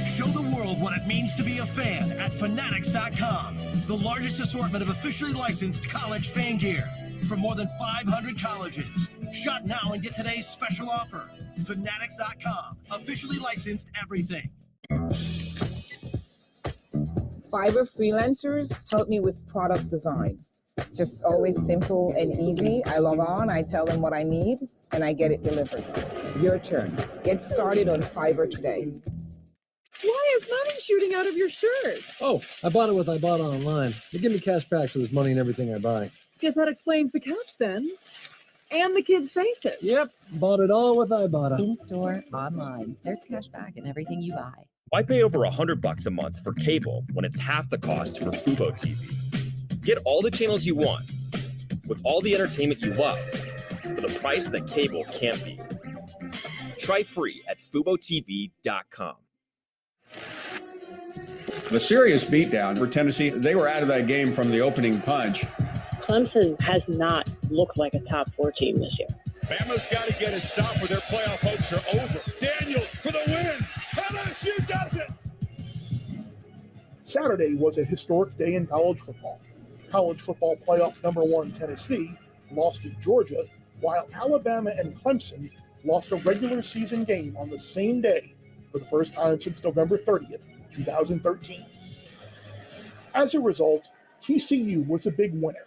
Show the world what it means to be a fan at Fanatics.com. The largest assortment of officially licensed college fan gear from more than 500 colleges. Shop now and get today's special offer. Fanatics.com. Officially licensed everything. Fiverr freelancers help me with product design. Just always simple and easy. I log on, I tell them what I need, and I get it delivered. Your turn. Get started on Fiverr today. Why is money shooting out of your shirt? Oh, I bought it with Ibotta online. They give me cash back, so there's money in everything I buy. Guess that explains the couch then. And the kids' faces. Yep, bought it all with Ibotta. In-store, online. There's cash back in everything you buy. Why pay over $100 a month for cable when it's half the cost for Fubo TV? Get all the channels you want with all the entertainment you love for the price that cable can't beat. Try free at FuboTV.com. A serious beatdown for Tennessee. They were out of that game from the opening punch. Clemson has not looked like a top 4 team this year. Bama's got to get a stop or their playoff hopes are over. Daniels for the win. LSU does it. Saturday was a historic day in college football. College football playoff number 1 Tennessee lost to Georgia, while Alabama and Clemson lost a regular season game on the same day for the first time since November 30th, 2013. As a result, TCU was a big winner.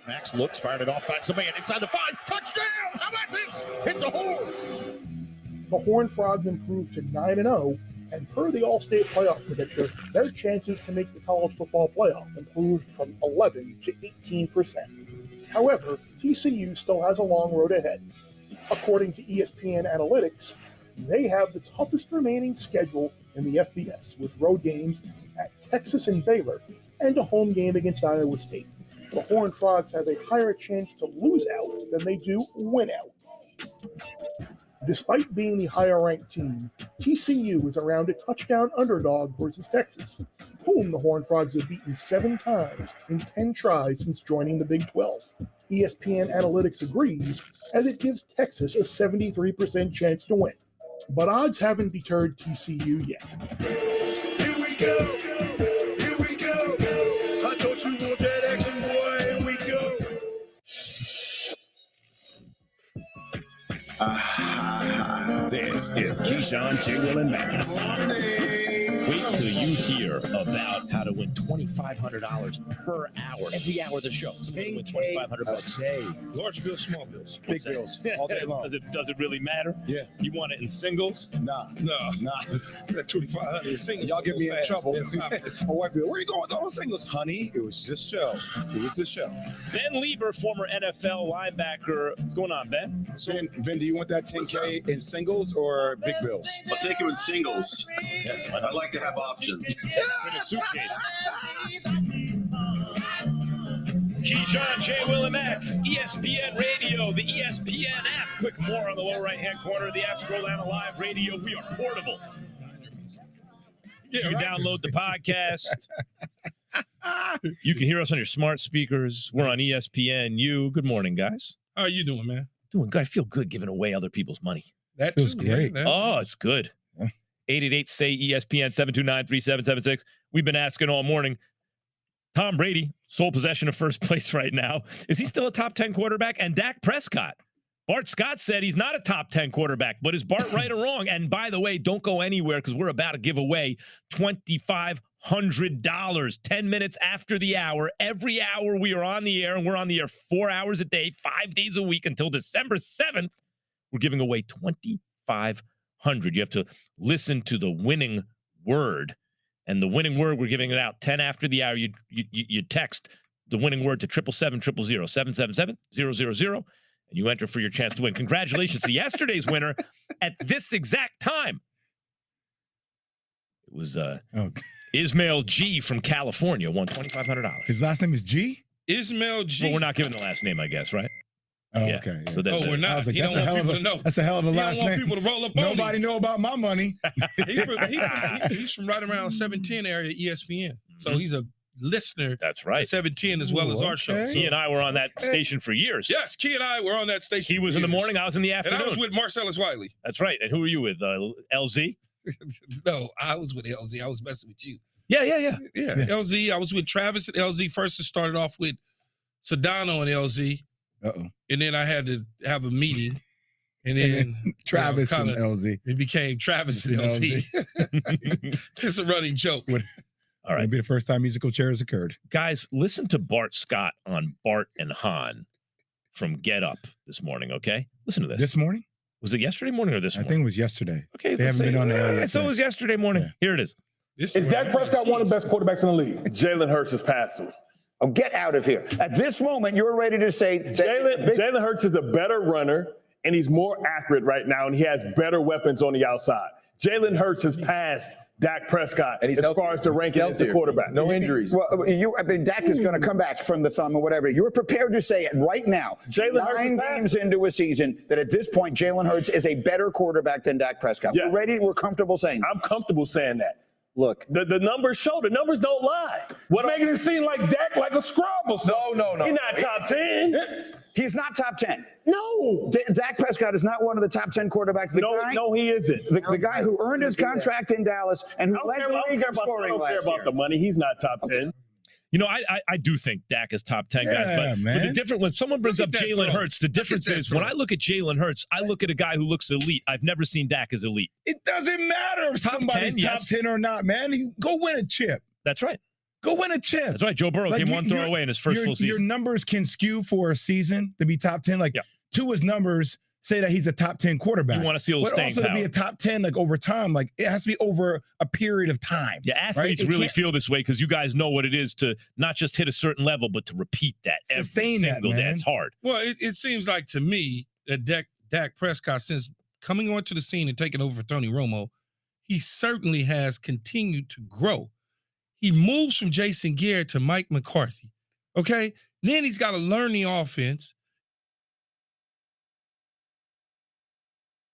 Max looks, fired it off, finds the man inside the 5. Touchdown! How about this? Hit the hole! The Horned Frogs improved to 9-0, and per the All-State Playoff predictor, their chances to make the college football playoff improved from 11 to 18%. However, TCU still has a long road ahead. According to ESPN Analytics, they have the toughest remaining schedule in the FBS, with road games at Texas and Baylor and a home game against Iowa State. The Horned Frogs have a higher chance to lose out than they do win out. Despite being the higher-ranked team, TCU is around a touchdown underdog versus Texas, whom the Horned Frogs have beaten 7 times in 10 tries since joining the Big 12. ESPN Analytics agrees, as it gives Texas a 73% chance to win. But odds haven't deterred TCU yet. Here we go. Here we go. I thought you want that action, boy. Here we go. This is Keyshawn, J. Will, and Max. Wait till you hear about how to win $2,500 per hour. Every hour of the show. Somebody win $2,500 a day. Large bills, small bills. Big bills. All day long. Does it really matter? Yeah. You want it in singles? Nah. That 2,500 is single. Y'all get me in Fast. trouble. It's not- My wife be like, where you going with all those singles? Honey, it was this show. It was this show. Ben Lieber, former NFL linebacker. What's going on, Ben? Ben, do you want that 10K in singles or big bills? I'll take it in singles. I'd like to have options. In a suitcase. Keyshawn, J. Will, and Max, ESPN Radio, the ESPN app. Click more on the lower right-hand corner of the app. Scroll down to live radio. We are portable. You can download the podcast. You can hear us on your smart speakers. We're on ESPNU. Good morning, guys. How are you doing, man? Doing good. I feel good giving away other people's money. That Feels too, great. man. Oh, it's good. 888-SAY-ESPN, 729-3776. We've been asking all morning. Tom Brady, sole possession of first place right now. Is he still a top 10 quarterback? And Dak Prescott. Bart Scott said he's not a top 10 quarterback, but is Bart right or wrong? And by the way, don't go anywhere because we're about to give away $2,500 10 minutes after the hour. Every hour we are on the air, and we're on the air 4 hours a day, 5 days a week until December 7th. We're giving away $2,500. You have to listen to the winning word. And the winning word, we're giving it out 10 after the hour. You text the winning word to 777-077-777-000, and you enter for your chance to win. Congratulations to yesterday's winner at this exact time. It was Ismail G from California, won $2,500. His last name is G? Ismail G. Well, we're not giving the last name, I guess, right? Oh, Yeah. okay. So that- we're not. I was like, He that's don't a want hell of people a to know. that's a hell of a He last don't want name. people to roll up on him. Nobody know about my money. He's from right around 710 area ESPN. So he's a listener. That's right. To 710 as well as our show. okay. So- He and I were on that station for years. Yes, Key and I were on that station. He was for in the years. morning, I was in the And afternoon. I was with Marcellus Wiley. That's right. And who were you with? LZ? No, I was with LZ. I was messing with you. Yeah. Yeah, LZ. I was with Travis and LZ first. It started off with Sedano and LZ. Uh-oh. And then I had to have a meeting. And then Travis kinda- and LZ. It became Travis and LZ. It's a running joke. All right. It'll be the first time musical chairs occurred. Guys, listen to Bart Scott on Bart and Han from Get Up this morning, okay? Listen to this. This morning? Was it yesterday morning or this I morning? think it was yesterday. Okay, They let's haven't been say- on the air yet. So it was yesterday morning. Yeah. Here it is. Is Dak Prescott one of the best quarterbacks in the league? Jalen Hurts has passed him. Oh, get out of here. At this moment, you're ready to say that Jalen Hurts is a better runner, and he's more accurate right now, and he has better weapons on the outside. Jalen Hurts has passed Dak Prescott as far as the ranking as the quarterback. No injuries. Well, Dak is going to come back from the thumb or whatever. You're prepared to say it right now, Jalen Hurts 9 games into a season, that at this point, Jalen Hurts is a better quarterback than Dak Prescott. Yeah. We're comfortable saying that. I'm comfortable saying that. Look. The numbers show. The numbers don't lie. Making it seem like Dak like a scrub or something. No. He's not top 10. He's not top 10. No. Dak Prescott is not one of the top 10 quarterbacks. No, he isn't. The guy who earned his contract in Dallas and who led the league in scoring I don't care last about year. the money. He's not top 10. You know, I do think Dak is top 10, guys. Yeah, But man. the different when someone brings up Jalen Hurts, the difference is when I look at Jalen Hurts, I look at a guy who looks elite. I've never seen Dak as elite. It doesn't matter if Top somebody's 10, top yes. 10 or not, man. Go win a chip. That's right. Go win a chip. That's right. Joe Burrow came one throw away in his first full season. Your numbers can skew for a season to be top 10. Like Tua's numbers say that he's a top 10 quarterback. You want to see a little staying also power. to be a top 10 like over time, like it has to be over a period of time. Yeah, athletes really feel this way because you guys know what it is to not just hit a certain level, but to repeat that Sustain every single day. It's hard. Well, it seems like to me that Dak Prescott, since coming onto the scene and taking over for Tony Romo, he certainly has continued to grow. He moves from Jason Garrett to Mike McCarthy. Okay? Then he's got to learn the offense.